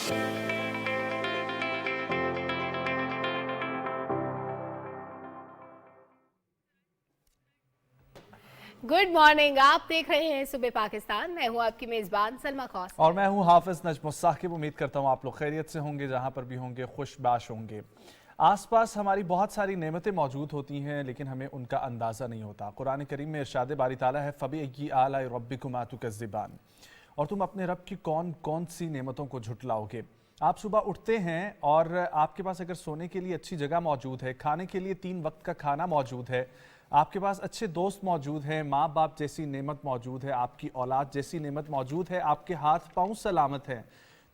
Good morning, आप देख रहे हैं सुबह पाकिस्तान। मैं हूं आपकी मेजबान सलमा खौस और मैं हूं हाफिज नजमुल साकिब। उम्मीद करता हूं आप लोग खैरियत से होंगे, जहां पर भी होंगे खुशबाश होंगे। आसपास हमारी बहुत सारी नेमतें मौजूद होती हैं, लेकिन हमें उनका अंदाज़ा नहीं होता। कुरान करीम में इरशाद बारी ताला है, फ़बी आला रब्बिकुमा तुकज़्ज़िबान, और तुम अपने रब की कौन कौन सी नेमतों को झुटलाओगे। आप सुबह उठते हैं और आपके पास अगर सोने के लिए अच्छी जगह मौजूद है, खाने के लिए 3 वक्त का खाना मौजूद है, आपके पास अच्छे दोस्त मौजूद हैं, माँ बाप जैसी नेमत मौजूद है, आपकी औलाद जैसी नेमत मौजूद है, आपके हाथ पाँव सलामत हैं,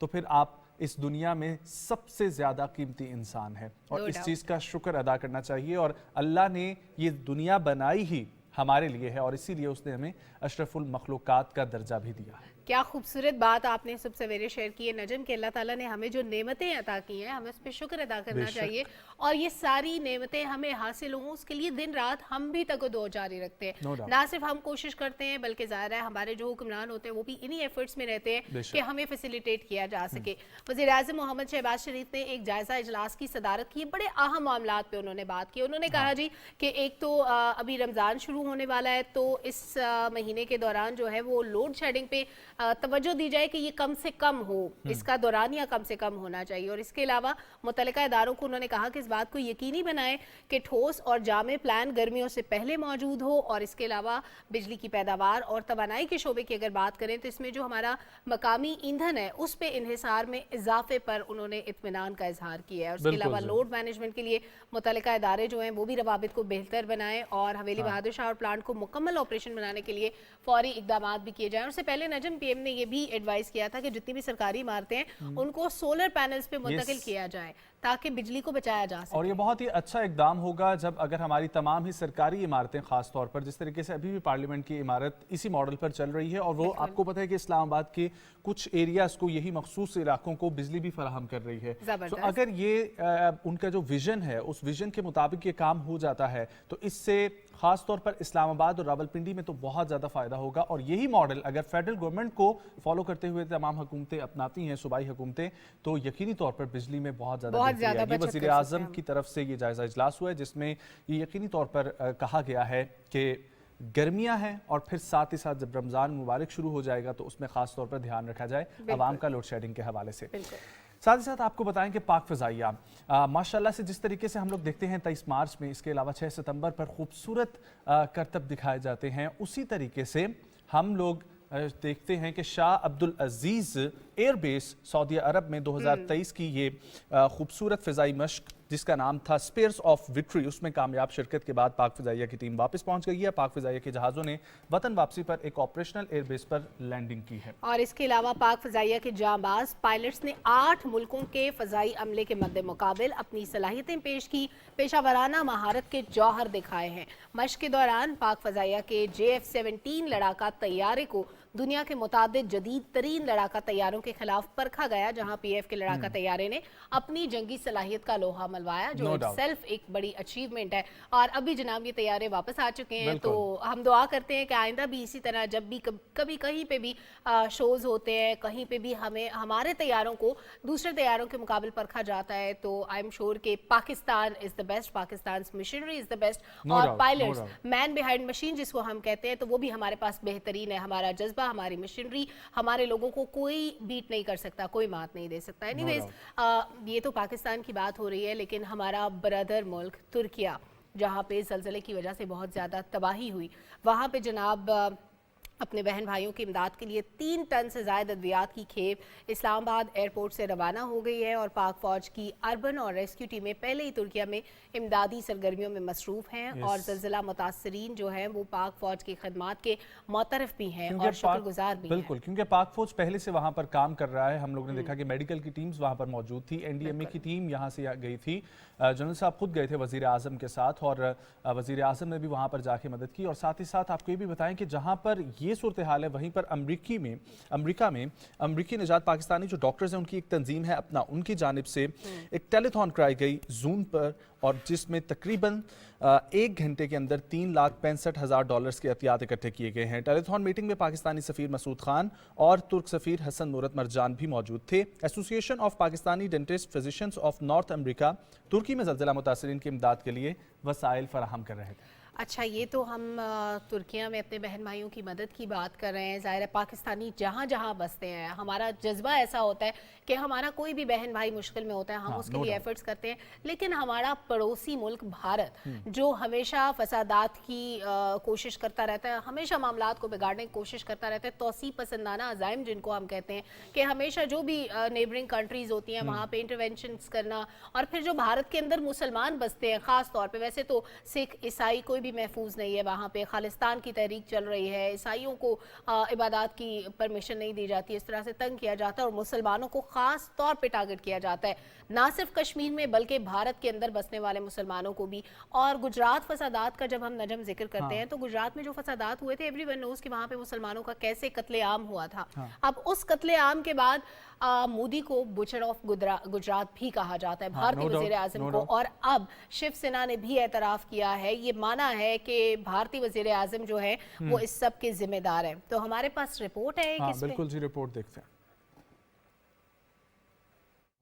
तो फिर आप इस दुनिया में सबसे ज़्यादा कीमती इंसान है और इस चीज़ का शुक्र अदा करना चाहिए। और अल्लाह ने ये दुनिया बनाई ही हमारे लिए है और इसीलिए उसने हमें अशरफुल मखलूकात का दर्जा भी दिया है। क्या खूबसूरत बात आपने सब सवेरे शेयर की है नजम, कि अल्लाह ताला ने हमें जो नेमतें अता की हैं हमें उस पर शुक्र अदा करना चाहिए। और ये सारी नेमतें हमें हासिल हों उसके लिए दिन रात हम भी तगदो जारी रखते हैं। ना सिर्फ हम कोशिश करते हैं बल्कि ज़ाहिर है हमारे जो हुक्मरान होते हैं वो भी इन्हीं एफर्ट्स में रहते हैं कि हमें फैसिलिटेट किया जा सके। वज़ीर-ए-आज़म मोहम्मद शहबाज शरीफ ने एक जायज़ा इजलास की सदारत की, बड़े अहम मामलात पे उन्होंने बात की। उन्होंने कहा जी कि एक तो अभी रमज़ान शुरू होने वाला है, तो इस महीने के दौरान जो है वो लोड शेडिंग पे तवज्जो दी जाए कि ये कम से कम हो, इसका दौरानिया कम से कम होना चाहिए। और इसके अलावा मुतल्लिका इदारों को उन्होंने कहा कि इस बात को यकीनी बनाएं कि ठोस और जामे प्लान गर्मियों से पहले मौजूद हो। और इसके अलावा बिजली की पैदावार और तवानाई के शोबे की अगर बात करें तो इसमें जो हमारा मकामी ईंधन है उस पे इन्हिसार में इजाफे पर उन्होंने इत्मीनान का इजहार किया है। और इसके अलावा लोड मैनेजमेंट के लिए मुतल्लिका इदारे जो हैं वो भी रवाबित को बेहतर बनाएं और हवेली बहादुर शाह प्लांट को मुकम्मल ऑपरेशन बनाने के लिए फौरी इकदाम भी किए जाएं। उससे पहले नजम पीएम ने ये भी एडवाइस किया था कि जितनी भी सरकारी इमारतें हैं उनको सोलर पैनल्स पे मुंतकिल किया जाए ताकि बिजली को बचाया जा सके। और ये बहुत ही अच्छा इकदाम होगा जब अगर हमारी तमाम ही सरकारी इमारतें, खास तौर पर जिस तरीके से अभी भी पार्लियामेंट की इमारत इसी मॉडल पर चल रही है, और वो आपको पता है कि इस्लामाबाद के कुछ एरियाज को, यही मखसूस इलाकों को बिजली भी फराहम कर रही है। तो अगर ये उनका जो विजन है उस विजन के मुताबिक ये काम हो जाता है तो इससे खास तौर पर इस्लामाबाद और रावलपिंडी में तो बहुत ज़्यादा फ़ायदा होगा। और यही मॉडल अगर फेडरल गवर्नमेंट को फॉलो करते हुए तमाम हुकूमतें अपनाती हैं, सूबाई हुकूमतें, तो यकीनी तौर पर बिजली में बहुत ज़्यादा वज़ीर आज़म की तरफ से ये जायज़ा इजलास हुआ है जिसमें ये यकीनी तौर पर कहा गया है कि गर्मियां हैं और फिर साथ ही साथ जब रमज़ान मुबारक शुरू हो जाएगा तो उसमें खास तौर पर ध्यान रखा जाए आवाम का लोड शेडिंग के हवाले से। साथ ही साथ आपको बताएं कि पाक फ़ज़ाइया माशाल्लाह से जिस तरीके से हम लोग देखते हैं 23 मार्च में, इसके अलावा 6 सितंबर पर खूबसूरत करतब दिखाए जाते हैं, उसी तरीके से हम लोग देखते हैं कि शाह अब्दुल अजीज़ एयरबेस सऊदी अरब में 2023 की ये खूबसूरत फ़िज़ाई मश्क जिसका नाम था स्पेयर्स ऑफ विक्ट्री, उसमें कामयाब शिरकत के बाद पाक फ़िज़ाइया की टीम वापस पहुंच गई है। पाक फ़िज़ाइया के जहाज़ों ने वतन वापसी पर एक ऑपरेशनल एयरबेस पर लैंडिंग की है। और इसके अलावा पाक फ़िज़ाइया के जांबाज पायलट्स ने 8 मुल्कों के फ़ज़ाई अमले के मद्दे मुकाबिल अपनी सलाहियतें पेश की, पेशावराना महारत के जौहर दिखाए हैं। मश्क के दौरान पाक फ़िज़ाइया के JF-17 लड़ाका तैयारे को दुनिया के मुताबिक जदीद तरीन लड़ाका तैयारों के खिलाफ परखा गया, जहां PF के लड़ाका तैयारे ने अपनी जंगी सलाहियत का लोहा मनवाया, जो सेल्फ एक बड़ी अचीवमेंट है। और अभी जनाब ये तैयारे वापस आ चुके हैं, तो हम दुआ करते हैं कि आइंदा भी इसी तरह जब भी कभी कहीं पे भी शोज होते हैं, कहीं पे भी हमें हमारे तैयारों को दूसरे तैयारों के मुकाबले परखा जाता है, तो आई एम श्योर कि Pakistan is the best, Pakistan missionary is the best, और पायलट्स मैन बिहाइंड मशीन जिसको हम कहते हैं, तो वो भी हमारे पास बेहतरीन है। हमारा जज्बा, हमारी मशीनरी, हमारे लोगों को कोई बीट नहीं कर सकता, कोई मात नहीं दे सकता। एनीवेज ये तो पाकिस्तान की बात हो रही है, लेकिन हमारा ब्रदर मुल्क तुर्किया, जहाँ पे ज़लज़ले की वजह से बहुत ज़्यादा तबाही हुई, वहाँ पे जनाब अपने बहन भाइयों की इमदाद के लिए 3 टन से ज़ायद अद्वियात की खेप इस्लामाबाद एयरपोर्ट से रवाना हो गई है। और पाक फ़ौज की अर्बन और रेस्क्यू टीमें पहले ही तुर्किया में इमदादी सरगर्मियों में मसरूफ़ हैं और ज़लज़ला मुतासरीन जो हैं वो पाक फ़ौज की खदमात के मुतरफ़ भी हैं और शुक्रगुजार भी हैं। बिल्कुल, क्योंकि पाक फ़ौज पहले से वहाँ पर काम कर रहा है। हम लोग ने देखा कि मेडिकल की टीम्स वहाँ पर मौजूद थी, NDMA की टीम यहाँ से गई थी, जनरल साहब खुद गए थे वज़ीर आज़म के साथ, और वज़ीर आज़म ने भी वहाँ पर जाके मदद की। और साथ ही साथ आपको ये भी बताएं कि जहाँ पर ये ये सूरत हाल है, वहीं पर अमरीका में अमरीकी निजात पाकिस्तानी जो डॉक्टर्स हैं उनकी एक तंजीम है अपना, उनकी जानिब से एक टेलीथॉन कराई गई जूम पर, और जिसमें तकरीबन 1 घंटे के अंदर $3,65,000 के एहतियात इकट्ठे किए गए हैं। टेलीथॉन मीटिंग में पाकिस्तानी सफ़ीर मसूद खान और तुर्क सफ़ीर हसन नूरत मरजान भी मौजूद थे। Association of Pakistani dentist physicians of North America तुर्की में ज़लज़ला मुतासरीन की इमदाद के लिए वसाइल फराहम कर रहे थे। अच्छा, ये तो हम तुर्किया में अपने बहन भाइयों की मदद की बात कर रहे हैं। ज़ाहिर है पाकिस्तानी जहाँ जहाँ बसते हैं, हमारा जज्बा ऐसा होता है कि हमारा कोई भी बहन भाई मुश्किल में होता है, हम उसके लिए एफर्ट्स करते हैं। लेकिन हमारा पड़ोसी मुल्क भारत जो हमेशा फसादात की कोशिश करता रहता है, हमेशा मामलात को बिगाड़ने की कोशिश करता रहता है, तौसी पसंदाना अज़ाइम जिनको हम कहते हैं, कि हमेशा जो भी नेबरिंग कंट्रीज़ होती हैं वहाँ पे इंटरवेंशंस करना, और फिर जो भारत के अंदर मुसलमान बसते हैं ख़ास तौर पे, वैसे तो सिख ईसाई कोई भी महफूज नहीं है वहाँ पे, खालिस्तान की तहरीक चल रही है, ईसाइयों को इबादत की परमिशन नहीं दी जाती, इस तरह से तंग किया जाता है और मुसलमानों को ख़ास तौर पे टारगेट किया जाता है, ना सिर्फ कश्मीर में बल्कि भारत के अंदर बसने वाले मुसलमानों को भी। और गुजरात फसादात का जब हम नजम जिक्र करते हैं तो गुजरात में जो फसादात हुए थे, एवरीवन नोज कि वहाँ पे मुसलमानों का कैसे कत्लेआम हुआ था। अब उस कत्लेआम के बाद मोदी को बुचर ऑफ गुजरात भी कहा जाता है, भारतीय वजीर आजम को, और अब शिवसेना ने भी एतराफ़ किया है, ये माना है कि भारतीय वजीर आजम जो है वो इस सब के जिम्मेदार है। तो हमारे पास रिपोर्ट है बिल्कुल जी, रिपोर्ट देखते हैं।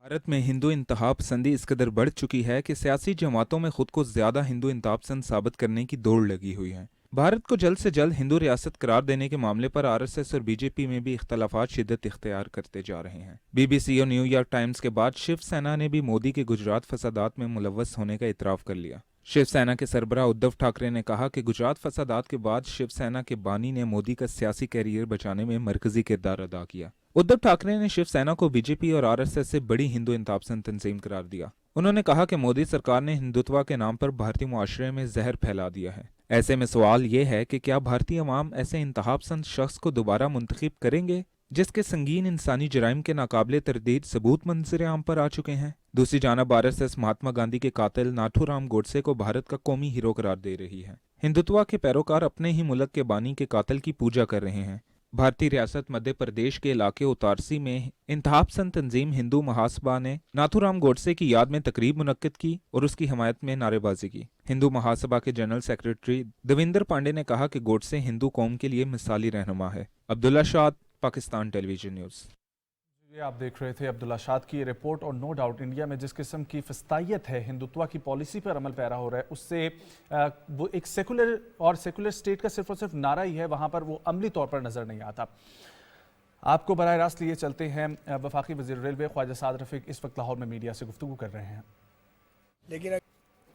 भारत में हिंदू इंतहा पसंदी इस कदर बढ़ चुकी है कि सियासी जमातों में खुद को ज्यादा हिंदू इंतहा पसंद साबित करने की दौड़ लगी हुई है। भारत को जल्द से जल्द हिंदू रियासत करार देने के मामले पर आरएसएस और बीजेपी में भी इख्तलाफात शिद्दत इख्तियार करते जा रहे हैं। बीबीसी और न्यूयॉर्क टाइम्स के बाद शिवसेना ने भी मोदी के गुजरात फसादात में मुलव्वस होने का इतराफ़ कर लिया। शिवसेना के सरबराह उद्धव ठाकरे ने कहा कि गुजरात फसादात के बाद शिवसेना के बानी ने मोदी का सियासी कैरियर बचाने में मरकजी किरदार अदा किया। उद्धव ठाकरे ने शिवसेना को बीजेपी और आरएसएस से बड़ी हिंदू इंतहापसंद तंजीम करार दिया। उन्होंने कहा कि मोदी सरकार ने हिंदुत्व के नाम पर भारतीय मुआशरे में जहर फैला दिया है। ऐसे में सवाल ये है कि क्या भारतीय अवाम ऐसे इंतहापसंद शख्स को दोबारा मुंतखब करेंगे जिसके संगीन इंसानी जराइम के नाकाबिले तरदीद सबूत मंजर आम पर आ चुके हैं। दूसरी जानब आरएसएस महात्मा गांधी के कातिल नाथूराम गोडसे को भारत का कौमी हीरो करार दे रही है। हिंदुत्व के पैरोकार अपने ही मुल्क के बानी के कातिल की पूजा कर रहे हैं। भारतीय रियासत मध्य प्रदेश के इलाके उतारसी में इंतहापसंद तंजीम हिंदू महासभा ने नाथूराम गोडसे की याद में तकरीब मुनक्किद की और उसकी हमायत में नारेबाजी की। हिंदू महासभा के जनरल सेक्रेटरी देविंदर पांडे ने कहा कि गोडसे हिंदू कौम के लिए मिसाली रहनुमा है। अब्दुल्ला शाद, पाकिस्तान टेलीविजन न्यूज़। ये आप देख रहे थे अब्दुल्ला शाद की ये रिपोर्ट। और नो डाउट इंडिया में जिस किस्म की फस्तायत है, हिंदुत्व की पॉलिसी पर अमल पैरा हो रहा है, उससे वो एक सेकुलर स्टेट का सिर्फ और सिर्फ नारा ही है, वहाँ पर वो अमली तौर पर नज़र नहीं आता। आपको बराह रास्त लिए चलते हैं, वफाकी वज़ीर रेलवे ख्वाजा साद रफ़ीक इस वक्त लाहौर में मीडिया से गुफ्तगू कर रहे हैं। लेकिन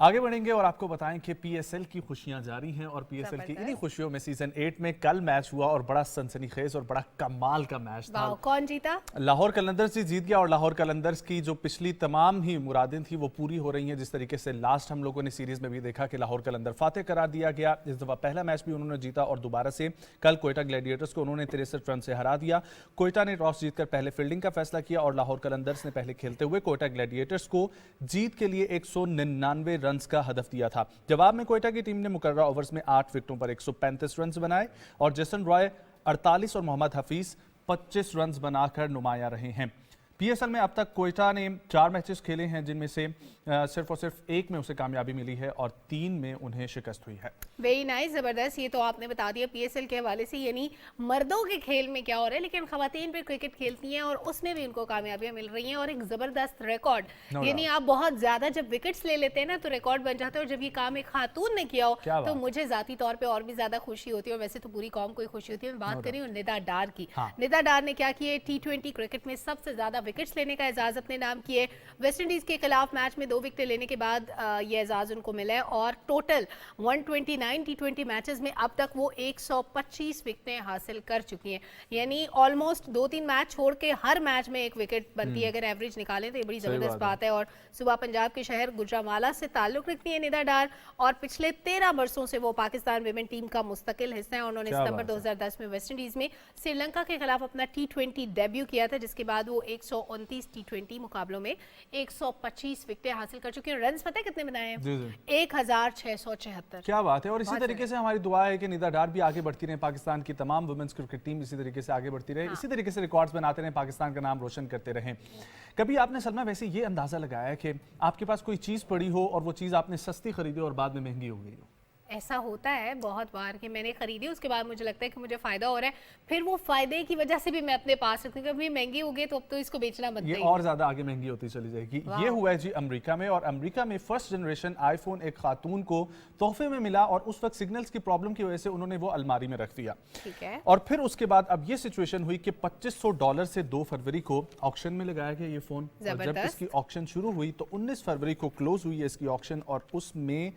आगे बढ़ेंगे और आपको बताएं कि पीएसएल की खुशियां जारी हैं, और पीएसएल की इन्हीं खुशियों में सीजन 8 में कल मैच हुआ और बड़ा सनसनीखेज और बड़ा कमाल का मैच था। कौन जीता? लाहौर कलंदर्स ही जीत गया, और लाहौर कलंदर्स की जो पिछली तमाम ही मुरादें थी वो पूरी हो रही हैं। जिस तरीके से लास्ट हम लोगों ने सीरीज में भी देखा कि लाहौर कलंदर फातेह करार दिया गया, इस दफा पहला मैच भी उन्होंने जीता और दोबारा से कल कोयटा ग्लैडिएटर्स को उन्होंने 63 रन से हरा दिया। कोयटा ने टॉस जीतकर पहले फील्डिंग का फैसला किया और लाहौर कलंदर्स ने पहले खेलते हुए कोयटा ग्लैडिएटर्स को जीत के लिए 199 रन का हदफ दिया था। जवाब में कोयटा की टीम ने मुकर्ररा ओवर्स में 8 विकेटों पर 135 रन बनाए और जेसन रॉय 48 और मोहम्मद हफीज 25 रन बनाकर नुमाया रहे हैं। पीएसएल में अब तक कोयटा ने 4 मैचेस खेले हैं, जिनमें से सिर्फ और सिर्फ 1 में उसे कामयाबी मिली है और 3 में उन्हें शिकस्त हुई है। वेरी नाइस, जबरदस्त। ये तो आपने बता दिया पीएसएल के हवाले से, यानी मर्दों के खेल में क्या हो रहा है, लेकिन खवातीन भी क्रिकेट खेलती हैं और उसमें भी उनको कामयाबियां मिल रही हैं और एक जबरदस्त रिकॉर्ड। यानी आप बहुत ज्यादा जब विकेट्स ले लेते हैं ना तो रिकॉर्ड बन जाता है, और जब ये काम एक खातून ने किया हो तो मुझे जाती तौर पर और भी ज्यादा खुशी होती है, और वैसे तो पूरी कौम को खुशी होती है। मैं बात कर रही हूँ निदा डार की। निदा डार ने क्या किया, T20 क्रिकेट में सबसे ज्यादा विकेट्स लेने का एजाज अपने नाम किए। वेस्ट इंडीज के खिलाफ मैच में 2 विकेट लेने के बाद यह एजाज उनको मिला है, और टोटल 129 T20 मैचेस में अब तक वो 125 विकेटें हासिल कर चुकी हैं। यानी ऑलमोस्ट 2-3 मैच छोड़ के हर मैच में 1 विकेट बनती है, अगर एवरेज निकालें तो ये बड़ी जबरदस्त बात है। और सुबह पंजाब के शहर गुजरांवाला से ताल्लुक रखती है निदा डार, और पिछले 13 वर्षों से वो पाकिस्तान विमेन टीम का मुस्तकिल हिस्सा है। उन्होंने सितंबर 2010 में वेस्ट इंडीज में श्रीलंका के खिलाफ अपना T20 डेब्यू किया था, जिसके बाद वो 100 129 T20 मुकाबलों में 125 विकेटें हासिल कर चुके हैं। रन्स पता है कितने बनाए हैं? 1676। क्या बात है। और इसी तरीके से हमारी दुआ है कि निदा डार भी आगे बढ़ती रहे, पाकिस्तान की तमाम वुमेन्स क्रिकेट टीम इसी तरीके से आगे बढ़ती रहे, इसी तरीके से रिकॉर्ड्स बनाते रहे, पाकिस्तान का नाम रोशन करते रहें। कभी आपने सलमा वैसे ये अंदाजा लगाया कि आपके पास कोई चीज़ पड़ी हो और वो चीज़ आपने सस्ती खरीदी और बाद में महंगी हो गई हो? ऐसा होता है बहुत बार कि मैंने खरीदी, उसके बाद मुझे लगता है कि मुझे फायदा हो रहा है, फिर वो फायदे की वजह से भी मैं अपने पास रखती हूँ, कभी महंगी हो गई तो अब तो इसको बेचना बनता ये ही और ज्यादा आगे महंगी होती चली जाएगी। ये हुआ है जी अमेरिका में, और अमेरिका में फर्स्ट जनरेशन आईफोन एक खातून को तोहफे में मिला और उस वक्त सिग्नल्स की प्रॉब्लम की वजह से उन्होंने वो अलमारी में रख दिया। ठीक है। और फिर उसके बाद अब ये सिचुएशन हुई कि $2500 से 2 फरवरी को ऑक्शन में लगाया गया ये फोन। और जब इसकी ऑक्शन शुरू हुई तो 19 फरवरी को क्लोज हुई है इसकी ऑक्शन, और उसमें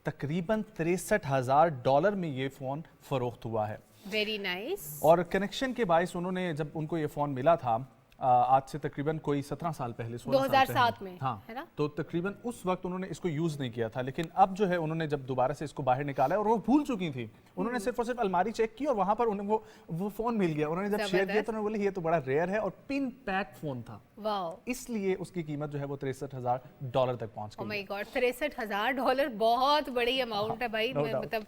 तकरीबन $63,000 में ये फोन फरोख्त हुआ है। Very nice. और कनेक्शन के बायस उन्होंने, जब उनको ये फोन मिला था आज से तकरीबन कोई 17 साल पहले, 2007 में, हाँ, है ना? तो तकरीबन उस वक्त उन्होंने इसको यूज नहीं किया था, लेकिन अब जो है उन्होंने जब दोबारा से इसको बाहर निकाला है, और वो भूल चुकी थी, उन्होंने सिर्फ और सिर्फ अलमारी चेक की और वहां पर उन्हें वो फोन मिल गया। उन्होंने जब शेयर किया तो उन्होंने बोले ये तो बड़ा रेयर है, और पिन पैक फोन था, इसलिए उसकी कीमत जो है वो $63,000 तक पहुंच गई। ओह माय गॉड, $63,000 बहुत बड़ी अमाउंट है भाई। मतलब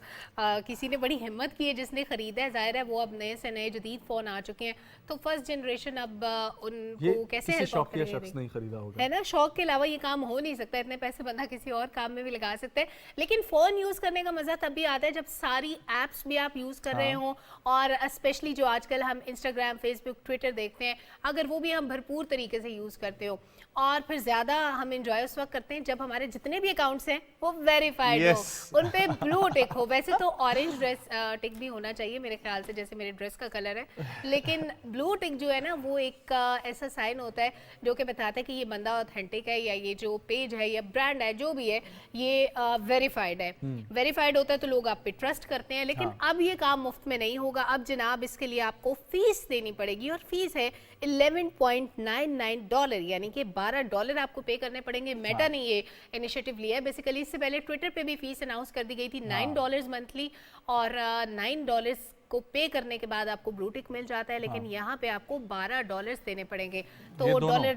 किसी ने बड़ी हिम्मत की है जिसने खरीदा है। जाहिर है वो अब नए से नए जदीद फोन आ चुके हैं, तो फर्स्ट जनरेशन अब उनको कैसे हेल्प शौकिया शख्स नहीं खरीदा होगा, है ना? शौक के अलावा ये काम हो नहीं सकता, इतने पैसे बंदा किसी और काम में भी लगा सकते हैं। लेकिन फोन यूज करने का मजा तब भी आता है जब सारी एप्स भी आप यूज कर रहे हो, और स्पेशली जो आजकल हम इंस्टाग्राम, फेसबुक, ट्विटर देखते हैं, अगर वो भी हम भरपूर तरीके से यूज करते हो। और फिर ज्यादा हम एंजॉय उस वक्त करते हैं जब हमारे जितने भी अकाउंट्स हैं वो वेरीफाइड हो, उन पे ब्लू टिक हो। वैसे तो ऑरेंज ड्रेस टिक भी होना चाहिए मेरे ख्याल से, जैसे मेरे ड्रेस का कलर है, लेकिन ब्लू टिक जो है ना वो एक ऐसा साइन होता है जो कि बताता है कि ये बंदा ऑथेंटिक है, या ये जो पेज है या ब्रांड है जो भी है ये वेरीफाइड है। वेरीफाइड होता है तो लोग आप पे ट्रस्ट करते हैं। लेकिन अब ये काम मुफ्त में नहीं होगा, अब जनाब इसके लिए आपको फीस देनी पड़ेगी, और फीस है $11.99, यानी कि $12 आपको पे करने पड़ेंगे। मेटा ने ये इनिशिएटिव लिया है बेसिकली। इससे पहले ट्विटर पे भी फीस अनाउंस कर दी गई थी, $9 मंथली, और $9 को पे करने के बाद आपको ब्लू टिक मिल जाता है। लेकिन यहाँ पे आपको $12 देने पड़ेंगे, तो डॉलर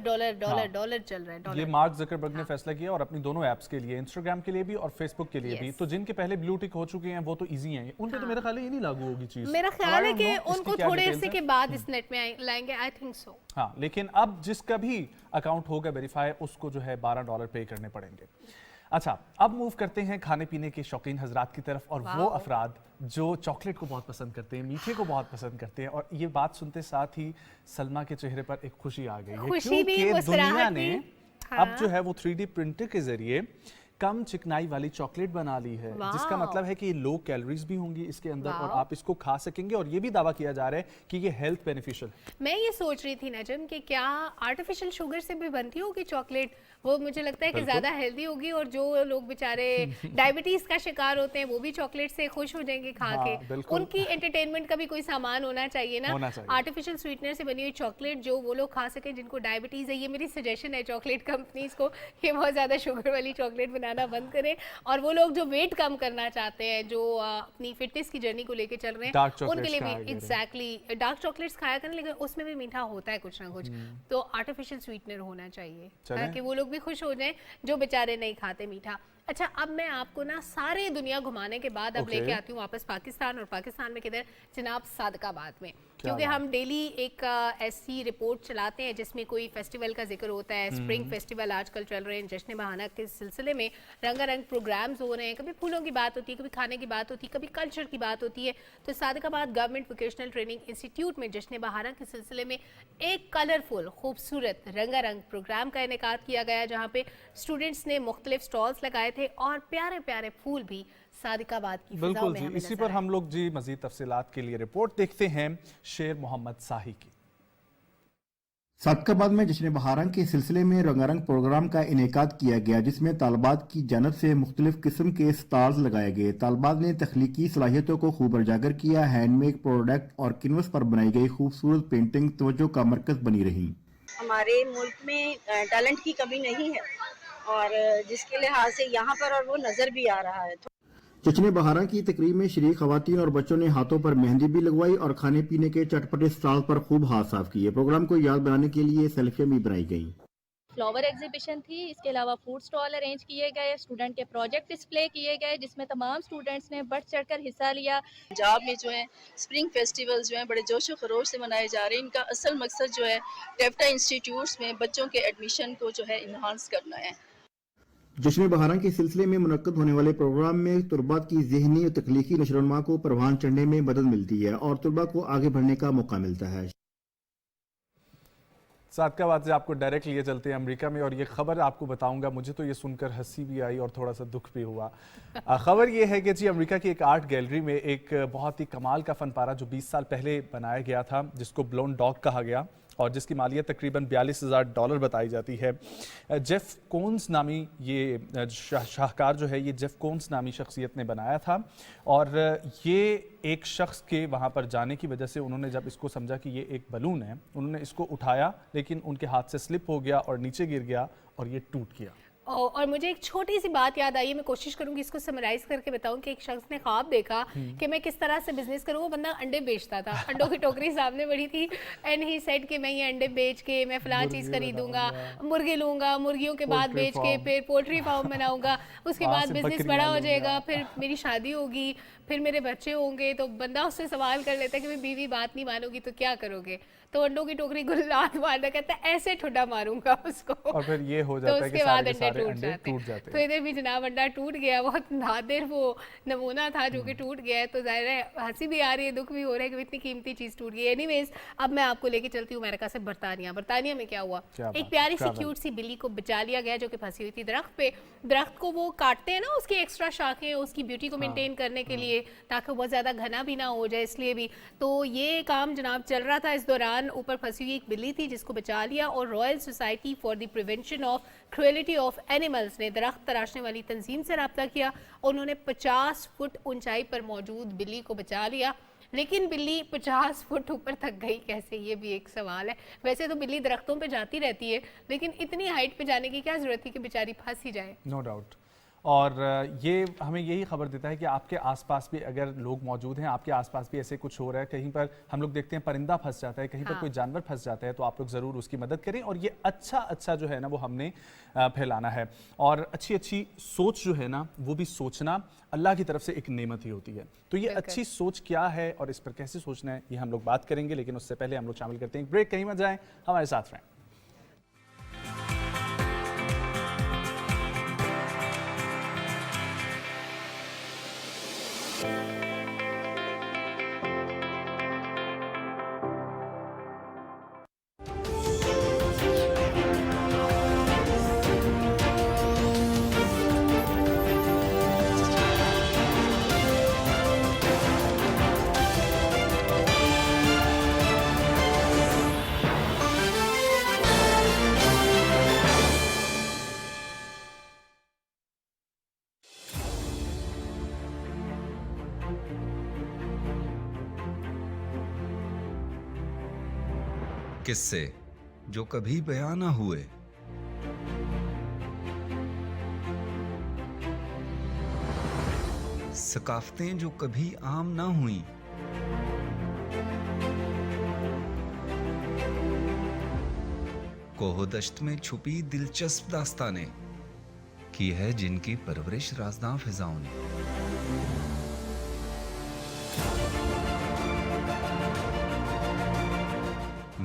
चल रहा है। ये मार्क ज़करबर्ग ने फैसला किया, और अपनी दोनों ऐप्स के लिए, इंस्टाग्राम के लिए भी और फेसबुक के लिए भी। तो जिनके पहले ब्लू टिक हो चुके हैं वो तो इजी हैं, उन पे तो मेरा ख्याल है ये नहीं लागू होगी चीज। मेरा ख्याल है कि उनको थोड़े अरसे के बाद इस नेट में लाएंगे, आई थिंक सो। हाँ, लेकिन अब जिसका भी अकाउंट होगा वेरीफाई, उसको जो है $12 पे करने पड़ेंगे। अच्छा, अब मूव करते हैं खाने पीने के शौकीन हजरात की तरफ, और वो अफराद जो चॉकलेट को बहुत पसंद करते हैं, मीठे को बहुत पसंद करते हैं। और ये बात सुनते साथ ही सलमा के चेहरे पर एक खुशी आ गई है, क्योंकि दुनिया ने अब जो है वो 3D प्रिंटर के जरिए कम चिकनाई वाली चॉकलेट बना ली है, जिसका मतलब है कि लो कैलोरीज भी होंगी इसके अंदर, और आप इसको खा सकेंगे। और ये भी दावा किया जा रहा है कि ये हेल्थ बेनिफिशियल है। मैं ये सोच रही थी नजम कि क्या आर्टिफिशियल शुगर से भी बनती होगी चॉकलेट, वो मुझे लगता है कि ज्यादा हेल्दी होगी, और जो लोग बेचारे डायबिटीज का शिकार होते हैं वो भी चॉकलेट से खुश हो जाएंगे खा के। उनकी एंटरटेनमेंट का भी कोई सामान होना चाहिए ना, आर्टिफिशियल स्वीटनर से बनी हुई चॉकलेट जो वो लोग खा सके जिनको डायबिटीज है। ये मेरी सजेशन है चॉकलेट कंपनीज को, ये बहुत ज्यादा शुगर वाली चॉकलेट बनाना बंद करें, और वो लोग जो वेट कम करना चाहते हैं, जो अपनी फिटनेस की जर्नी को लेके चल रहे हैं, उनके लिए भी एग्जैक्टली डार्क चॉकलेट्स खाया करें, लेकिन उसमें भी मीठा होता है कुछ ना कुछ, तो आर्टिफिशियल स्वीटनर होना चाहिए ताकि वो लोग भी खुश हो जाएं जो बेचारे नहीं खाते मीठा। अच्छा, अब मैं आपको ना सारे दुनिया घुमाने के बाद अब लेके आती हूँ वापस पाकिस्तान, और पाकिस्तान में किधर, जनाब सादकाबाद में। क्योंकि हम डेली एक ऐसी रिपोर्ट चलाते हैं जिसमें कोई फेस्टिवल का जिक्र होता है। स्प्रिंग फेस्टिवल आजकल चल रहे हैं, जश्न बहाना के सिलसिले में रंगारंग प्रोग्राम्स हो रहे हैं, कभी फूलों की बात होती है, कभी खाने की बात होती है, कभी कल्चर की बात होती है। तो Sadiqabad government vocational training institute में जश्न बहाना के सिलसिले में एक कलरफुल खूबसूरत रंगारंग प्रोग्राम का इनेकाद किया गया, जहाँ पे स्टूडेंट्स ने मुख्तलिफ स्टॉल्स लगाए थे, और प्यारे प्यारे फूल भी सादिकाबाद की फिजाओं में हमें इसी पर हम लोग जी मजीद तफसीलात के लिए रिपोर्ट देखते हैं शेर मोहम्मद साही की। सादकाबाद में जश्न बहारंग के सिलसिले में रंगारंग प्रोग्राम का इनेकाद किया गया, जिसमें तालबात की जानब से मुख्तलिफ किस्म के स्टॉल्स लगाए गए। तालबात ने तख्लीकी सलाहियतों को खूब उजागर किया। हैंडमेड प्रोडक्ट और कैनवस पर बनाई गई खूबसूरत पेंटिंग तवज्जो का मरकज बनी रही। हमारे मुल्क में टैलेंट की कमी नहीं है, और जिसके लिहाज से यहाँ पर और वो नज़र भी आ रहा है। जश्न बहारा की तकरीब में शरीक खवातीन और बच्चों ने हाथों पर मेहंदी भी लगवाई और खाने पीने के चटपटे स्टॉल पर खूब हाथ साफ किए। प्रोग्राम को याद बनाने के लिए सेल्फियां भी बनाई गई। फ्लावर एग्जीबिशन थी, इसके अलावा फूड स्टॉल अरेंज किए गए, स्टूडेंट के प्रोजेक्ट डिस्प्ले किए गए जिसमें तमाम स्टूडेंट्स ने बढ़ चढ़कर हिस्सा लिया। पंजाब में जो है स्प्रिंग फेस्टिवल जो है बड़े जोश व खरोश से मनाए जा रहे हैं। इनका असल मकसद जो है टेफ्टा इंस्टीट्यूट्स में बच्चों के एडमिशन को जो है इन्हांस करना है। जश्न बहारा के सिलसिले में मुनक्कद होने वाले प्रोग्राम में तुलबात की ज़हनी और तख्लीकी नशोनुमा को परवान चढ़ने में मदद मिलती है और तुलबा को आगे बढ़ने का मौका मिलता है। सादका बात से आपको डायरेक्ट लिए चलते हैं अमेरिका में, और ये खबर आपको बताऊंगा, मुझे तो ये सुनकर हंसी भी आई और थोड़ा सा दुख भी हुआ। खबर ये है कि जी अमेरिका की एक आर्ट गैलरी में एक बहुत ही कमाल का फन पारा जो 20 साल पहले बनाया गया था, जिसको ब्लोन डॉग कहा गया और जिसकी मालियत तकरीबन $42,000 बताई जाती है। जेफ कोन्स नामी ये शाहकार जो है, ये जेफ कोन्स नामी शख्सियत ने बनाया था और ये एक शख्स के वहाँ पर जाने की वजह से उन्होंने जब इसको समझा कि ये एक बलून है, उन्होंने इसको उठाया लेकिन उनके हाथ से स्लिप हो गया और नीचे गिर गया और ये टूट गया। और मुझे एक छोटी सी बात याद आई है, मैं कोशिश करूंगी इसको समराइज करके बताऊं कि एक शख्स ने ख्वाब देखा कि मैं किस तरह से बिजनेस करूं। वो बंदा अंडे बेचता था, अंडों की टोकरी सामने पड़ी थी एंड ही सेड कि मैं ये अंडे बेच के मैं फलां चीज़ खरीदूंगा, मुर्गे लूंगा, मुर्गियों के बाद बेच के फिर पोल्ट्री फार्म बनाऊंगा, उसके बाद बिजनेस बड़ा हो जाएगा, फिर मेरी शादी होगी, फिर मेरे बच्चे होंगे। तो बंदा उससे सवाल कर लेता है कि मैं बीवी बात नहीं मानोगी तो क्या करोगे? तो अंडों की टोकरी गुल्लात मारना, कहता है ऐसे ठुड्डा मारूंगा उसको और फिर ये हो जाता है कि सारे के सारे अंडे टूट जाते हैं। तो इधर भी जनाब अंडा टूट गया, बहुत नादिर वो नमूना था जो कि टूट गया है। तो जाहिर है हंसी भी आ रही है, दुख भी हो रहा है कि इतनी कीमती चीज़ टूट गई। एनीवेज अब मैं आपको लेके चलती हूँ अमेरिका से बरतानिया में क्या हुआ। एक प्यारी सी क्यूट सी बिल्ली को बचा लिया गया जो कि फंसी हुई थी दरख्त पे। दरख्त को वो काटते हैं ना, उसकी एक्स्ट्रा शाखें उसकी ब्यूटी को मेंटेन करने के लिए, ताकि बहुत ज़्यादा घना भी ना हो जाए, इसलिए भी। तो ये काम जनाब चल रहा था, इस दौरान ऊपर फंसी हुई एक बिल्ली थी जिसको बचा लिया और royal society for the prevention of cruelty of animals ने दरख्त तराशने वाली तंजीम से रब्ता किया और उन्होंने 50 फुट ऊंचाई पर मौजूद बिल्ली को बचा लिया। लेकिन बिल्ली 50 फुट ऊपर तक गई कैसे, ये भी एक सवाल है। वैसे तो बिल्ली दरख्तों पे जाती रहती है, लेकिन इतनी हाइट पे जाने की क्या ज़रूरत थी कि बेचारी फंस ही जाए। No doubt. और ये हमें यही खबर देता है कि आपके आसपास भी अगर लोग मौजूद हैं, आपके आसपास भी ऐसे कुछ हो रहा है, कहीं पर हम लोग देखते हैं परिंदा फंस जाता है, कहीं पर कोई जानवर फंस जाता है, तो आप लोग ज़रूर उसकी मदद करें। और ये अच्छा जो है ना वो हमने फैलाना है। और अच्छी सोच जो है ना वो भी सोचना अल्लाह की तरफ से एक नेमत ही होती है। तो ये अच्छी सोच क्या है और इस पर कैसे सोचना है ये हम लोग बात करेंगे, लेकिन उससे पहले हम लोग शामिल करते हैं एक ब्रेक। कहीं मत जाएं, हमारे साथ रहें। किस्से जो कभी बयां ना हुए, सकाफतें जो कभी आम ना हुई, कोहदश्त में छुपी दिलचस्प दास्तानें की है जिनकी परवरिश राज़दां फिजाओं ने।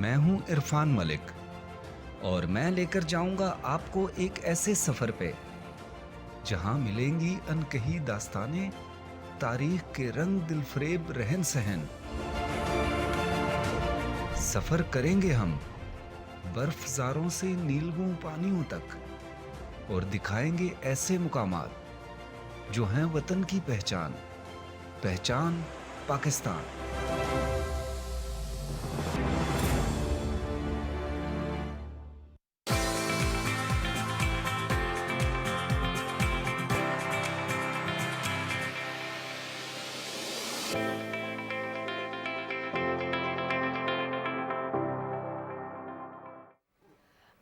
मैं हूं इरफान मलिक और मैं लेकर जाऊंगा आपको एक ऐसे सफर पे जहां मिलेंगी अनकही दास्तानें, तारीख के रंग दिलफरेब रहन सहन। सफर करेंगे हम बर्फज़ारों से नीलगों पानियों तक और दिखाएंगे ऐसे मुकामात जो हैं वतन की पहचान पाकिस्तान।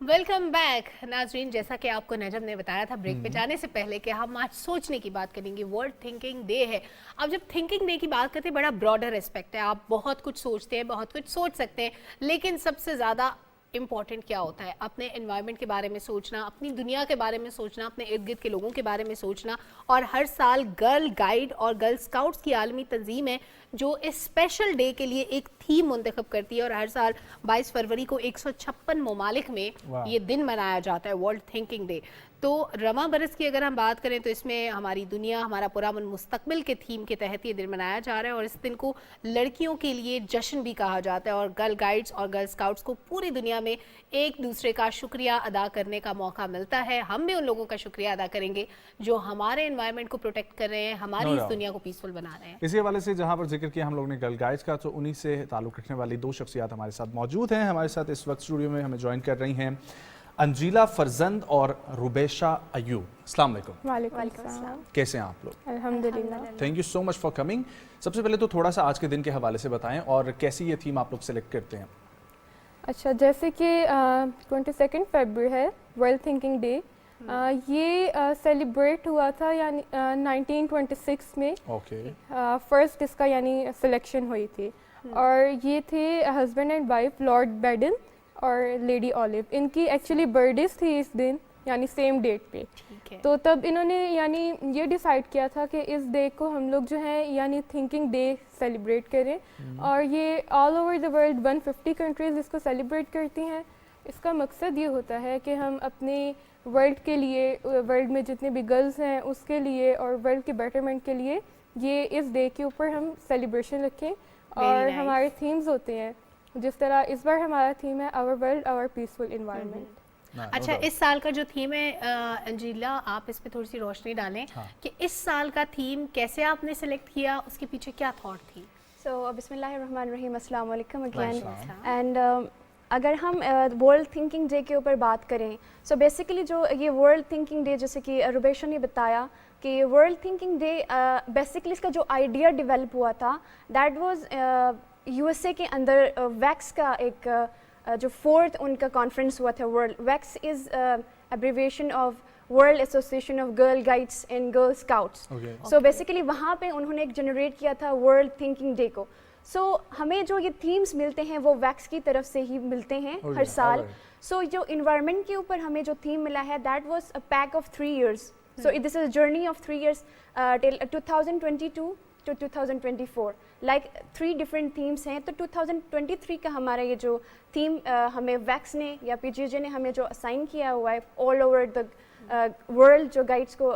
वेलकम बैक नाजरीन, जैसा कि आपको नजम ने बताया था ब्रेक पे जाने से पहले कि हम आज सोचने की बात करेंगे। वर्ल्ड थिंकिंग डे है। अब जब थिंकिंग डे की बात करते हैं, बड़ा ब्रॉडर एस्पेक्ट है। आप बहुत कुछ सोचते हैं, बहुत कुछ सोच सकते हैं, लेकिन सबसे ज़्यादा इम्पॉर्टेंट क्या होता है? अपने एनवायरनमेंट के बारे में सोचना, अपनी दुनिया के बारे में सोचना, अपने इर्द गिर्द के लोगों के बारे में सोचना। और हर साल गर्ल गाइड और गर्ल स्काउट्स की आलमी तंजीम है जो इस स्पेशल डे के लिए एक थीम मुंतखब करती है और हर साल 22 फरवरी को 156 ममालिक में ये दिन मनाया जाता है, वर्ल्ड थिंकिंग डे। तो रमा बरस की अगर हम बात करें तो इसमें हमारी दुनिया हमारा पुरअमन मुस्तकबिल के थीम के तहत ये दिन मनाया जा रहा है और इस दिन को लड़कियों के लिए जश्न भी कहा जाता है और गर्ल गाइड्स और गर्ल स्काउट्स को पूरी दुनिया में एक दूसरे का शुक्रिया अदा करने का मौका मिलता है। हम भी उन लोगों का शुक्रिया अदा करेंगे जो हमारे एनवायरनमेंट को प्रोटेक्ट कर रहे हैं, हमारी इस दुनिया को पीसफुल बना रहे हैं। इसी हवाले से जहां पर जिक्र किया हम लोग ने गर्ल गाइड्स का, तो उन्हीं से ताल्लुक़ रखने वाली दो शख्सियात हमारे साथ मौजूद हैं। हमारे साथ इस वक्त स्टूडियो में हमें ज्वाइन कर रही हैं अंजीला फरजंद और रुबैशा अयूब। अस्सलाम वालेकुम। वालेकुम सलाम। कैसे हैं आप लोग? अल्हम्दुलिल्लाह। Thank you so much for coming. सबसे पहले तो थोड़ा सा आज के दिन के हवाले से बताएं और कैसी ये थीम आप लोग सेलेक्ट करते हैं? अच्छा, जैसे कि 22 फरवरी है वर्ल्ड थिंकिंग डे। ये सेलिब्रेट हुआ था यानी 1926 में। ओके। फर्स्ट इसका यानी सिलेक्शन हुई थी और ये थे husband and wife Lord Baden और लेडी ऑलिव। इनकी एक्चुअली बर्थडेज थी इस दिन यानी सेम डेट पे। तो तब इन्होंने यानी ये डिसाइड किया था कि इस डे को हम लोग जो है यानी थिंकिंग डे सेलिब्रेट करें और ये all over the world 150 countries इसको सेलिब्रेट करती हैं। इसका मकसद ये होता है कि हम अपने वर्ल्ड के लिए, वर्ल्ड में जितने भी गर्ल्स हैं उसके लिए और वर्ल्ड के बेटरमेंट के लिए ये इस डे के ऊपर हम सेलिब्रेशन रखें। और हमारे थीम्स होते हैं, जिस तरह इस बार हमारा थीम है our world our peaceful environment. अच्छा, इस साल का जो थीम है अंजीला, आप इस पे थोड़ी सी रोशनी डालें कि इस साल का थीम कैसे आपने सेलेक्ट किया, उसके पीछे क्या थॉट थी? सो बिस्मिल्लाहिर्रहमानिर्रहीम, अस्सलाम वालेकुम अगेन। एंड अगर हम वर्ल्ड थिंकिंग डे के ऊपर बात करें, सो बेसिकली जो ये वर्ल्ड थिंकिंग डे, जैसे कि रुबैशा ने बताया कि वर्ल्ड थिंकिंग डे बेसिकली इसका जो आइडिया डेवलप हुआ था दैट वाज यूएसए के अंदर वैक्स का एक जो फोर्थ उनका कॉन्फ्रेंस हुआ था। World wax is abbreviation of world association of girl guides and girl scouts. So basically वहाँ पे उन्होंने एक जनरेट किया था वर्ल्ड थिंकिंग डे को। सो हमें जो ये थीम्स मिलते हैं वो वैक्स की तरफ से ही मिलते हैं हर साल। सो जो इन्वायरमेंट के ऊपर हमें जो थीम मिला है that was a pack of 3 years। So this is a journey of 3 years till 2022 to 2024, like 3 different themes हैं। तो 2023 का हमारा ये जो थीम हमें वैक्स ने या पीजीजे ने हमें जो असाइन किया हुआ है ऑल ओवर द वर्ल्ड, जो गाइड्स को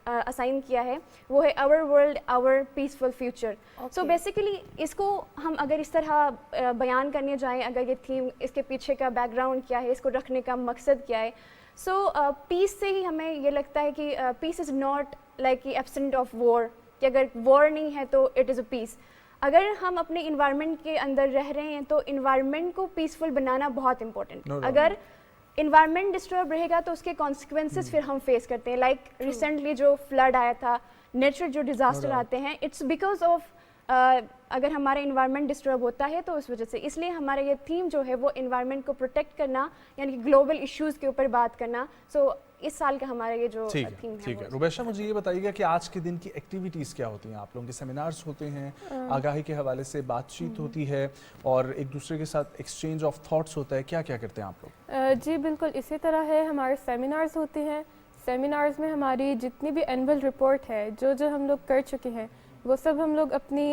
असाइन किया है वो है our world our peaceful future. So basically इसको हम अगर इस तरह बयान करने जाएं, अगर ये थीम, इसके पीछे का बैकग्राउंड क्या है, इसको रखने का मकसद क्या है, सो पीस से ही हमें ये लगता है कि peace is not like absent of war, कि अगर वॉर नहीं है तो इट इज़ अ पीस। अगर हम अपने इन्वायरमेंट के अंदर रह रहे हैं तो इन्वायरमेंट को पीसफुल बनाना बहुत इंपॉर्टेंट। अगर इन्वायरमेंट डिस्टर्ब रहेगा तो उसके कॉन्सिक्वेंसेस फिर हम फेस करते हैं। लाइक रिसेंटली जो फ्लड आया था, नेचुरल जो डिज़ास्टर आते हैं, इट्स बिकॉज ऑफ अगर हमारा इन्वायरमेंट डिस्टर्ब होता है तो उस वजह से। इसलिए हमारा ये थीम जो है वो इन्वायरमेंट को प्रोटेक्ट करना यानी कि ग्लोबल इश्यूज़ के ऊपर बात करना। सो इस साल का हमारा ये जो थीम है। ठीक है रुबैशा, मुझे ये बताइएगा कि आज के दिन की एक्टिविटीज़ क्या होती हैं? आप लोगों के सेमिनार्स होते हैं, आगाही के हवाले से बातचीत होती है और एक दूसरे के साथ एक्सचेंज ऑफ थॉट्स होता है, क्या क्या करते हैं आप लोग? जी बिल्कुल इसी तरह है, हमारे सेमिनार्स होते हैं। सेमिनार्स में हमारी जितनी भी एनुअल रिपोर्ट है, जो हम लोग कर चुके हैं, वो सब हम लोग अपनी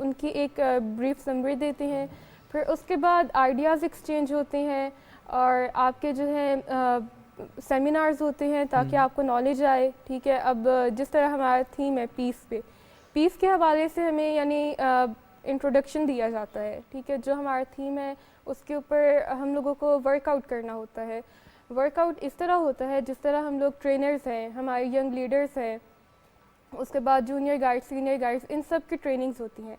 उनकी एक ब्रीफ समरी देते हैं। फिर उसके बाद आइडियाज़ एक्सचेंज होते हैं और आपके जो है सेमिनार्स होते हैं ताकि आपको नॉलेज आए। ठीक है, अब जिस तरह हमारा थीम है पीस पे, पीस के हवाले से हमें यानी इंट्रोडक्शन दिया जाता है। ठीक है, जो हमारा थीम है उसके ऊपर हम लोगों को वर्कआउट करना होता है। वर्कआउट इस तरह होता है जिस तरह हम लोग ट्रेनर्स हैं, हमारे यंग लीडर्स हैं, उसके बाद जूनियर गाइड्स, सीनियर गाइड्स, इन सब की ट्रेनिंग्स होती हैं।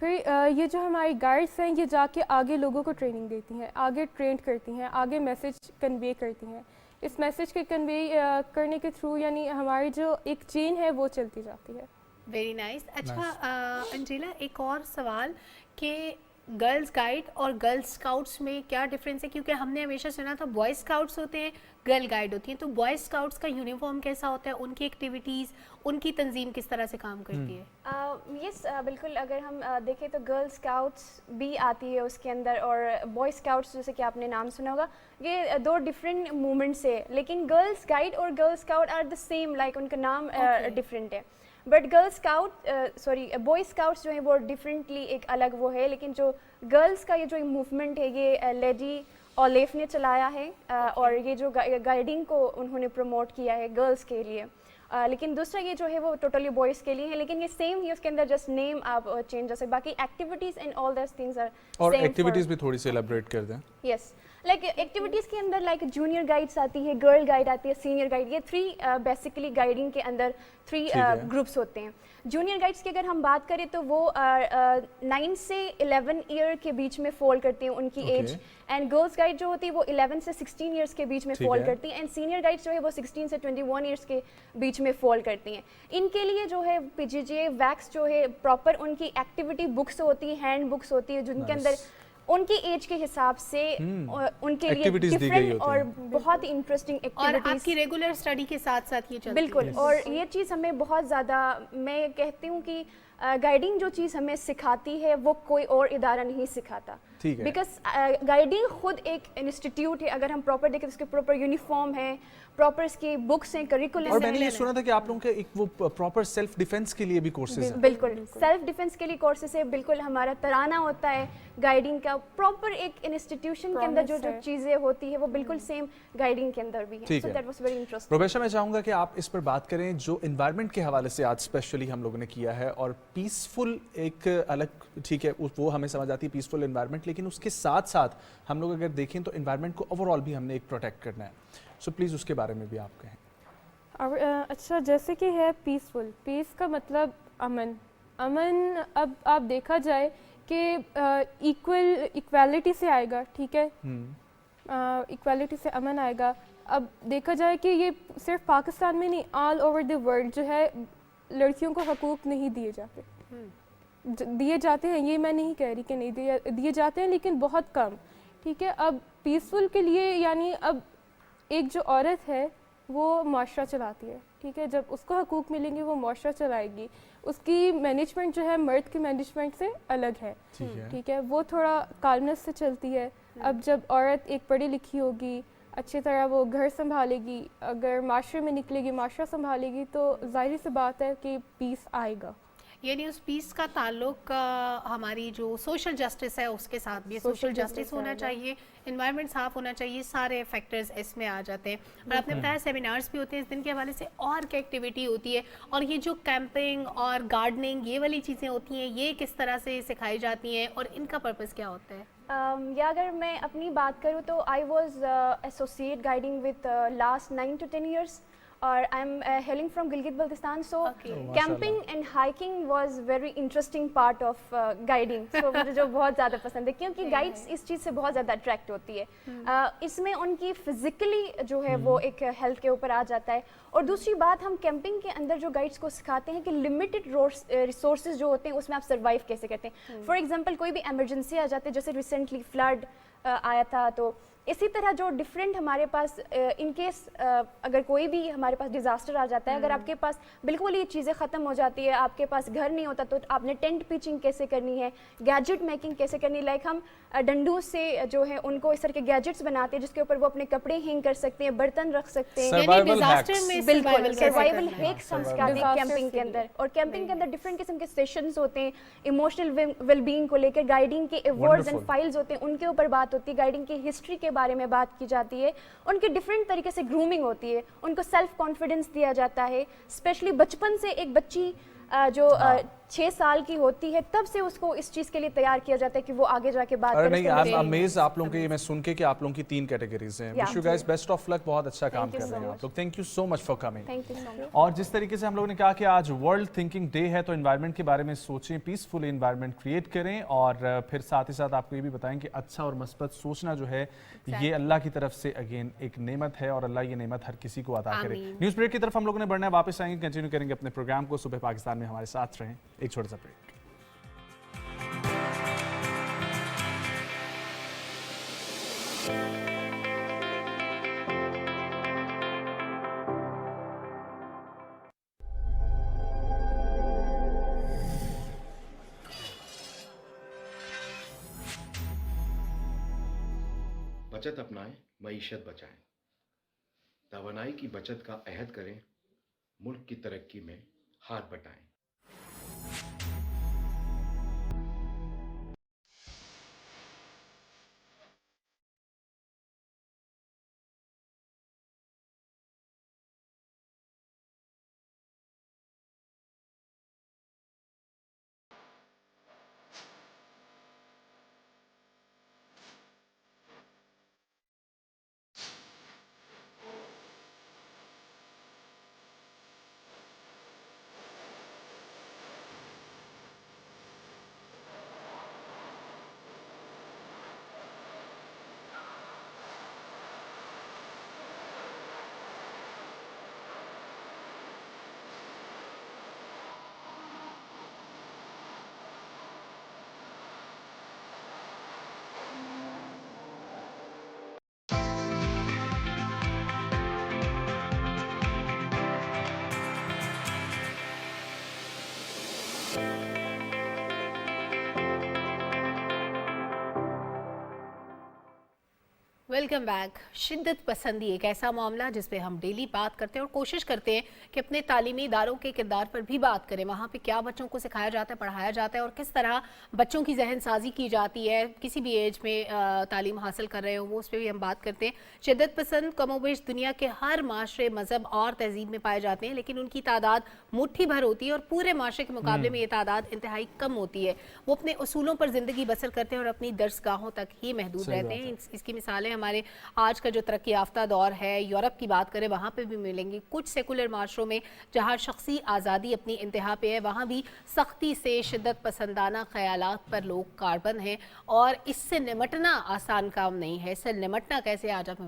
फिर ये जो हमारी गाइड्स हैं ये जाके आगे लोगों को ट्रेनिंग देती हैं, आगे ट्रेंड करती हैं, आगे मैसेज कन्वे करती हैं। इस मैसेज के कन्वे करने के थ्रू यानी हमारी जो एक चेन है वो चलती जाती है। Very nice. अच्छा अंजीला, एक और सवाल कि गर्ल्स गाइड और गर्ल स्काउट्स में क्या डिफरेंस है? क्योंकि हमने हमेशा सुना था बॉय स्काउट्स होते हैं, गर्ल गाइड होती हैं, तो बॉय स्काउट्स का यूनिफॉर्म कैसा होता है, उनकी एक्टिविटीज़, उनकी तंजीम किस तरह से काम करती है? यस बिल्कुल, अगर हम देखें तो गर्ल स्काउट्स भी आती है उसके अंदर, और बॉय स्काउट्स जैसे कि आपने नाम सुना होगा, ये दो डिफरेंट मूवमेंट्स है, लेकिन गर्ल्स गाइड और girl scout are the same, like उनका नाम डिफरेंट है। But girl scout boy scouts जो है वो डिफरेंटली एक अलग वो है, लेकिन जो गर्ल्स का ये जो मूवमेंट है ये लेडी ओलेफ ने चलाया है, और ये जो गाइडिंग को उन्होंने प्रमोट किया है गर्ल्स के लिए। लेकिन दूसरा ये जो है वो टोटली बॉयज़ के लिए है, लेकिन ये सेम ही उसके अंदर जस्ट नेम आप चेंज कर सकते, बाकी एक्टिविटीज़ एंड ऑल दस थिंग्स आर और एक्टिविटीज़ भी थोड़ी सी एलैबोरेट कर दें। यस, लाइक एक्टिविटीज़ के अंदर लाइक जूनियर गाइड्स आती है, गर्ल गाइड आती है, सीनियर गाइड, ये थ्री बेसिकली गाइडिंग के अंदर थ्री ग्रुप्स होते हैं। जूनियर गाइड्स की अगर हम बात करें तो वो 9 से 11 ईयर के बीच में फॉल करती हैं उनकी एज, एंड गर्ल्स गाइड जो होती है वो 11 से 16 ईयर्स के बीच में फॉल करती हैं, एंड सीनियर गाइड्स जो है वो 16 से 21 ईयर्स के बीच में फॉल करती हैं। इनके लिए जो है PGGA वैक्स जो है प्रॉपर उनकी एक्टिविटी बुक्स होती है, हैंड बुक्स होती है, जिनके अंदर उनकी एज के हिसाब से उनके लिए डिफरेंट और बहुत ही इंटरेस्टिंग एक्टिविटीज, और आपकी रेगुलर स्टडी के साथ साथ ये चलती है। बिल्कुल, और ये चीज़ हमें बहुत ज़्यादा, मैं कहती हूँ कि गाइडिंग जो चीज़ हमें सिखाती है वो कोई और इदारा नहीं सिखाता, बिकॉज गाइडिंग खुद एक इंस्टीट्यूट है। अगर हम प्रॉपर देखें तो उसके प्रॉपर यूनिफॉर्म है, प्रॉपर इसकी बुक्स हैं, करिकुलम है। और मैंने ये सुना था कि आप लोगों के एक वो प्रॉपर सेल्फ डिफेंस के लिए भी कोर्सेज हैं। बिल्कुल, सेल्फ डिफेंस के लिए कोर्सेज है, बिल्कुल हमारा तराना होता है गाइडिंग का, प्रॉपर एक इंस्टीट्यूशन के अंदर जो जो चीज़ें होती है वो बिल्कुल सेम गाइडिंग के अंदर भी है। So that was very interesting. Professor, मैं चाहूँगा कि आप इस पर बात करें जो एनवायरनमेंट के हवाले से आज स्पेशली हम लोगों ने किया है, और पीसफुल एक अलग, ठीक है वो हमें समझ आती है पीसफुल एनवायरनमेंट, लेकिन उसके साथ साथ हम लोग अगर देखें तो एनवायरनमेंट को ओवरऑल भी हमने एक प्रोटेक्ट करना है, सो प्लीज़ उसके बारे में भी आप कहें। अच्छा, जैसे कि है पीसफुल, पीस का मतलब अमन। अमन अब आप देखा जाए कि इक्वालिटी से आएगा, ठीक है, इक्वालिटी से अमन आएगा। अब देखा जाए कि ये सिर्फ पाकिस्तान में नहीं, ऑल ओवर द वर्ल्ड जो है लड़कियों को हकूक़ नहीं दिए जाते, दिए जाते हैं, ये मैं नहीं कह रही कि नहीं दिए जाते हैं, लेकिन बहुत कम, ठीक है। अब पीसफुल के लिए यानी अब एक जो औरत है वो माशरा चलाती है, ठीक है, जब उसको हकूक़ मिलेंगे वो माशरा चलाएगी, उसकी मैनेजमेंट जो है मर्द की मैनेजमेंट से अलग है, ठीक है, वो थोड़ा काल्मनेस से चलती है। अब जब औरत एक पढ़ी लिखी होगी, अच्छी तरह वो घर संभालेगी, अगर माशरे में निकलेगी, माशरा संभालेगी, तो जाहिर सी बात है कि पीस आएगा। यानी उस पीस का ताल्लुक हमारी जो सोशल जस्टिस है उसके साथ भी, सोशल जस्टिस होना चाहिए, एनवायरनमेंट साफ होना चाहिए, सारे फैक्टर्स इसमें आ जाते हैं। और आपने बताया सेमिनार्स भी होते हैं इस दिन के हवाले से, और क्या एक्टिविटी होती है, और ये जो कैंपिंग और गार्डनिंग ये वाली चीज़ें होती हैं ये किस तरह से सिखाई जाती हैं और इनका पर्पस क्या होता है? या अगर मैं अपनी बात करूँ तो I was associate guiding with last 9 to 10 years, और I am hailing from Gilgit Baltistan, so camping and hiking was very interesting part of guiding, so मुझे जो बहुत ज़्यादा पसंद है, क्योंकि गाइड्स इस चीज़ से बहुत ज़्यादा अट्रैक्ट होती है। इसमें उनकी फिजिकली जो है वो एक हेल्थ के ऊपर आ जाता है, और दूसरी बात हम कैंपिंग के अंदर जो गाइड्स को सिखाते हैं कि लिमिटेड रिसोर्सेज जो होते हैं उसमें आप सर्वाइव कैसे करते हैं। फॉर एग्जांपल कोई भी इमरजेंसी आ जाती है, जैसे रिसेंटली फ्लड आया था, तो इसी तरह जो डिफरेंट हमारे पास इन केस अगर कोई भी हमारे पास डिज़ास्टर आ जाता है, अगर आपके पास बिल्कुल ये चीज़ें ख़त्म हो जाती है, आपके पास घर नहीं होता, तो आपने टेंट पिचिंग कैसे करनी है, गैजेट मेकिंग कैसे करनी है, लाइक हम डंडू से जो है उनको इस तरह के गैजेट्स बनाते हैं जिसके ऊपर वो अपने कपड़े हैंग कर सकते हैं, बर्तन रख सकते हैं, बिल्कुल सर्वाइवल हैक्स हम सिखाते हैं कैंपिंग के अंदर। और कैंपिंग के अंदर डिफरेंट किस्म के सेशंस होते हैं, इमोशनल वेलबींग को लेकर गाइडिंग के अवार्ड्स एंड फाइल्स होते हैं, उनके ऊपर बात होती है, गाइडिंग की हिस्ट्री के बारे में बात की जाती है, उनके डिफरेंट तरीके से ग्रूमिंग होती है, उनको सेल्फ कॉन्फिडेंस दिया जाता है, स्पेशली बचपन से एक बच्ची जो 6 साल की होती है तब से उसको इस चीज़ के लिए तैयार किया जाता है कि वो आगे जाके बात करे। नहीं, आई एम अमेज्ड आप लोगों के ये मैं सुन के कि आप लोगों की 3 कैटेगरीज हैं। Wish you guys best of luck, बहुत अच्छा काम कर रहे हैं आप लोग। Thank you so much for coming. Thank you so much. और जिस तरीके से हम लोगों ने कहा कि आज वर्ल्ड थिंकिंग डे है, तो एनवायरनमेंट के बारे में सोचें, पीसफुल एनवायरनमेंट क्रिएट करें, और फिर साथ ही साथ आपको ये भी बताएं कि अच्छा और मस्बत सोचना जो है ये अल्लाह की तरफ से अगेन एक नेमत है, और अल्लाह ये नेमत हर किसी को अता करे। न्यूज़ ब्रेक की तरफ हम लोगों ने बढ़ना है, वापस आएंगे, कंटिन्यू करेंगे अपने प्रोग्राम को। सुबह पाकिस्तान में हमारे साथ रहें, एक छोटा सा ब्रेक। बचत अपनाएं, मईशत बचाएं। तवानाई की बचत का अहद करें, मुल्क की तरक्की में हाथ बटाएं। Welcome back. शिद्दत पसंदी एक ऐसा मामला जिस पे हम डेली बात करते हैं और कोशिश करते हैं कि अपने तालीमी इदारों के किरदार पर भी बात करें। वहाँ पे क्या बच्चों को सिखाया जाता है, पढ़ाया जाता है और किस तरह बच्चों की जहन साजी की जाती है किसी भी एज में तालीम हासिल कर रहे हो, वो उस पर भी हम बात करते हैं। शिद्दत पसंद कमोबेश दुनिया के हर माशरे, मज़हब और तहजीब में पाए जाते हैं, लेकिन उनकी तादाद मुट्ठी भर होती है और पूरे माशरे के मुकाबले में ये तादाद इंतहाई कम होती है। वो अपने उसूलों पर ज़िंदगी बसर करते हैं और अपनी दरसगाहों तक ही महदूद रहते हैं। इसकी मिसालें हमारे आज का जो तरक्की याफ्ता दौर है, यूरोप की बात करें, वहाँ पे भी मिलेंगी। कुछ सेकुलर माशरों में जहाँ शख्सी आज़ादी अपनी इंतहा पे है, वहाँ भी सख्ती से शिद्दत पसंदाना ख्यालात पर लोग कारबंद हैं और इससे निमटना आसान काम नहीं है। इससे निमटना कैसे, आज आप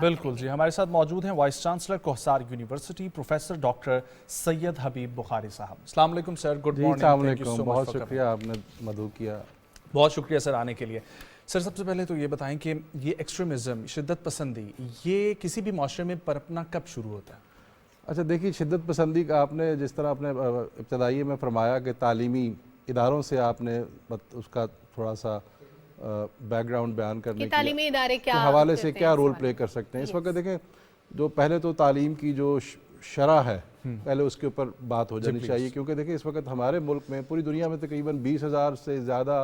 बिल्कुल जी। हमारे साथ मौजूद हैं vice chancellor Kohsar university professor doctor Syed Habib Bukhari साहब। अस्सलाम वालेकुम सर, गुड मॉर्निंग। बहुत शुक्रिया, आपने मदऊ किया। बहुत शुक्रिया सर आने के लिए। सर सबसे पहले तो ये बताएं कि ये एक्सट्रीमिज़म, शिद्दत पसंदी, ये किसी भी माशरे में पनपना कब शुरू होता है? अच्छा देखिए, शिद्दत पसंदी का आपने जिस तरह आपने इब्तदाई में फरमाया कि तालीमी इदारों से आपने उसका थोड़ा सा बैकग्राउंड बयान करने के तालीमी इदारे क्या हवाले से क्या रोल प्ले कर सकते हैं। इस वक्त देखें, जो पहले तो तालीम की जो शरह है पहले उसके ऊपर बात हो जानी चाहिए, क्योंकि देखिए इस वक्त हमारे मुल्क में, पूरी दुनिया में तकरीबन 20,000 से ज़्यादा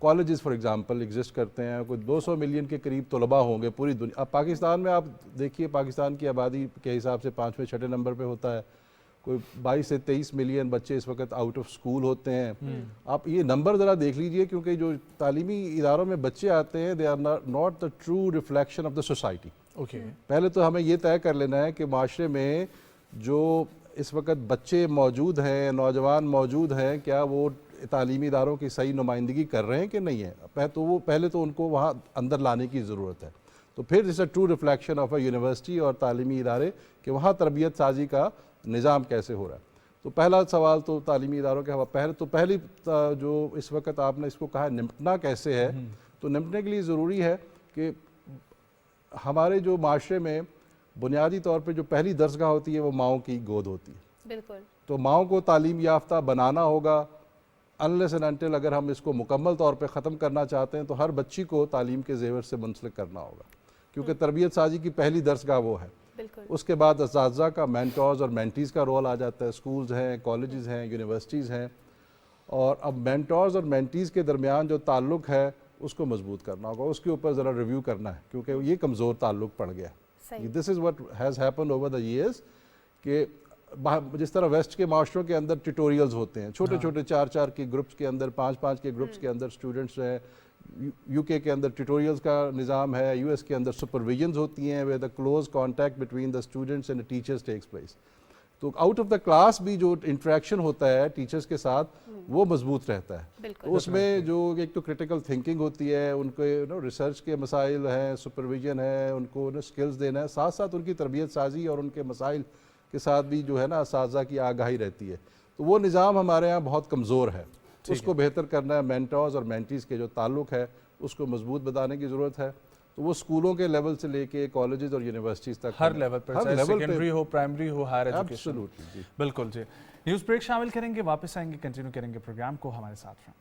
कॉलेजेस फॉर एग्जांपल एग्जिस्ट करते हैं। कोई 200 मिलियन के करीब तलबा होंगे पूरी दुनिया। अब पाकिस्तान में आप देखिए, पाकिस्तान की आबादी के हिसाब से 5वें-6ठे नंबर पे होता है। कोई 22 से 23 मिलियन बच्चे इस वक्त आउट ऑफ स्कूल होते हैं। आप ये नंबर ज़रा देख लीजिए, क्योंकि जो तालीमी इदारों में बच्चे आते हैं, they are not the true reflection of the society. पहले तो हमें ये तय कर लेना है कि माशरे में जो इस वक्त बच्चे मौजूद हैं, नौजवान मौजूद हैं, क्या वो तालीमी इदारों की सही नुमाइंदगी कर रहे हैं कि नहीं है। तो वो पहले तो उनको वहाँ अंदर लाने की ज़रूरत है। तो फिर इस true reflection of a university और तालीमी इदारे कि वहाँ तरबियत साजी का निज़ाम कैसे हो रहा है। तो पहला सवाल तो तालीमी इदारों के पहली जो इस वक्त आपने इसको कहा निपटना कैसे है, तो निपटने के लिए ज़रूरी है कि हमारे जो माशरे में बुनियादी तौर पर जो पहली दरसगाह होती है वो माओं की गोद होती है। बिल्कुल। तो माओं को तालीम याफ्ता बनाना होगा। अनलेस एंड अनटिल अगर हम इसको मुकम्मल तौर पे ख़त्म करना चाहते हैं तो हर बच्ची को तालीम के ज़ेवर से मुंसलिक करना होगा, क्योंकि तरबियत साजी की पहली दरसगाह वो है। उसके बाद असातिज़ा का, मेंटर्स और मेंटीज़ का रोल आ जाता है। स्कूल्स हैं, कॉलेजेस हैं, यूनिवर्सिटीज़ हैं, और अब मेंटर्स और मेंटीज़ के दरमियान जो ताल्लुक़ है उसको मजबूत करना होगा। उसके ऊपर ज़रा रिव्यू करना है, क्योंकि ये कमज़ोर ताल्लुक़ पड़ गया। This is what has happened over the years कि जिस तरह वेस्ट के माशरों के अंदर ट्यूटोरियल्स होते हैं, छोटे छोटे 4-4 के ग्रुप्स के अंदर, 5-5 के ग्रुप्स के अंदर स्टूडेंट्स हैं। यूके के अंदर ट्यूटोरियल्स का निज़ाम है, यूएस के अंदर सुपरविजन्स होती हैं way the close contact between the students and the teachers takes place. तो आउट ऑफ द क्लास भी जो इंटरेक्शन होता है टीचर्स के साथ वो मजबूत रहता है। तो उसमें जो एक तो क्रिटिकल थिंकिंग होती है, उनको रिसर्च के मसाइल हैं, सुपरविजन है, उनको स्किल्स देना है, साथ साथ उनकी तरबियत साजी और उनके मसाइल के साथ भी जो है ना असातिज़ा की आगाही रहती है। तो वो निज़ाम हमारे यहाँ बहुत कमज़ोर है, उसको बेहतर करना है। मेंटर्स और मेंटीज़ के जो ताल्लुक़ है उसको मजबूत बनाने की ज़रूरत है। तो वो स्कूलों के लेवल से लेके कॉलेजेस और यूनिवर्सिटीज़ तक, हर लेवल पर, चाहे सेकेंडरी हो, प्राइमरी हो, हायर एजुकेशन। एब्सोल्युटली, बिल्कुल जी। न्यूज़ ब्रेक शामिल करेंगे, वापस आएंगे, कंटिन्यू करेंगे प्रोग्राम को। हमारे साथ रहें।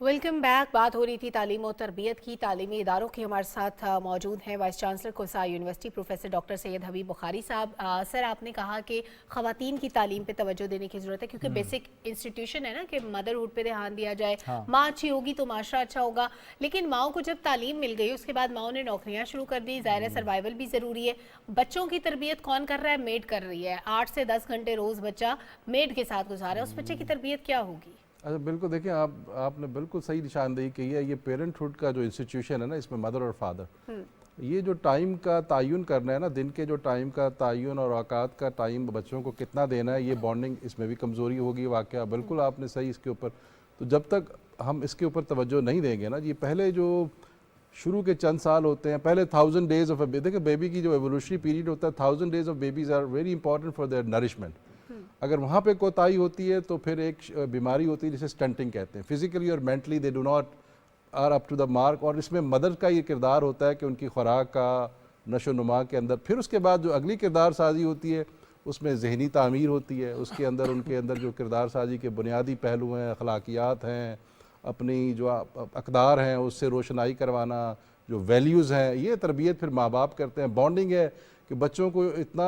Welcome back. बात हो रही थी तालीम और तरबियत की। तालीमी इदारों के हमारे साथ मौजूद हैं वाइस चांसलर कोसा university professor doctor Syed Habib Bukhari साहब। सर, आपने कहा कि ख़वातीन की तालीम पे तवज्जो देने की ज़रूरत है, क्योंकि बेसिक इंस्टीट्यूशन है ना कि मदरहुड पे ध्यान दिया जाए। माँ अच्छी होगी तो माशरा अच्छा होगा, लेकिन माओं को जब तालीम मिल गई उसके बाद माओं ने नौकरियाँ शुरू कर दी। ज़ाहिर है सर्वाइवल भी ज़रूरी है। बच्चों की तरबियत कौन कर रहा है? मेड कर रही है। 8 से 10 घंटे रोज़ बच्चा मेड के साथ गुजारा है, उस बच्चे की तरबियत क्या होगी? अच्छा, बिल्कुल देखिए, आपने बिल्कुल सही निशानदेही की है। ये पेरेंटहुड का जो इंस्टीट्यूशन है ना, इसमें मदर और फादर, ये जो टाइम का तयन करना है ना, दिन के जो टाइम का तयन और औकात का टाइम बच्चों को कितना देना है, ये बॉन्डिंग इसमें भी कमज़ोरी होगी। वाक़या बिल्कुल आपने सही इसके ऊपर। तो जब तक हम इसके ऊपर तवज्जो नहीं देंगे ना, ये पहले जो शुरू के चंद साल होते हैं, पहले 1000 डेज़ ऑफ देखिए बेबी की जो एवोल्यूशनरी पीरियड होता है, 1000 days of babies are very important for their nourishment. अगर वहाँ पे कोताही होती है तो फिर एक बीमारी होती है जिसे स्टंटिंग कहते हैं। फिजिकली और mentally they do not are up to the mark. और इसमें मदर का ये किरदार होता है कि उनकी खुराक का नशो नुमा के अंदर, फिर उसके बाद जो अगली किरदार साजी होती है उसमें जहनी तामीर होती है। उसके अंदर उनके अंदर जो किरदार साजी के बुनियादी पहलू हैं, अखलाकियात हैं, अपनी जो अक़दार हैं उससे रोशनाई करवाना, जो वैल्यूज़ हैं, ये तरबियत फिर माँ बाप करते हैं। बॉन्डिंग है कि बच्चों को इतना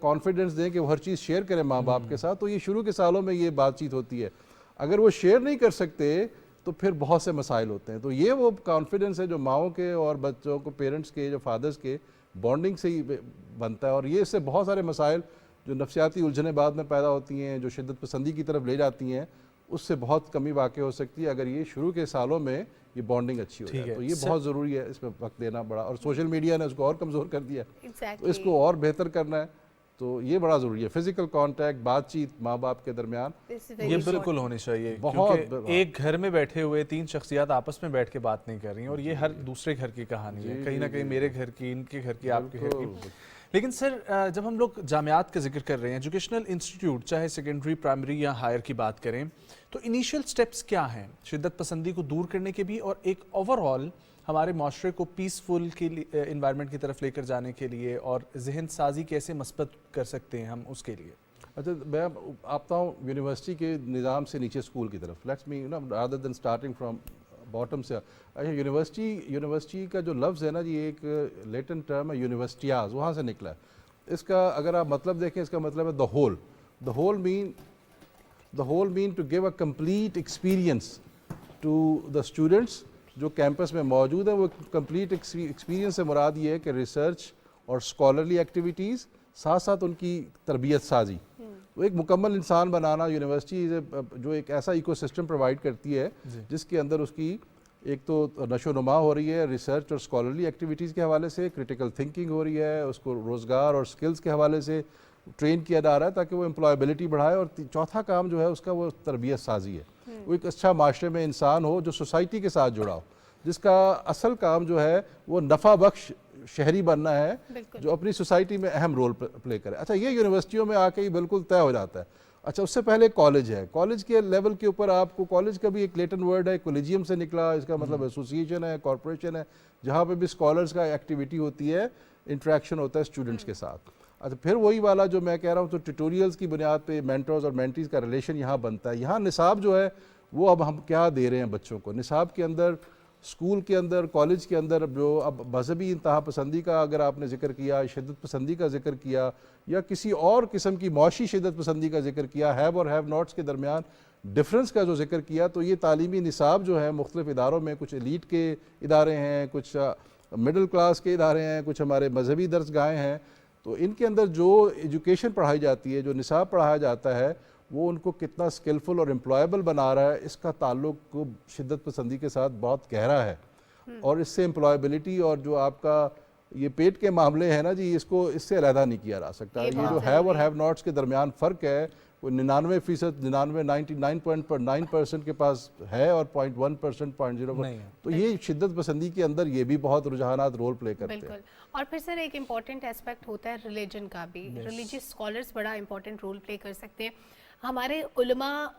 कॉन्फिडेंस दें कि वो हर चीज़ शेयर करें माँ बाप के साथ। तो ये शुरू के सालों में ये बातचीत होती है। अगर वो शेयर नहीं कर सकते तो फिर बहुत से मसाइल होते हैं। तो ये वो कॉन्फिडेंस है जो माओं के और बच्चों को, पेरेंट्स के, जो फादर्स के बॉन्डिंग से ही बनता है। और ये इससे बहुत सारे मसाइल जो नफसियाती उलझनें बाद में पैदा होती हैं, जो शिद्दत पसंदी की तरफ ले जाती हैं, उससे बहुत कमी वाक़ई हो सकती है अगर ये शुरू के सालों में ये बॉन्डिंग अच्छी हो जाए। तो ये बहुत ज़रूरी है, इसमें वक्त देना बड़ा। और सोशल मीडिया ने उसको और कमज़ोर कर दिया, तो इसको और बेहतर करना है, तो ये बड़ा ज़रूरी है। फिजिकल कांटेक्ट, बातचीत माँ बाप के दरमियान ये बिल्कुल होनी चाहिए, क्योंकि एक घर में बैठे हुए 3 शख्सियात आपस में बैठ के बात नहीं कर रही हैं, और ये हर दूसरे घर की कहानी है, कहीं ना कहीं मेरे घर की, इनके घर की, आपके घर की। लेकिन सर, जब हम लोग जामियात का जिक्र कर रहे हैं, एजुकेशनल इंस्टीट्यूट, चाहे सेकेंडरी, प्राइमरी या हायर की बात करें, तो इनिशियल स्टेप्स क्या हैं शिद्दत पसंदी को दूर करने के भी, और एक ओवरऑल हमारे माशरे को पीसफुल के इन्वायरमेंट की तरफ लेकर जाने के लिए, और जहन साजी कैसे मस्बत कर सकते हैं हम उसके लिए? अच्छा, मैं आता हूँ यूनिवर्सिटी के निज़ाम से नीचे स्कूल की तरफ। Let's me rather than starting from bottom से। अच्छा, यूनिवर्सिटी का जो लफ्ज़ है ना जी, एक लेटिन टर्म है यूनिवर्सिटियाज, वहाँ से निकला है। इसका अगर आप मतलब देखें, इसका मतलब है the whole mean to give a complete experience to the students जो कैंपस में मौजूद है। वो कंप्लीट एक्सपीरियंस से मुराद ये है कि रिसर्च और स्कॉलरली एक्टिविटीज़, साथ साथ उनकी तरबियत साजी, तो एक मुकम्मल इंसान बनाना। यूनिवर्सिटी जो एक ऐसा इकोसिस्टम प्रोवाइड करती है जिसके अंदर उसकी एक तो नशो नुमा हो रही है रिसर्च और स्कॉलरली एक्टिविटीज़ के हवाले से, क्रिटिकल थिंकिंग हो रही है, उसको रोज़गार और स्किल्स के हवाले से ट्रेन किया जा रहा है ताकि वो एम्प्लॉयबिलिटी बढ़ाए। और चौथा काम जो है उसका वो तरबियत साजी है। वो एक अच्छा माशरे में इंसान हो जो सोसाइटी के साथ जुड़ा हो, जिसका असल काम जो है वो नफ़ा बख्श शहरी बनना है, जो अपनी सोसाइटी में अहम रोल प्ले करे। अच्छा, ये यूनिवर्सिटियों में आके ही बिल्कुल तय हो जाता है। अच्छा, उससे पहले कॉलेज है। कॉलेज के लेवल के ऊपर आपको, कॉलेज का भी एक लेटिन वर्ड है, कोलिजियम से निकला, इसका मतलब एसोसिएशन है, कॉरपोरेशन है, जहाँ पे भी स्कॉलर्स का एक्टिविटी होती है, इंटरेक्शन होता है स्टूडेंट्स के साथ। अच्छा, फिर वही वाला जो मैं कह रहा हूँ, तो ट्यूटोरियल्स की बुनियाद पे मेंटर्स और मेंटीज का रिलेशन यहाँ बनता है। यहाँ निसाब जो है वो अब हम क्या दे रहे हैं बच्चों को। निसाब के अंदर, स्कूल के अंदर, कॉलेज के अंदर जो अब मजहबी इंतहा पसंदी का अगर आपने जिक्र किया, शिद्दत पसंदी का जिक्र किया, या किसी और किस्म की मौशी शिद्दत पसंदी का जिक्र किया, हैव और हैव नॉट्स के दरमियान डिफरेंस का जो जिक्र किया, तो ये तालीमी निसाब जो है मुख्तलिफ इदारों में, कुछ एलीट के इदारे हैं, कुछ मिडिल क्लास के इदारे हैं, कुछ हमारे मजहबी दर्सगाहें हैं, तो इनके अंदर जो एजुकेशन पढ़ाई जाती है, जो निसाब पढ़ाया जाता है, वो उनको कितना स्किलफुल और एम्प्लॉयबल बना रहा है, इसका ताल्लुक शिद्दत पसंदी के साथ बहुत गहरा है। और इससे एम्प्लॉयबिलिटी और जो आपका ये पेट के मामले हैं ना जी, इसको इससे अलहदा नहीं किया जा सकता। ये जो हैव और हैव नॉट्स के दरमियान फ़र्क है, वो 99%, 99.9% के पास है और 0.1%, 0.0, तो ये शिद्दत पसंदी के अंदर ये भी बहुत रुझानात रोल प्ले करते हैं। और फिर सर एक इम्पॉर्टेंट एस्पेक्ट होता है रिलीजन का भी। रिलीजियस स्कॉलर्स बड़ा इंपॉर्टेंट रोल प्ले कर सकते हैं। हमारे उलमा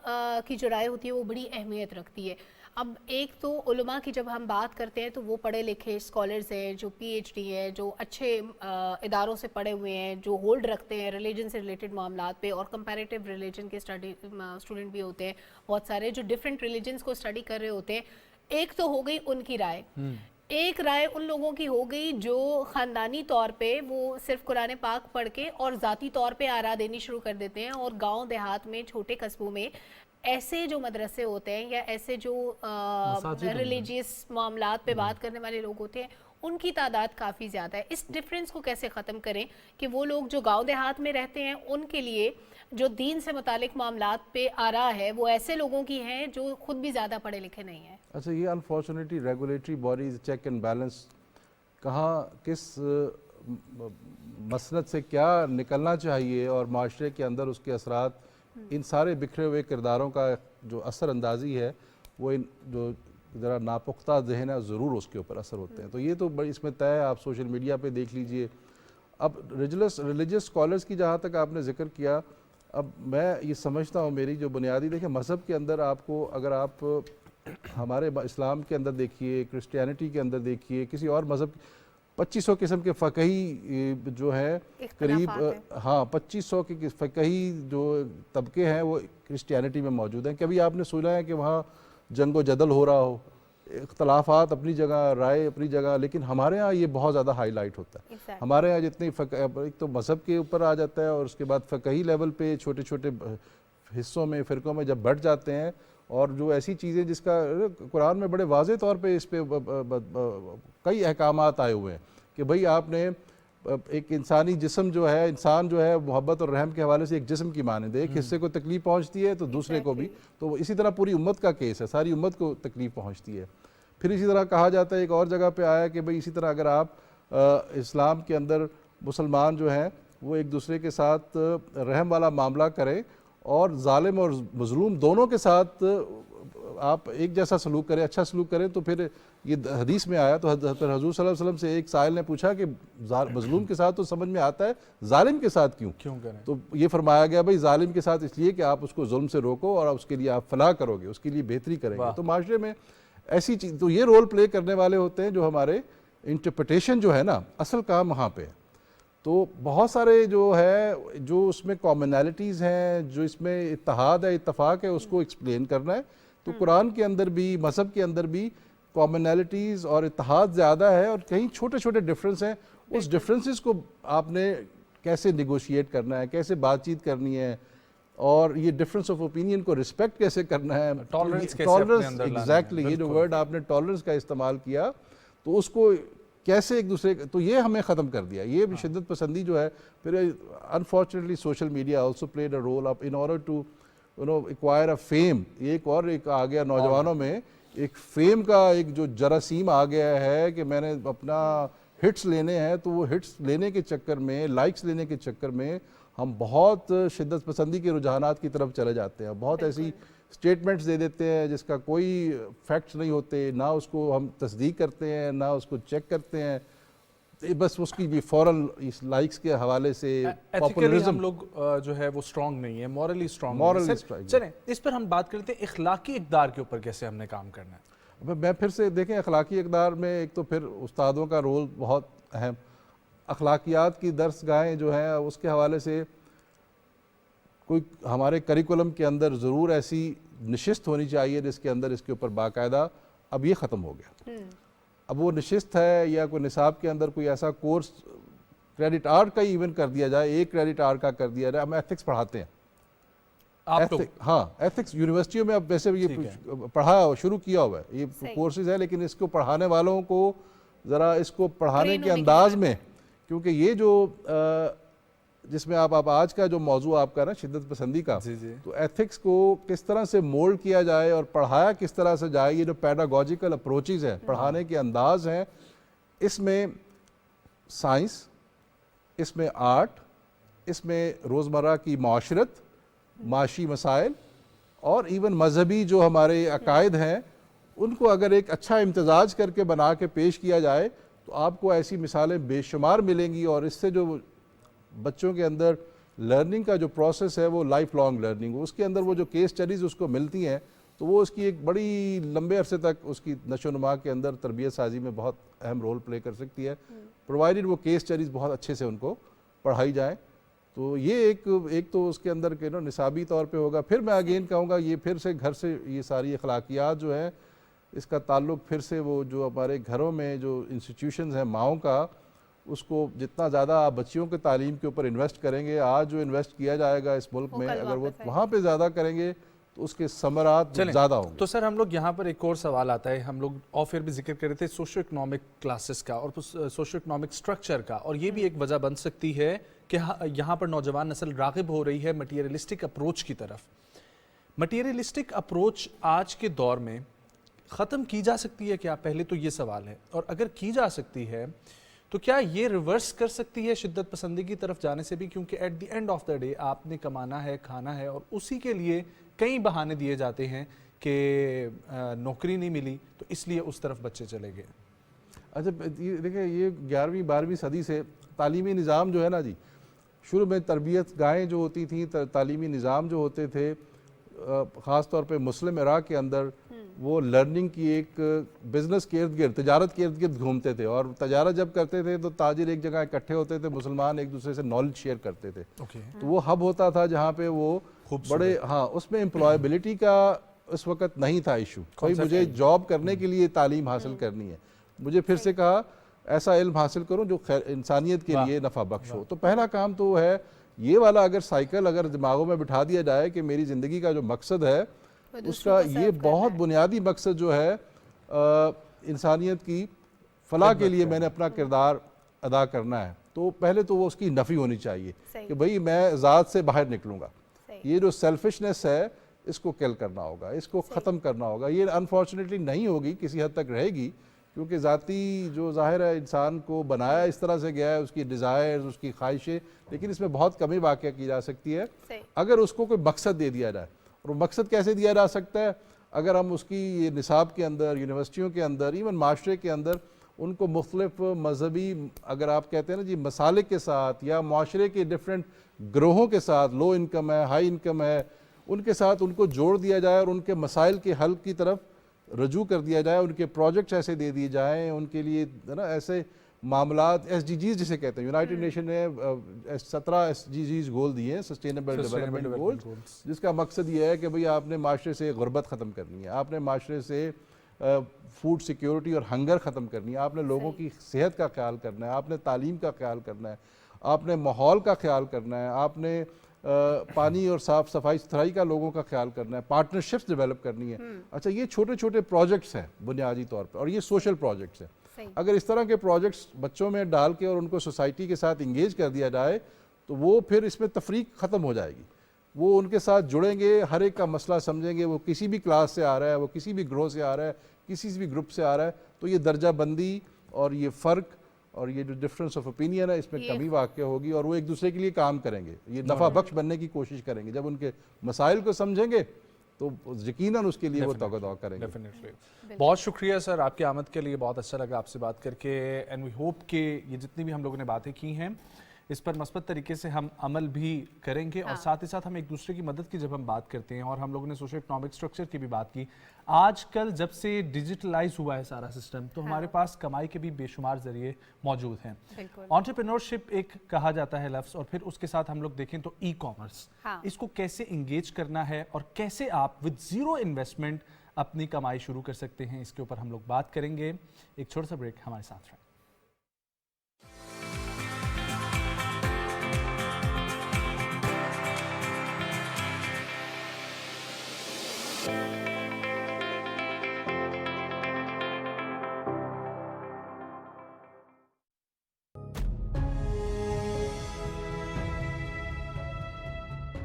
की जो राय होती है वो बड़ी अहमियत रखती है। اب ایک تو علماء کی جب ہم بات کرتے ہیں تو وہ پڑھے لکھے اسکالرز ہیں جو پی ایچ ڈی ہیں, جو اچھے اداروں سے پڑھے ہوئے ہیں, جو ہولڈ رکھتے ہیں ریلیجن سے ریلیٹڈ معاملات پہ, اور کمپیریٹیو ریلیجن کے اسٹوڈنٹ بھی ہوتے ہیں بہت سارے جو ڈفرینٹ ریلیجنس کو اسٹڈی کر رہے ہوتے ہیں. ایک تو ہو گئی ان کی رائے, ایک رائے ان لوگوں کی ہو گئی جو خاندانی طور پہ وہ صرف قرآن پاک پڑھ کے اور ذاتی طور پہ آرا دینی شروع کر دیتے ہیں, اور گاؤں دیہات میں چھوٹے قصبوں میں ایسے جو مدرسے ہوتے ہیں یا ایسے جو ریلیجیس معاملات پہ بات کرنے والے لوگ ہوتے ہیں ان کی تعداد کافی زیادہ ہے. اس ڈفرینس کو کیسے ختم کریں کہ وہ لوگ جو گاؤں دیہات میں رہتے ہیں ان کے لیے جو دین سے متعلق معاملات پہ آرا ہے وہ ایسے لوگوں کی ہیں جو خود بھی زیادہ پڑھے لکھے نہیں ہیں. اچھا, یہ unfortunately regulatory bodies check and balance کہاں کس مسند سے کیا نکلنا چاہیے اور معاشرے کے اندر اس کے اثرات, ان سارے بکھرے ہوئے کرداروں کا جو اثر اندازی ہے وہ ان جو ذرا ناپختہ ذہن ہے ضرور اس کے اوپر اثر ہوتے ہیں. تو یہ تو بڑی اس میں طے ہے, آپ سوشل میڈیا پہ دیکھ لیجئے. اب ریلیجس اسکالرس کی جہاں تک آپ نے ذکر کیا, اب میں یہ سمجھتا ہوں میری جو بنیادی دیکھیں مذہب کے اندر آپ کو اگر آپ ہمارے اسلام کے اندر دیکھیے, کرسچینٹی کے اندر دیکھیے, کسی اور مذہب 2500 قسم کے فقہی جو ہے قریب 2500 کے فقہی جو طبقے ہیں وہ کرسچینٹی میں موجود ہیں. کبھی آپ نے سنا ہے کہ وہاں جنگ و جدل ہو رہا ہو, اختلافات اپنی جگہ, رائے اپنی جگہ, لیکن ہمارے ہاں یہ بہت زیادہ ہائی لائٹ ہوتا ہے. ہمارے ہاں جتنی ایک تو مذہب کے اوپر آ جاتا ہے اور اس کے بعد فقہی لیول پہ چھوٹے چھوٹے حصوں میں فرقوں میں جب بڑھ جاتے ہیں, اور جو ایسی چیزیں جس کا قرآن میں بڑے واضح طور پہ اس پہ کئی احکامات آئے ہوئے ہیں کہ بھئی آپ نے ایک انسانی جسم جو ہے, انسان جو ہے محبت اور رحم کے حوالے سے ایک جسم کی مانند ہے, ایک حصے کو تکلیف پہنچتی ہے تو دوسرے کو بھی, تو اسی طرح پوری امت کا کیس ہے, ساری امت کو تکلیف پہنچتی ہے. پھر اسی طرح کہا جاتا ہے ایک اور جگہ پہ آیا کہ بھئی اسی طرح اگر آپ اسلام کے اندر مسلمان جو ہیں وہ ایک دوسرے کے ساتھ رحم والا معاملہ کریں اور ظالم اور مظلوم دونوں کے ساتھ آپ ایک جیسا سلوک کریں, اچھا سلوک کریں, تو پھر یہ حدیث میں آیا تو حضور صلی اللہ علیہ وسلم سے ایک سائل نے پوچھا کہ مظلوم کے ساتھ تو سمجھ میں آتا ہے, ظالم کے ساتھ کیوں کریں؟ تو یہ فرمایا گیا بھئی ظالم کے ساتھ اس لیے کہ آپ اس کو ظلم سے روکو اور اس کے لیے آپ فلاح کرو گے, اس کے لیے بہتری کریں گے. تو معاشرے میں ایسی چیز, تو یہ رول پلے کرنے والے ہوتے ہیں جو ہمارے انٹرپریٹیشن جو ہے نا, اصل کام وہاں پہ ہے. تو بہت سارے جو ہے جو اس میں کامنالٹیز ہیں, جو اس میں اتحاد ہے, اتفاق ہے, اس کو ایکسپلین کرنا ہے. تو قرآن کے اندر بھی مذہب کے اندر بھی کامنالٹیز اور اتحاد زیادہ ہے اور کہیں چھوٹے چھوٹے ڈفرینس ہیں. اس ڈفرینسز کو آپ نے کیسے نیگوشیٹ کرنا ہے, کیسے بات چیت کرنی ہے, اور یہ ڈفرینس آف اوپینین کو رسپیکٹ کیسے کرنا ہے, ٹالرنس, ایگزیکٹلی یہ جو ورڈ آپ نے ٹالرنس کا استعمال کیا, تو اس کو کیسے ایک دوسرے, تو یہ ہمیں ختم کر دیا. یہ بھی شدت پسندی جو ہے, پھر unfortunately social media also played a role up in order to acquire a fame. ایک اور ایک آ گیا نوجوانوں میں, ایک فیم کا ایک جو جراثیم آ گیا ہے کہ میں نے اپنا ہٹس لینے ہیں, تو وہ ہٹس لینے کے چکر میں, لائکس لینے کے چکر میں ہم بہت شدت پسندی کے رجحانات کی طرف چلے جاتے ہیں. بہت ایسی سٹیٹمنٹس دے دیتے ہیں جس کا کوئی فیکٹس نہیں ہوتے, نہ اس کو ہم تصدیق کرتے ہیں نہ اس کو چیک کرتے ہیں, بس اس کی بھی فوراً اس لائکس کے حوالے سے پاپولرزم ہم لوگ جو ہے وہ سٹرونگ نہیں ہے, مورلی سٹرونگ. چلیں اس پر ہم بات کرتے ہیں اخلاقی اقدار کے اوپر کیسے ہم نے کام کرنا ہے. میں پھر سے دیکھیں اخلاقی اقدار میں ایک تو پھر استادوں کا رول بہت اہم. اخلاقیات کی درس گاہیں جو ہیں اس کے حوالے سے کوئی ہمارے کریکولم کے اندر ضرور ایسی نشست ہونی چاہیے جس کے اندر اس کے اوپر باقاعدہ, اب یہ ختم ہو گیا. اب وہ نشست ہے یا کوئی نصاب کے اندر کوئی ایسا کورس کریڈٹ آرٹ کا ہی ایون کر دیا جائے, ایک کریڈٹ آرٹ کا کر دیا جائے. ہم ایتھکس پڑھاتے ہیں, ہاں ایتھکس یونیورسٹیوں میں اب ویسے یہ پڑھا شروع کیا ہوا ہے, یہ کورسز ہے, لیکن اس کو پڑھانے والوں کو ذرا اس کو پڑھانے کے انداز میں, کیونکہ یہ جو جس میں آپ آج کا جو موضوع آپ کا نا شدت پسندی کا, تو ایتھکس کو کس طرح سے مولڈ کیا جائے اور پڑھایا کس طرح سے جائے, یہ جو پیڈاگوجیکل اپروچز ہیں, پڑھانے کے انداز ہیں, اس میں سائنس, اس میں آرٹ, اس میں روزمرہ کی معاشرت, معاشی مسائل, اور ایون مذہبی جو ہمارے عقائد ہیں ان کو اگر ایک اچھا امتزاج کر کے بنا کے پیش کیا جائے تو آپ کو ایسی مثالیں بے شمار ملیں گی. اور اس سے جو بچوں کے اندر لرننگ کا جو پروسیس ہے وہ لائف لانگ لرننگ, اس کے اندر وہ جو کیس اسٹڈیز اس کو ملتی ہیں تو وہ اس کی ایک بڑی لمبے عرصے تک اس کی نشو و نما کے اندر تربیت سازی میں بہت اہم رول پلے کر سکتی ہے، پرووائڈڈ وہ کیس اسٹڈیز بہت اچھے سے ان کو پڑھائی جائیں. تو یہ ایک تو اس کے اندر کے نصابی طور پہ ہوگا. پھر میں اگین کہوں گا یہ پھر سے گھر سے یہ ساری اخلاقیات جو ہیں اس کا تعلق پھر سے وہ جو ہمارے گھروں میں جو انسٹیٹیوشنز ہیں ماؤں کا، اس کو جتنا زیادہ آپ بچیوں کے تعلیم کے اوپر انویسٹ کریں گے، آج جو انویسٹ کیا جائے گا اس ملک میں، اگر وہ وہاں پہ زیادہ کریں گے تو اس کے ثمرات زیادہ ہوں گے. تو سر ہم لوگ یہاں پر ایک اور سوال آتا ہے، ہم لوگ آف ایئر بھی ذکر کر رہے تھے سوشو اکنامک کلاسز کا اور سوشو اکنامک سٹرکچر کا، اور یہ بھی ایک وجہ بن سکتی ہے کہ یہاں پر نوجوان نسل راغب ہو رہی ہے مٹیریلسٹک اپروچ کی طرف. مٹیریلسٹک اپروچ آج کے دور میں ختم کی جا سکتی ہے کیا؟ پہلے تو یہ سوال ہے، اور اگر کی جا سکتی ہے تو کیا یہ ریورس کر سکتی ہے شدت پسندی کی طرف جانے سے بھی؟ کیونکہ at the end of the day آپ نے کمانا ہے، کھانا ہے، اور اسی کے لیے کئی بہانے دیے جاتے ہیں کہ نوکری نہیں ملی تو اس لیے اس طرف بچے چلے گئے. اچھا دیکھیں، یہ 11ویں 12ویں صدی سے تعلیمی نظام جو ہے نا جی، شروع میں تربیت گاہیں جو ہوتی تھیں، تعلیمی نظام جو ہوتے تھے خاص طور پہ مسلم عراق کے اندر، وہ لرننگ کی ایک بزنس کے ارد گرد، تجارت کے ارد گرد گھومتے تھے. اور تجارت جب کرتے تھے تو تاجر ایک جگہ اکٹھے ہوتے تھے، مسلمان ایک دوسرے سے نالج شیئر کرتے تھے. تو وہ ہب ہوتا تھا جہاں پہ وہ بڑے اس میں امپلائبلٹی کا اس وقت نہیں تھا ایشو. کوئی مجھے جاب کرنے کے لیے تعلیم حاصل کرنی ہے، مجھے پھر سے کہا ایسا علم حاصل کروں جو انسانیت کے لیے نفع بخش ہو. تو پہلا کام تو ہے یہ والا، اگر سائیکل اگر دماغوں میں بٹھا دیا جائے کہ میری زندگی کا جو مقصد ہے اس کا یہ بہت بنیادی مقصد جو ہے انسانیت کی فلاح کے لیے میں نے اپنا کردار ادا کرنا ہے، تو پہلے تو وہ اس کی نفی ہونی چاہیے کہ بھئی میں ذات سے باہر نکلوں گا. یہ جو سیلفشنس ہے اس کو کل کرنا ہوگا، اس کو ختم کرنا ہوگا. یہ انفارچونیٹلی نہیں ہوگی، کسی حد تک رہے گی، کیونکہ ذاتی جو ظاہر ہے انسان کو بنایا اس طرح سے گیا ہے، اس کی ڈیزائرز، اس کی خواہشیں، لیکن اس میں بہت کمی واقع کی جا سکتی ہے اگر اس کو کوئی مقصد دے دیا جائے. اور وہ مقصد کیسے دیا جا سکتا ہے؟ اگر ہم اس کی نصاب کے اندر، یونیورسٹیوں کے اندر، ایون معاشرے کے اندر ان کو مختلف مذہبی، اگر آپ کہتے ہیں نا جی، مسالک کے ساتھ یا معاشرے کے ڈیفرنٹ گروہوں کے ساتھ، لو انکم ہے، ہائی انکم ہے، ان کے ساتھ ان کو جوڑ دیا جائے اور ان کے مسائل کے حل کی طرف رجوع کر دیا جائے، ان کے پروجیکٹس ایسے دے دیے جائیں، ان کے لیے نا ایسے معاملات، SDGs جسے کہتے ہیں، یونائٹڈ نیشن نے 17 SDGs گول دیے ہیں، سسٹینیبل ڈیولپمنٹ گولز، جس کا مقصد یہ ہے کہ بھئی آپ نے معاشرے سے غربت ختم کرنی ہے، آپ نے معاشرے سے فوڈ سیکیورٹی اور ہنگر ختم کرنی ہے، آپ نے لوگوں کی صحت کا خیال کرنا ہے، آپ نے تعلیم کا خیال کرنا ہے، آپ نے ماحول کا خیال کرنا ہے، آپ نے پانی اور صاف صفائی ستھرائی کا لوگوں کا خیال کرنا ہے، پارٹنرشپس ڈیولپ کرنی ہے. اچھا، یہ چھوٹے چھوٹے پروجیکٹس ہیں بنیادی طور پر، اور یہ سوشل پروجیکٹس ہیں. اگر اس طرح کے پروجیکٹس بچوں میں ڈال کے اور ان کو سوسائٹی کے ساتھ انگیج کر دیا جائے تو وہ پھر اس میں تفریق ختم ہو جائے گی. وہ ان کے ساتھ جڑیں گے، ہر ایک کا مسئلہ سمجھیں گے، وہ کسی بھی کلاس سے آ رہا ہے، وہ کسی بھی گروہ سے آ رہا ہے، کسی بھی گروپ سے آ رہا ہے، تو یہ درجہ بندی اور یہ فرق اور یہ جو ڈفرینس آف اوپینین ہے اس میں کمی واقع ہوگی، اور وہ ایک دوسرے کے لیے کام کریں گے، یہ نفع بخش بننے کی کوشش کریں گے. جب ان کے مسائل کو سمجھیں گے تو یقیناً اس کے لیے وہ توقع کریں گے. بہت شکریہ سر آپ کی آمد کے لیے، بہت اچھا لگا آپ سے بات کر کے، اینڈ وی ہوپ کہ یہ جتنی بھی ہم لوگوں نے باتیں کی ہیں اس پر مثبت طریقے سے ہم عمل بھی کریں گے، اور ساتھ ہی ساتھ ہم ایک دوسرے کی مدد کی جب ہم بات کرتے ہیں، اور ہم لوگوں نے سوشل اکنامک سٹرکچر کی بھی بات کی. آج کل جب سے ڈیجیٹلائز ہوا ہے سارا سسٹم تو ہمارے پاس کمائی کے بھی بے شمار ذریعے موجود ہیں. انٹرپرینورشپ ایک کہا جاتا ہے لفظ، اور پھر اس کے ساتھ ہم لوگ دیکھیں تو ای کامرس، اس کو کیسے انگیج کرنا ہے اور کیسے آپ وتھ زیرو انویسٹمنٹ اپنی کمائی شروع کر سکتے ہیں، اس کے اوپر ہم لوگ بات کریں گے. ایک چھوٹا سا بریک، ہمارے ساتھ رہیں.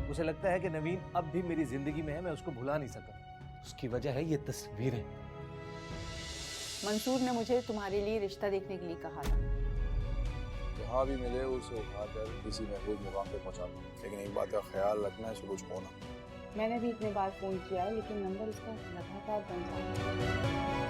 مجھے لگتا ہے کہ نوین اب بھی میری زندگی میں ہے، میں اس کو بھلا نہیں سکا. اس کی وجہ ہے یہ تصویریں. منصور نے مجھے تمہارے لیے رشتہ دیکھنے کے لیے کہا تھا. جہاں بھی ملے اسے اٹھا کر کسی محفوظ مقام پہ پہنچا دو، لیکن ایک بات کا خیال رکھنا ہے، اسے کچھ ہونا. میں نے بھی اتنے بار فون کیا ہے لیکن نمبر اس کا لگاتار بند تھا.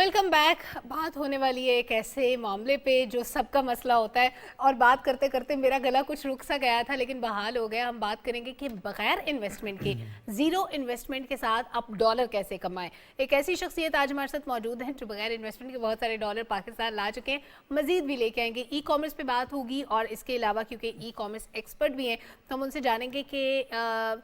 Welcome back. बात होने वाली है एक ऐसे मामले पे जो सबका मसला होता है, और बात करते करते मेरा गला कुछ रुक सा गया था लेकिन बहाल हो गया। हम बात करेंगे कि बगैर इन्वेस्टमेंट के, जीरो इन्वेस्टमेंट के साथ आप डॉलर कैसे कमाएं। एक ऐसी शख्सियत आज हमारे साथ मौजूद है जो बगैर इन्वेस्टमेंट के बहुत सारे डॉलर पाकिस्तान ला चुके हैं, मजीद भी लेके आएंगे। ई कॉमर्स पे बात होगी और इसके अलावा क्योंकि ई कॉमर्स एक्सपर्ट भी हैं तो हम उनसे जानेंगे कि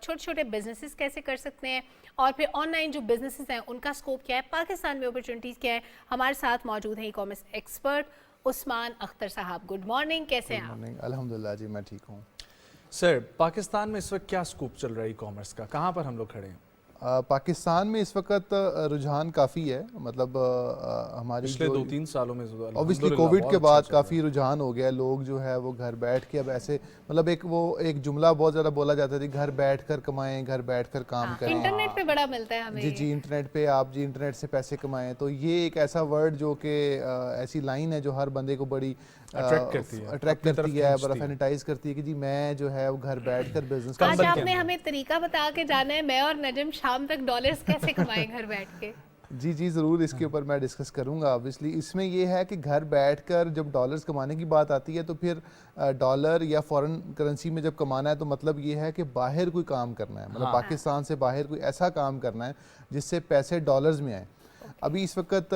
छोटे छोटे बिजनेसेस कैसे कर सकते हैं और फिर ऑनलाइन जो बिजनेसेस हैं उनका स्कोप क्या है, पाकिस्तान में अपॉर्चुनिटीज़ क्या है। हमारे साथ मौजूद हैं e commerce expert Usman Akhtar साहब। गुड मॉर्निंग, कैसे हैं आप? अल्हम्दुलिल्लाह जी, मैं ठीक हूँ। सर, पाकिस्तान में इस वक्त क्या स्कोप चल रहा है ई कॉमर्स का, कहाँ पर हम लोग खड़े हैं? पाकिस्तान में इस वक्त रुझान काफ़ी है, मतलब हमारी पिछले 2-3 सालों में ऑब्वियसली कोविड के बाद काफ़ी रुझान हो गया। लोग जो है वो घर बैठ के अब ऐसे, मतलब एक जुमला बहुत ज़्यादा बोला जाता था, घर बैठ कर कमाएं, घर बैठ कर काम करें। इंटरनेट पे बड़ा मिलता है हमें। जी, इंटरनेट पे आप इंटरनेट से पैसे कमाएं। तो ये एक ऐसा वर्ड जो कि ऐसी लाइन है जो हर बंदे को बड़ी अट्रैक्ट करती है, बड़ा फैनिटाइज करती है कि जी मैं जो है वो घर बैठ कर बिजनेस। आज आपने हमें तरीका बता के जाना है, मैं और नजम शाम तक डॉलर्स कैसे कमाएं घर बैठ के। जी ज़रूर, इसके ऊपर मैं डिस्कस करूंगा। ऑब्वियसली इसमें ये है कि घर बैठकर जब डॉलर्स कमाने की बात आती है तो फिर डॉलर या फॉरेन करेंसी में जब कमाना है तो मतलब ये है कि बाहर कोई काम करना है, मतलब पाकिस्तान से बाहर कोई ऐसा काम करना है जिससे पैसे डॉलर्स में आए। अभी इस वक्त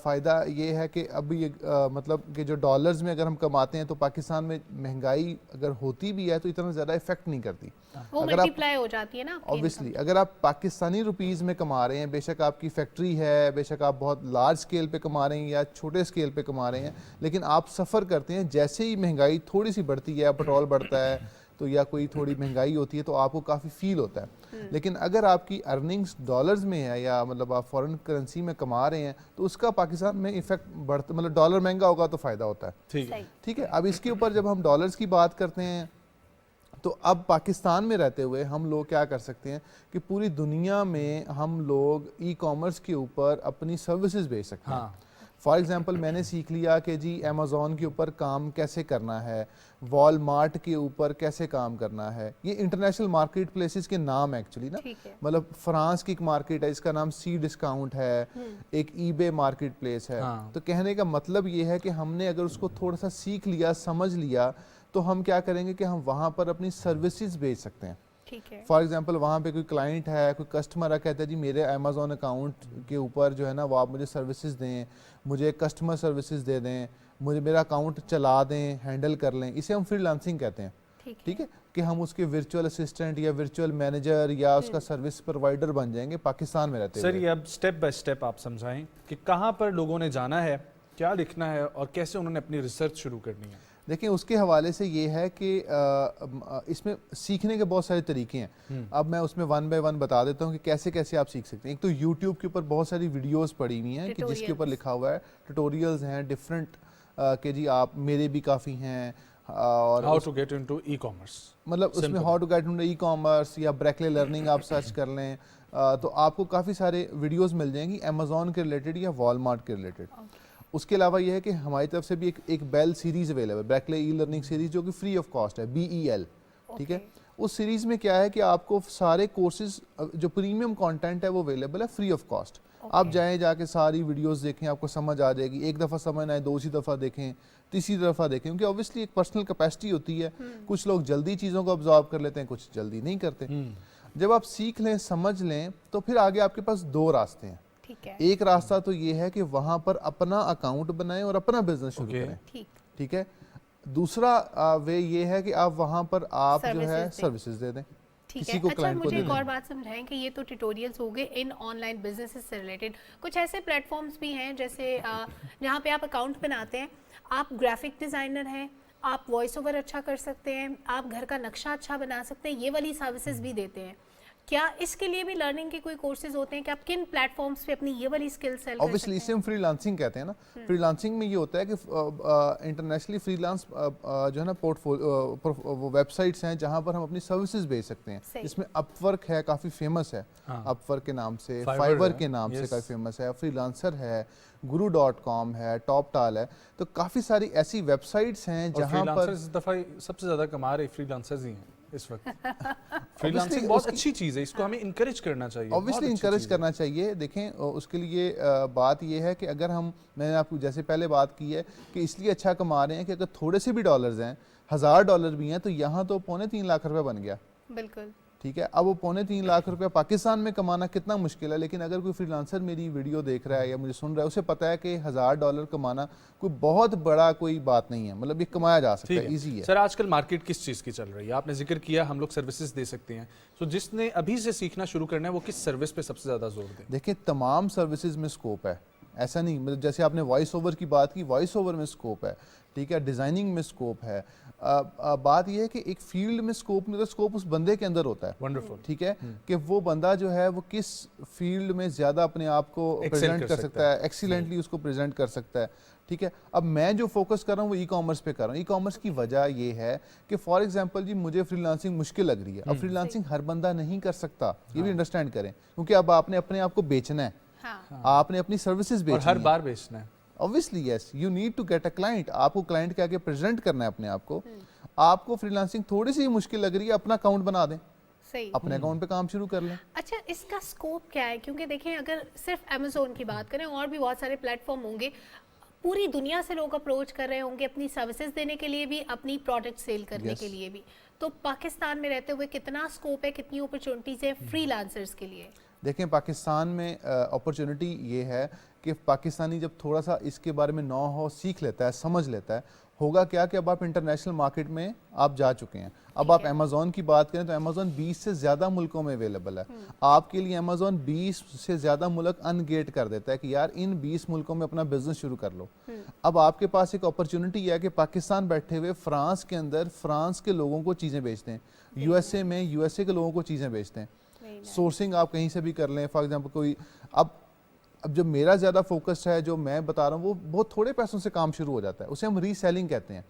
फ़ायदा ये है कि अभी मतलब कि जो डॉलर्स में अगर हम कमाते हैं तो पाकिस्तान में महंगाई अगर होती भी है तो इतना ज़्यादा इफेक्ट नहीं करती, वो मल्टीप्लाई हो जाती है ना। ऑब्वियसली अगर आप पाकिस्तानी रुपीज़ में कमा रहे हैं, बेशक आपकी फैक्ट्री है, बेशक आप बहुत लार्ज स्केल पे कमा रहे हैं या छोटे स्केल पे कमा रहे हैं, लेकिन आप सफ़र करते हैं, जैसे ही महंगाई थोड़ी सी बढ़ती है, पेट्रोल बढ़ता है तो या कोई थोड़ी महंगाई होती है तो आपको काफ़ी फील होता है। लेकिन अगर आपकी अर्निंग्स डॉलर्स में है या मतलब आप फॉरेन करेंसी में कमा रहे हैं तो उसका पाकिस्तान में इफेक्ट बढ़ता, मतलब डॉलर महंगा होगा तो फ़ायदा होता है। ठीक है। अब इसके ऊपर जब हम डॉलर्स की बात करते हैं तो अब पाकिस्तान में रहते हुए हम लोग क्या कर सकते हैं कि पूरी दुनिया में हम लोग ई कॉमर्स के ऊपर अपनी सर्विसेज भेज सकते हैं। फॉर एग्ज़ाम्पल मैंने सीख लिया कि जी अमेज़ॉन के ऊपर काम कैसे करना है, वॉलमार्ट के ऊपर कैसे काम करना है। ये इंटरनेशनल मार्केट प्लेसेस के नाम एक्चुअली ना, मतलब फ्रांस की एक मार्केट है, इसका नाम सी डिस्काउंट है, एक ईबे मार्केट प्लेस है। तो कहने का मतलब ये है कि हमने अगर उसको थोड़ा सा सीख लिया, समझ लिया, तो हम क्या करेंगे कि हम वहाँ पर अपनी सर्विसेज भेज सकते हैं। फॉर एग्जाम्पल वहाँ पे कोई क्लाइंट है, कोई कस्टमर है, कहता है जी मेरे अमेज़ॉन अकाउंट के ऊपर जो है ना वो आप मुझे सर्विसेज दें, मुझे कस्टमर सर्विसेज दे दें, मुझे मेरा अकाउंट चला दें, हैंडल कर लें। इसे हम फ्रीलांसिंग कहते हैं। ठीक है कि हम उसके वर्चुअल असिस्टेंट या वर्चुअल मैनेजर या उसका सर्विस प्रोवाइडर बन जाएंगे पाकिस्तान में रहते हुए। सर, ये अब स्टेप बाय स्टेप आप समझाएं कि कहाँ पर लोगों ने जाना है, क्या लिखना है और कैसे उन्होंने अपनी रिसर्च शुरू करनी है। देखिए उसके हवाले से ये है कि इसमें सीखने के बहुत सारे तरीके हैं। अब मैं उसमें वन बाय वन बता देता हूँ कि कैसे कैसे आप सीख सकते हैं। एक तो यूट्यूब के ऊपर बहुत सारी वीडियोस पड़ी हुई हैं कि जिसके ऊपर लिखा हुआ है, ट्यूटोरियल्स हैं डिफरेंट कि जी आप मेरे भी काफ़ी हैं। और how to get into e commerce, मतलब उसमें how to get into e commerce या ब्रेकले लर्निंग आप सर्च कर लें तो आपको काफ़ी सारे वीडियोज़ मिल जाएंगी अमेज़ॉन के रिलेटेड या वॉलमार्ट के रिलेटेड। उसके अलावा यह है कि हमारी तरफ से भी एक बेल सीरीज़ अवेलेबल है, ब्रेकले ई लर्निंग सीरीज़, जो कि फ्री ऑफ कॉस्ट है, BEL। ठीक है। उस सीरीज़ में क्या है कि आपको सारे कोर्सेज जो प्रीमियम कंटेंट है वो अवेलेबल है फ्री ऑफ कॉस्ट। आप जाके सारी वीडियोस देखें, आपको समझ आ जाएगी। एक दफ़ा समझ ना आए, दूसरी दफ़ा देखें, तीसरी दफ़ा देखें, क्योंकि ऑब्वियसली एक पर्सनल कैपेसिटी होती है। कुछ लोग जल्दी चीज़ों को ऑब्जॉर्व कर लेते हैं, कुछ जल्दी नहीं करते। जब आप सीख लें, समझ लें, तो फिर आगे आपके पास दो रास्ते हैं। एक रास्ता तो ये है कि वहां पर अपना अकाउंट बनाएं और अपना बिजनेस शुरू करें। ठीक है। दूसरा वे ये है कि आप वहां पर आप जो है सर्विसेज दे दें किसी को, अच्छा, मुझे एक और बात समझाएं कि ये तो ट्यूटोरियल्स हो गए इन ऑनलाइन बिजनेसेस से रिलेटेड। कुछ ऐसे प्लेटफॉर्म्स भी हैं जैसे जहाँ पे आप अकाउंट बनाते हैं, आप ग्राफिक डिज़ाइनर हैं, आप वॉइस ओवर अच्छा कर सकते हैं, आप घर का नक्शा अच्छा बना सकते हैं, ये वाली सर्विसेज भी देते हैं। क्या इसके लिए भी लर्निंग के कोई कोर्सेज होते हैं कि आप किन प्लेटफॉर्म्स पे अपनी ये वाली स्किल सेल कर सकते हैं? ऑब्वियसली इसे हम फ्रीलांसिंग कहते हैं ना। फ्रीलांसिंग में ये होता है कि इंटरनेशनली फ्रीलांस जो है ना पोर्टफोलियो वो वेबसाइट्स हैं जहां पर हम अपनी सर्विसेज भेज सकते हैं। इसमें अपवर्क है, काफ़ी फेमस है। अपवर्क के नाम से, फाइवर के नाम से काफ़ी फेमस है, फ्रीलांसर है, guru.com है, टॉपटाल है। तो काफ़ी सारी ऐसी वेबसाइट्स हैं जहाँ पर इस दफ़ा सबसे ज़्यादा कमा रहे फ्रीलांसर्स ही हैं। इस वक्त। फ्रीलांसिंग बहुत अच्छी चीज़ है, इसको हमें इंकरेज करना चाहिए, ऑब्वियसली इंकरेज करना चाहिए। देखें उसके लिए बात ये है कि अगर हम, मैंने आपको जैसे पहले बात की है कि इसलिए अच्छा कमा रहे हैं कि अगर थोड़े से भी डॉलर्स हैं, $1000 भी हैं, तो यहाँ तो $3.25 लाख बन गया। बिल्कुल ठीक है। अब वो $3.25 लाख पाकिस्तान में कमाना कितना मुश्किल है, लेकिन अगर कोई फ्रीलांसर मेरी वीडियो देख रहा है या मुझे सुन रहा है, उसे पता है कि $1000 कमाना कोई बहुत बड़ा कोई बात नहीं है, मतलब ये कमाया जा सकता है, ईजी है। सर आजकल मार्केट किस चीज़ की चल रही है? आपने जिक्र किया हम लोग सर्विसेज दे सकते हैं, तो जिसने अभी से सीखना शुरू करना है वो किस सर्विस पे सबसे ज़्यादा जोर दें? देखिए तमाम सर्विसेज में स्कोप है, ऐसा नहीं, मतलब जैसे आपने वॉइस ओवर की बात की, वॉइस ओवर में स्कोप है, ठीक है, डिज़ाइनिंग में स्कोप है। बात यह है कि एक फील्ड में स्कोप नहीं, तो स्कोप उस बंदे के अंदर होता है। वंडरफुल। ठीक है, कि वो बंदा जो है वो किस फील्ड में ज़्यादा अपने आप को प्रेजेंट कर सकता है, एक्सीलेंटली उसको प्रेजेंट कर सकता है। ठीक है, अब मैं जो फोकस कर रहा हूँ वो ई कॉमर्स पे कर रहा हूँ। ई कॉमर्स की वजह ये है कि फॉर एग्जांपल जी मुझे फ्रीलांसिंग मुश्किल लग रही है, अब फ्रीलांसिंग हर बंदा नहीं कर सकता, ये भी अंडरस्टैंड करें, क्योंकि अब आपने अपने आप को बेचना है, आपने अपनी सर्विसेज बेचनी है, हर बार बेचना है। Obviously yes, you need to get a client, आपको क्लाइंट के आगे प्रेजेंट करना है अपने आप को। आपको फ्रीलांसिंग थोड़ी सी मुश्किल लग रही है, अपना अकाउंट बना दें, सही, अपने अकाउंट पे काम शुरू कर लें। अच्छा, इसका स्कोप क्या है? क्योंकि देखें अगर सिर्फ अमेज़ोन की बात करें, और भी बहुत सारे प्लेटफॉर्म होंगे, पूरी दुनिया से लोग अप्रोच कर रहे होंगे अपनी सर्विसेज देने के लिए भी, अपनी प्रोडक्ट सेल करने के लिए भी, तो पाकिस्तान में रहते हुए कितना स्कोप है, कितनी अपॉर्चुनिटीज है फ्रीलांसर्स के लिए? देखें पाकिस्तान में अपॉर्चुनिटी ये है कि पाकिस्तानी जब थोड़ा सा इसके बारे में नॉ हो, सीख लेता है, समझ लेता है, होगा क्या कि अब आप इंटरनेशनल मार्केट में आप जा चुके हैं। अब आप अमेज़ॉन की बात करें तो अमेज़ॉन 20 से ज़्यादा मुल्कों में अवेलेबल है। आपके लिए अमेज़ॉन 20 से ज़्यादा मुल्क अनगेट कर देता है कि यार इन 20 मुल्कों में अपना बिजनेस शुरू कर लो। अब आपके पास एक अपॉर्चुनिटी है कि पाकिस्तान बैठे हुए फ्रांस के अंदर फ्रांस के लोगों को चीज़ें बेचते हैं, यूएसए में यूएसए के लोगों को चीज़ें बेचते हैं, सोर्सिंग आप कहीं से भी कर लें। फॉर एग्जांपल कोई अब जो मेरा ज़्यादा फोकस है, जो मैं बता रहा हूँ, वो बहुत थोड़े पैसों से काम शुरू हो जाता है, उसे हम रीसेलिंग कहते हैं।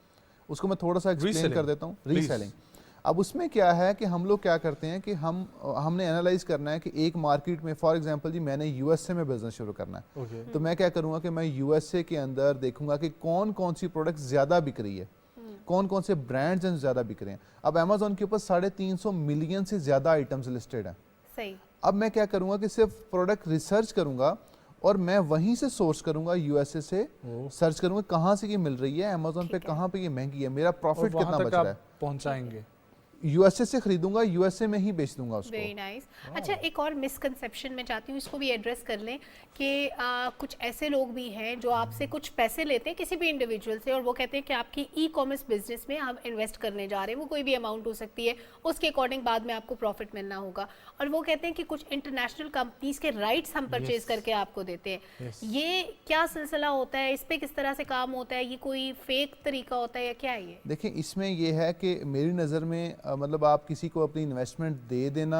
उसको मैं थोड़ा सा एक्सप्लेन कर देता हूँ। रीसेलिंग, अब उसमें क्या है कि हम लोग क्या करते हैं कि हमने एनालाइज करना है कि एक मार्केट में, फॉर एग्जांपल जी मैंने यूएसए में बिजनेस शुरू करना है, तो मैं क्या करूँगा कि मैं यूएसए के अंदर देखूंगा कि कौन कौन सी प्रोडक्ट ज़्यादा बिक रही है, कौन कौन से ब्रांड्स हैं ज़्यादा बिक रहे हैं। अब अमेज़ॉन के ऊपर 350 मिलियन से ज़्यादा आइटम्स लिस्टेड हैं। सही। अब मैं क्या करूँगा कि सिर्फ प्रोडक्ट रिसर्च करूँगा और मैं वहीं से सोर्स करूंगा, यूएसए से सर्च करूंगा कहाँ से ये मिल रही है, अमेज़ॉन पे कहाँ पे ये महंगी है, मेरा प्रॉफिट कितना बच रहा है, पहुंचाएंगे। यूएसए से खरीदूंगा, यूएसए में ही बेच दूंगा उसको। Very nice. अच्छा, एक और मिसकंसेप्शन मैं चाहती हूँ इसको भी एड्रेस कर लें कि कुछ ऐसे लोग भी हैं जो आपसे कुछ पैसे लेते हैं किसी भी इंडिविजुअल से, और वो कहते हैं कि आपकी ई कॉमर्स बिजनेस में हम इन्वेस्ट करने जा रहे हैं, वो कोई भी अमाउंट हो सकती है, उसके अकॉर्डिंग बाद में आपको प्रॉफिट मिलना होगा, और वो कहते हैं कि कुछ इंटरनेशनल कंपनीज के राइट्स हम परचेज करके आपको देते हैं। ये क्या सिलसिला होता है, इस पर किस तरह से काम होता है, ये कोई फेक तरीका होता है या क्या है ये? देखिए इसमें ये है कि मेरी नज़र में मतलब आप किसी को अपनी इन्वेस्टमेंट दे देना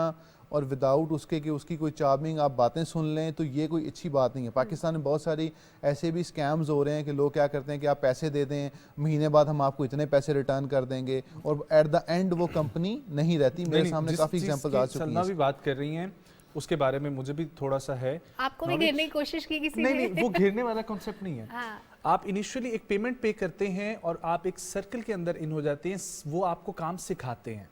और विदाउट उसके कि उसकी कोई चार्मिंग आप बातें सुन लें, तो ये कोई अच्छी बात नहीं है। पाकिस्तान में बहुत सारी ऐसे भी स्कैम्स हो रहे हैं कि लोग क्या करते हैं कि आप पैसे दे दें, महीने बाद हम आपको इतने पैसे रिटर्न कर देंगे, और एट द एंड वो कंपनी नहीं रहती। मेरे सामने काफ़ी एग्जांपल्स आ चुकी हैं। भी बात कर रही हैं उसके बारे में मुझे भी थोड़ा सा है। आपको भी घेरने की कोशिश की किसी ने? नहीं, वो घेरने वाला कॉन्सेप्ट नहीं है। आप इनिशियली एक पेमेंट पे करते हैं और आप एक सर्कल के अंदर इन हो जाते हैं, वो आपको काम सिखाते हैं,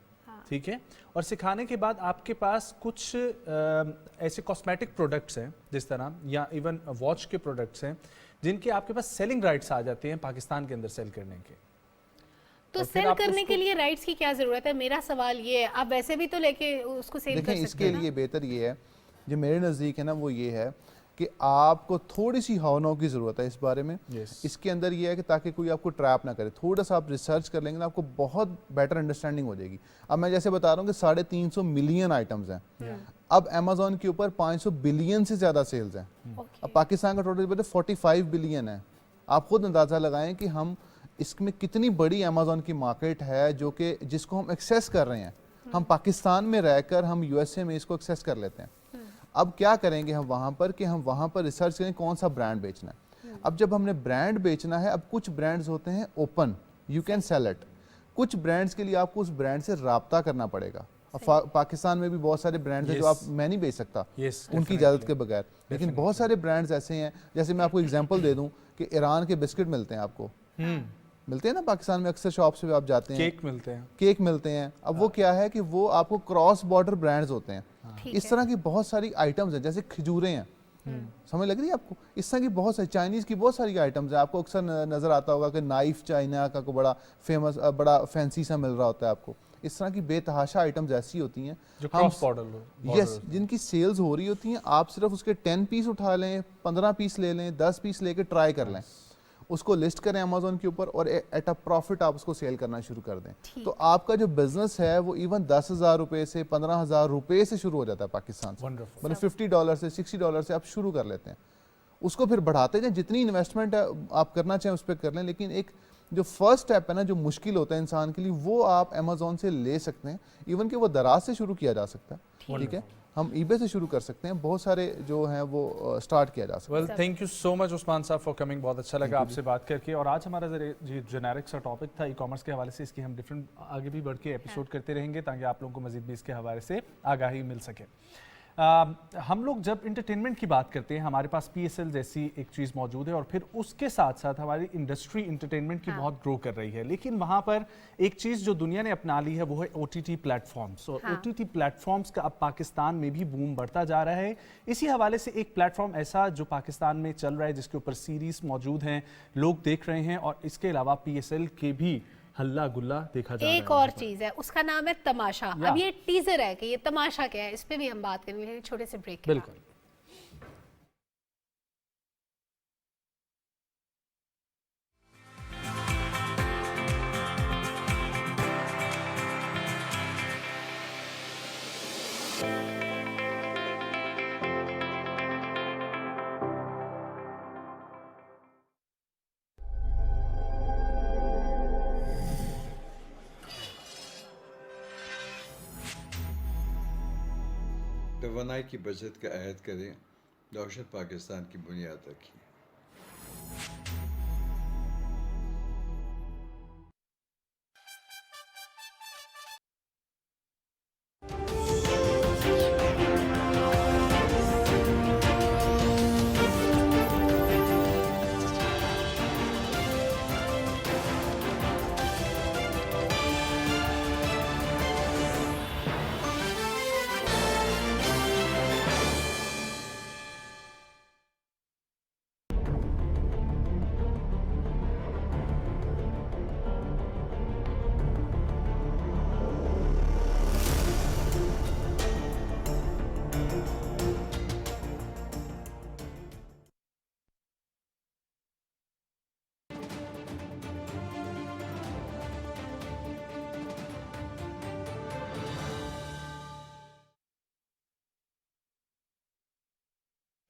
ठीक है, और सिखाने के बाद आपके पास कुछ ऐसे कॉस्मेटिक प्रोडक्ट्स हैं जिस तरह, या इवन वॉच के प्रोडक्ट्स हैं जिनके आपके पास सेलिंग राइट्स आ जाते हैं पाकिस्तान के अंदर सेल करने के। तो सेल करने के लिए राइट्स की क्या जरूरत है? मेरा सवाल ये है, आप वैसे भी तो लेके उसको सेल कर सकते हैं। इसके लिए बेहतर ये है, जो मेरे नज़दीक है ना, वो ये है कि आपको थोड़ी सी हौनों की ज़रूरत है इस बारे में। इसके अंदर ये है कि ताकि कोई आपको ट्रैप ना करे, थोड़ा सा आप रिसर्च कर लेंगे ना, आपको बहुत बेटर अंडरस्टैंडिंग हो जाएगी। अब मैं जैसे बता रहा हूँ कि 350 मिलियन आइटम्स हैं, अब अमेज़ॉन के ऊपर 500 बिलियन से ज़्यादा सेल्स हैं। अब पाकिस्तान का टोटल 45 बिलियन है। आप खुद अंदाज़ा लगाएं कि हम इसमें कितनी बड़ी अमेज़ॉन की मार्केट है, जो कि जिसको हम एक्सेस कर रहे हैं। हम पाकिस्तान में रहकर हम यूएसए में इसको एक्सेस कर लेते हैं। अब क्या करेंगे हम वहाँ पर कि हम वहाँ पर रिसर्च करें कौन सा ब्रांड बेचना है। अब जब हमने ब्रांड बेचना है, अब कुछ ब्रांड्स होते हैं open, you can sell it. कुछ ब्रांड्स के लिए आपको उस ब्रांड से राब्ता करना पड़ेगा। पाकिस्तान में भी बहुत सारे ब्रांड्स हैं जो आप मैं नहीं बेच सकता उनकी इजाज़त के बगैर, लेकिन बहुत सारे ब्रांड्स ऐसे हैं, जैसे मैं आपको एग्जांपल दे दूं कि ईरान के बिस्किट मिलते हैं आपको, ملتے ہیں نا پاکستان میں اکثر شاپس پہ آپ جاتے ہیں کیک ملتے ہیں. اب وہ کیا ہے کہ وہ آپ کو کراس بارڈر برانڈز ہوتے ہیں. اس طرح کی بہت ساری آئٹمز ہیں, جیسے کھجوریں ہیں, سمجھ لگ رہی ہے آپ کو, اس طرح کی بہت ساری چائنیز کی بہت ساری آئٹمز ہیں. آپ کو اکثر نظر آتا ہوگا کہ نائف چائنا کا کو بڑا فیمس بڑا فینسی سا مل رہا ہوتا ہے آپ کو. اس طرح کی بے تحاشا آئٹمز ایسی ہوتی ہیں یس جن کی سیلز ہو رہی ہوتی ہیں. آپ صرف اس کے 10 پیس اٹھا لیں, 15 پیس لے لیں, 10 پیس لے کے ٹرائی کر لیں, اس کو لسٹ کریں امیزون کے اوپر اور ایٹ اے پروفٹ آپ اس کو سیل کرنا شروع کر دیں. تو آپ کا جو بزنس ہے وہ ایون 10,000 روپے سے 15,000 روپے سے شروع ہو جاتا ہے پاکستان سے. مطلب $50 سے $60 سے آپ شروع کر لیتے ہیں. اس کو پھر بڑھاتے جائیں, جتنی انویسٹمنٹ آپ کرنا چاہیں اس پہ کر لیں. لیکن ایک جو فرسٹ سٹیپ ہے نا, جو مشکل ہوتا ہے انسان کے لیے, وہ آپ امیزون سے لے سکتے ہیں. ایون کہ وہ دراز سے شروع کیا جا سکتا ہے, ٹھیک ہے, ہم ای بے سے شروع کر سکتے ہیں. بہت سارے جو ہیں وہ سٹارٹ کیا جا سکتا ہے. ویل تھینک یو سو مچ عثمان صاحب فار کمنگ, بہت اچھا لگا آپ سے بات کر کے. اور آج ہمارا جنیرک سا ٹاپک تھا ای کامرس کے حوالے سے. اس کی ہم ڈفرینٹ آگے بھی بڑھ کے ایپیسوڈ کرتے رہیں گے تاکہ آپ لوگوں کو مزید بھی اس کے حوالے سے آگاہی مل سکے. ہم لوگ جب انٹرٹینمنٹ کی بات کرتے ہیں, ہمارے پاس PSL جیسی ایک چیز موجود ہے, اور پھر اس کے ساتھ ساتھ ہماری انڈسٹری انٹرٹینمنٹ کی بہت گرو کر رہی ہے. لیکن وہاں پر ایک چیز جو دنیا نے اپنا لی ہے وہ ہے OTT پلیٹ فارمز. اور OTT پلیٹ فارمز کا اب پاکستان میں بھی بوم بڑھتا جا رہا ہے. اسی حوالے سے ایک پلیٹ فارم ایسا جو پاکستان میں چل رہا ہے, جس کے اوپر سیریز موجود ہیں, لوگ دیکھ رہے ہیں, اور اس کے علاوہ PSL کے بھی ہلا گلا دیکھا جا رہا ہے. ایک اور چیز ہے, اس کا نام ہے تماشا. اب یہ ٹیزر ہے کہ یہ تماشا کیا ہے, اس پہ بھی ہم بات کریں گے چھوٹے سے بریک کے بعد. بالکل. توانائی کی بچت کا عہد کریں, دہشت پاکستان کی بنیاد رکھی.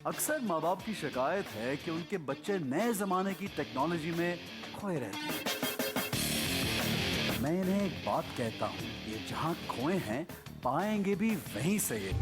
اکثر ماں باپ کی شکایت ہے کہ ان کے بچے نئے زمانے کی ٹیکنالوجی میں کھوئے رہتے ہیں. میں انہیں ایک بات کہتا ہوں, یہ جہاں کھوئے ہیں پائیں گے بھی وہیں سے یہ.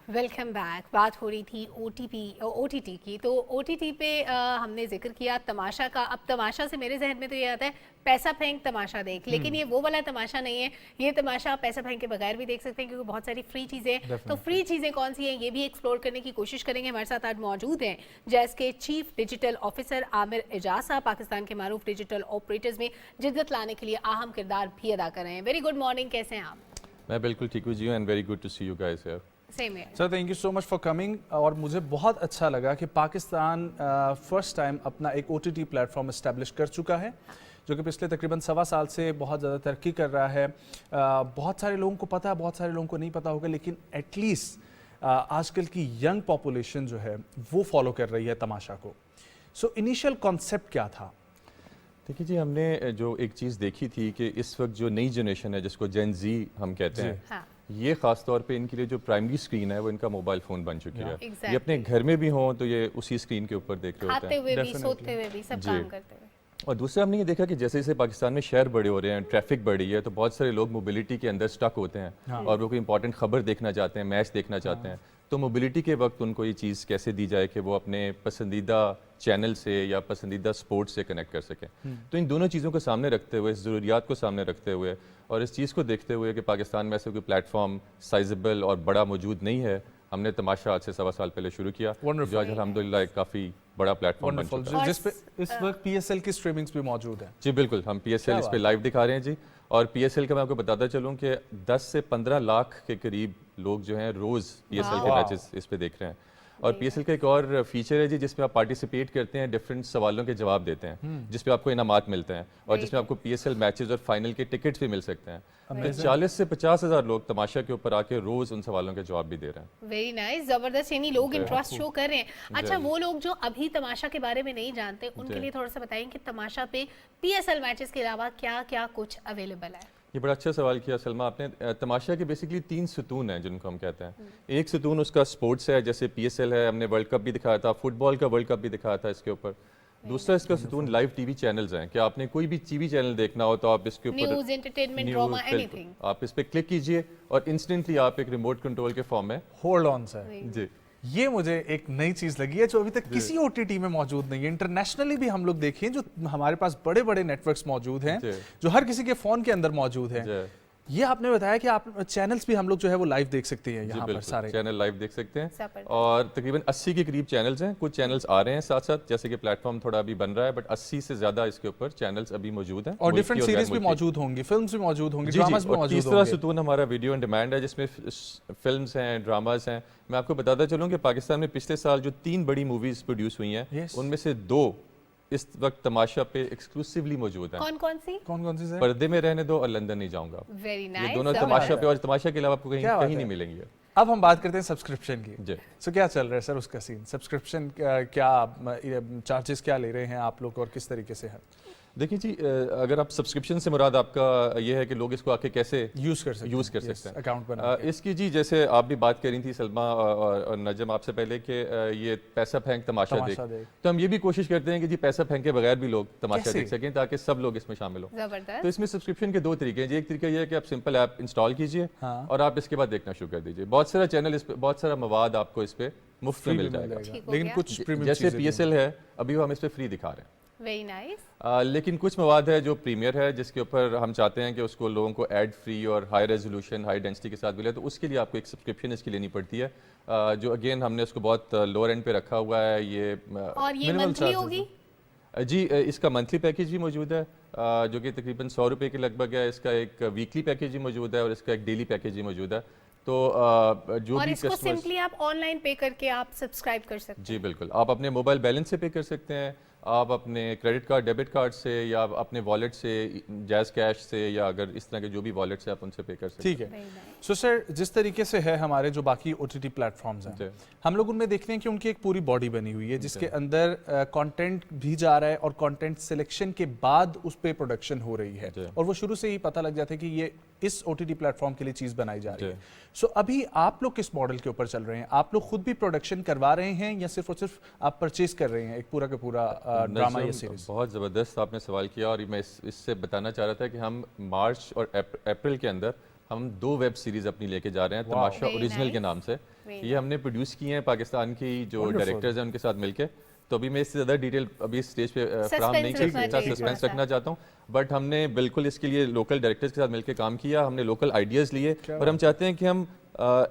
Welcome back. بات ہو رہی تھی OTT کی. تو OTT پہ ہم نے ذکر کیا تماشا کا. اب تماشا سے میرے ذہن میں تو یہ آتا ہے پیسہ پھینک تماشا دیکھ, لیکن یہ وہ والا تماشا نہیں ہے. یہ تماشا پیسہ پھینک کے بغیر بھی دیکھ سکتے ہیں, کیونکہ بہت ساری فری چیزیں. تو فری چیزیں کون سی ہیں یہ بھی ایکسپلور کرنے کی کوشش کریں گے. ہمارے ساتھ آج موجود ہیں جیز کے چیف ڈیجیٹل آفیسر عامر اعجاز صاحب, پاکستان کے معروف ڈیجیٹل آپریٹرز میں جدت لانے کے لیے اہم کردار بھی ادا کر رہے ہیں. ویری گڈ مارننگ, کیسے ہیں آپ؟ میں بالکل ٹھیک ہوں جی, and very good to see you guys here. Sir thank you so much for coming. اور مجھے بہت اچھا لگا کہ پاکستان فرسٹ ٹائم اپنا ایک OTT پلیٹ فارم اسٹیبلش کر چکا ہے, جو کہ پچھلے تقریباً 1.25 سال سے بہت زیادہ ترقی کر رہا ہے. بہت سارے لوگوں کو پتہ ہے, بہت سارے لوگوں کو نہیں پتہ ہوگا, لیکن ایٹ لیسٹ آج کل کی ینگ پاپولیشن جو ہے وہ فالو کر رہی ہے تماشا کو. سو انیشیل کانسیپٹ کیا تھا؟ دیکھیے جی, ہم نے جو ایک چیز دیکھی تھی کہ اس وقت جو نئی جنریشن ہے جس کو جین زی ہم کہتے ہیں, یہ خاص طور پہ ان کے لیے جو پرائمری اسکرین ہے وہ ان کا موبائل فون بن چکی ہے. Exactly. یہ اپنے گھر میں بھی ہوں تو یہ اسی اسکرین کے اوپر دیکھ رہے ہوتے کھاتے ہیں. ہوئے بھی سوتے ہوئے بھی سب کام کرتے ہوئے. اور دوسرا ہم نے یہ دیکھا کہ جیسے جیسے پاکستان میں شہر بڑے ہو رہے ہیں, ٹریفک بڑھی ہے, تو بہت سارے لوگ موبلٹی کے اندر سٹک ہوتے ہیں اور وہ کوئی امپورٹنٹ خبر دیکھنا چاہتے ہیں, میچ دیکھنا چاہتے ہیں. تو موبلٹی کے وقت ان کو یہ چیز کیسے دی جائے کہ وہ اپنے پسندیدہ چینل سے یا پسندیدہ سپورٹ سے کنیکٹ کر سکیں. تو ان دونوں چیزوں کو سامنے رکھتے ہوئے, اس ضروریات کو سامنے رکھتے ہوئے اور اس چیز کو دیکھتے ہوئے کہ پاکستان میں ایسے کوئی پلیٹ فارم سائزبل اور بڑا موجود نہیں ہے, ہم نے تماشا آج سے 1.25 سال پہلے شروع کیا, جو آج الحمدللہ ایک کافی بڑا پلیٹ فارم بن چکا ہے, جس پہ اس وقت پی ایس ایل کی اسٹریمنگز بھی موجود ہیں. جی بالکل, ہم پی ایس ایل اس پہ لائیو دکھا رہے ہیں جی. اور پی ایس ایل کا میں آپ کو بتاتا چلوں کہ 10 سے 15 لاکھ کے قریب لوگ جو ہیں روز پی ایس ایل کے میچز اس پہ دیکھ رہے ہیں. اور پی ایس ایل کا ایک اور فیچر ہے جی جس میں آپ پارٹیسپیٹ کرتے ہیں, ڈفرینٹ سوالوں کے جواب دیتے ہیں, جس پہ آپ کو انعامات ملتے ہیں اور جس میں آپ کو پی ایس ایل میچز اور فائنل کے ٹکٹس بھی مل سکتے ہیں. 40 سے 50 ہزار لوگ تماشا کے اوپر آ کے روز ان سوالوں کے جواب بھی دے رہے ہیں. ویری نائس, زبردست, یعنی لوگ انٹرسٹ شو کر رہے ہیں. اچھا وہ لوگ جو ابھی تماشا کے بارے میں نہیں جانتے ان کے لیے تھوڑا سا بتائیں کہ تماشا پہ پی ایس ایل میچز کے علاوہ کیا کیا کچھ اویلیبل ہے. یہ بڑا اچھا سوال کیا سلمہ آپ نے. تماشا کے بیسکلی 3 ستون ہیں جن کو ہم کہتے ہیں. ایک ستون اس کا سپورٹس ہے, جیسے پی ایس ایل ہے, ہم نے ورلڈ کپ بھی دکھایا تھا, فٹ بال کا ورلڈ کپ بھی دکھایا تھا اس کے اوپر. دوسرا اس کا ستون لائیو ٹی وی چینلز ہیں, کہ آپ نے کوئی بھی ٹی وی چینل دیکھنا ہو تو آپ اس کے اوپر news, entertainment, drama, any thing, آپ اس پہ کلک کیجئے اور انسٹنٹلی آپ ایک ریموٹ کنٹرول کے فارم میں ہولڈ آن سر. جی یہ مجھے ایک نئی چیز لگی ہے جو ابھی تک کسی او ٹی ٹی میں موجود نہیں ہے. انٹرنیشنلی بھی ہم لوگ دیکھیں جو ہمارے پاس بڑے بڑے نیٹ ورکس موجود ہیں جو ہر کسی کے فون کے اندر موجود ہیں, یہ آپ نے بتایا کہ آپ چینلز بھی ہم لوگ جو ہے وہ لائیو دیکھ سکتے ہیں یہاں پر سارے چینل لائیو دیکھ سکتے ہیں. اور تقریباً 80 کے قریب چینلز ہیں. کچھ چینلز آ رہے ہیں ساتھ ساتھ, جیسے کہ پلیٹ فارم تھوڑا ابھی بن رہا ہے, بٹ 80 سے زیادہ اس کے اوپر چینلز ابھی موجود ہیں. اور ڈیفرنٹ سیریز بھی موجود ہوں گی, فلمز بھی موجود ہوں گی, ڈراماز بھی موجود ہوں گے. تیسرا ستون ہمارا ویڈیو آن ڈیمانڈ ہے, جس میں فلمز ہیں, ڈراماز ہیں. میں آپ کو بتاتا چلوں کہ پاکستان میں پچھلے سال جو 3 بڑی موویز پروڈیوس ہوئی ہیں ان میں سے 2 اس وقت تماشا پہ ایکسکلوسیولی موجود ہیں. کون سی پردے میں رہنے دو اور لندن نہیں جاؤں گا. یہ دونوں تماشا پہ, اور تماشا کے علاوہ آپ کو کہیں نہیں ملیں گے. اب ہم بات کرتے ہیں سبسکرپشن کی. سو کیا چل رہا ہے سر اس کا سین؟ سبسکرپشن کیا چارجز کیا لے رہے ہیں آپ لوگ اور کس طریقے سے ہے؟ دیکھیں جی, اگر آپ سبسکرپشن سے مراد آپ کا یہ ہے کہ لوگ اس کو آ کے کیسے یوز کر سکتے ہیں اکاؤنٹ بنا اس کی, جی جیسے آپ بھی بات کر رہی تھی سلمہ اور نجم آپ سے پہلے کہ یہ پیسہ پھینک تماشا دیکھ, تو ہم یہ بھی کوشش کرتے ہیں کہ جی پیسہ پھینک کے بغیر بھی لوگ تماشا دیکھ سکیں تاکہ سب لوگ اس میں شامل ہوں. تو اس میں سبسکرپشن کے 2 طریقے ہیں جی. ایک طریقہ یہ ہے کہ آپ سمپل ایپ انسٹال کیجئے اور آپ اس کے بعد دیکھنا شروع کر دیجئے. بہت سارا چینل اس پہ, بہت سارا مواد آپ کو اس پہ مفت میں مل جائے گا. لیکن کچھ جیسے پی ایس ایل ہے ابھی وہ ہم اس پہ فری دکھا رہے ہیں. Very nice. لیکن کچھ مواد ہے جو پریمیئر ہے, جس کے اوپر ہم چاہتے ہیں کہ اس کو لوگوں کو ایڈ فری اور ہائی ریزولوشن, ہائی ڈینسٹی کے ساتھ ملے, تو اس کے لیے آپ کو ایک سبسکرپشن اس کی لینی پڑتی ہے, جو اگین ہم نے اس کو بہت لوور اینڈ پہ رکھا ہوا ہے. یہ منتھلی ہوگی جی, اس کا منتھلی پیکیج بھی موجود ہے جو کہ تقریباً 100 روپے کے لگ بھگ ہے. اس کا ایک ویکلی پیکیج بھی موجود ہے اور اس کا ایک ڈیلی پیکیج بھی موجود ہے. تو جو بھی اس کو سمپلی آپ آن لائن پے کر کے آپ سبسکرائب کر سکتے ہیں. جی بالکل, آپ اپنے موبائل بیلنس سے پے کر سکتے ہیں, آپ اپنے کریڈٹ کارڈ, ڈیبٹ کارڈ سے, یا اپنے والیٹ سے, جیز کیش سے, یا اگر اس طرح کے جو بھی والیٹس ہیں آپ ان سے پے کر سکتے ہیں. ٹھیک ہے. سو سر جس طریقے سے ہے ہمارے جو باقی O T T platforms ہیں, ہم لوگ ان میں دیکھتے ہیں کہ ان کی ایک پوری باڈی بنی ہوئی ہے جس کے اندر کانٹینٹ بھی جا رہا ہے اور کانٹینٹ سلیکشن کے بعد اس پہ پروڈکشن ہو رہی ہے, اور وہ شروع سے ہی پتہ لگ جاتا ہے کہ یہ اس O T T platform کے لیے چیز بنائی جا رہی ہے. سو ابھی آپ لوگ کس ماڈل کے اوپر چل رہے ہیں؟ آپ لوگ خود بھی پروڈکشن کروا رہے ہیں یا صرف اور صرف آپ پرچیز کر رہے ہیں ایک پورا کا پورا ڈرامہ یا سیریز؟ بہت زبردست آپ نے سوال کیا, اور میں اس سے بتانا چاہ رہا تھا کہ ہم مارچ اور اپریل کے اندر ہم 2 ویب سیریز اپنی لے کے جا رہے ہیں تماشا اوریجنل کے نام سے. یہ ہم نے پروڈیوس کی ہیں پاکستان کی جو ڈائریکٹرز ہیں ان کے ساتھ مل کے. تو ابھی میں اس سے زیادہ ڈیٹیل ابھی اسٹیج پہ فراہم نہیں کر سکتا, سسپینس رکھنا چاہتا ہوں, بٹ ہم نے بالکل اس کے لیے لوکل ڈائریکٹرز کے ساتھ مل کے کام کیا. ہم نے لوکل آئیڈیاز لیے اور ہم چاہتے ہیں کہ ہم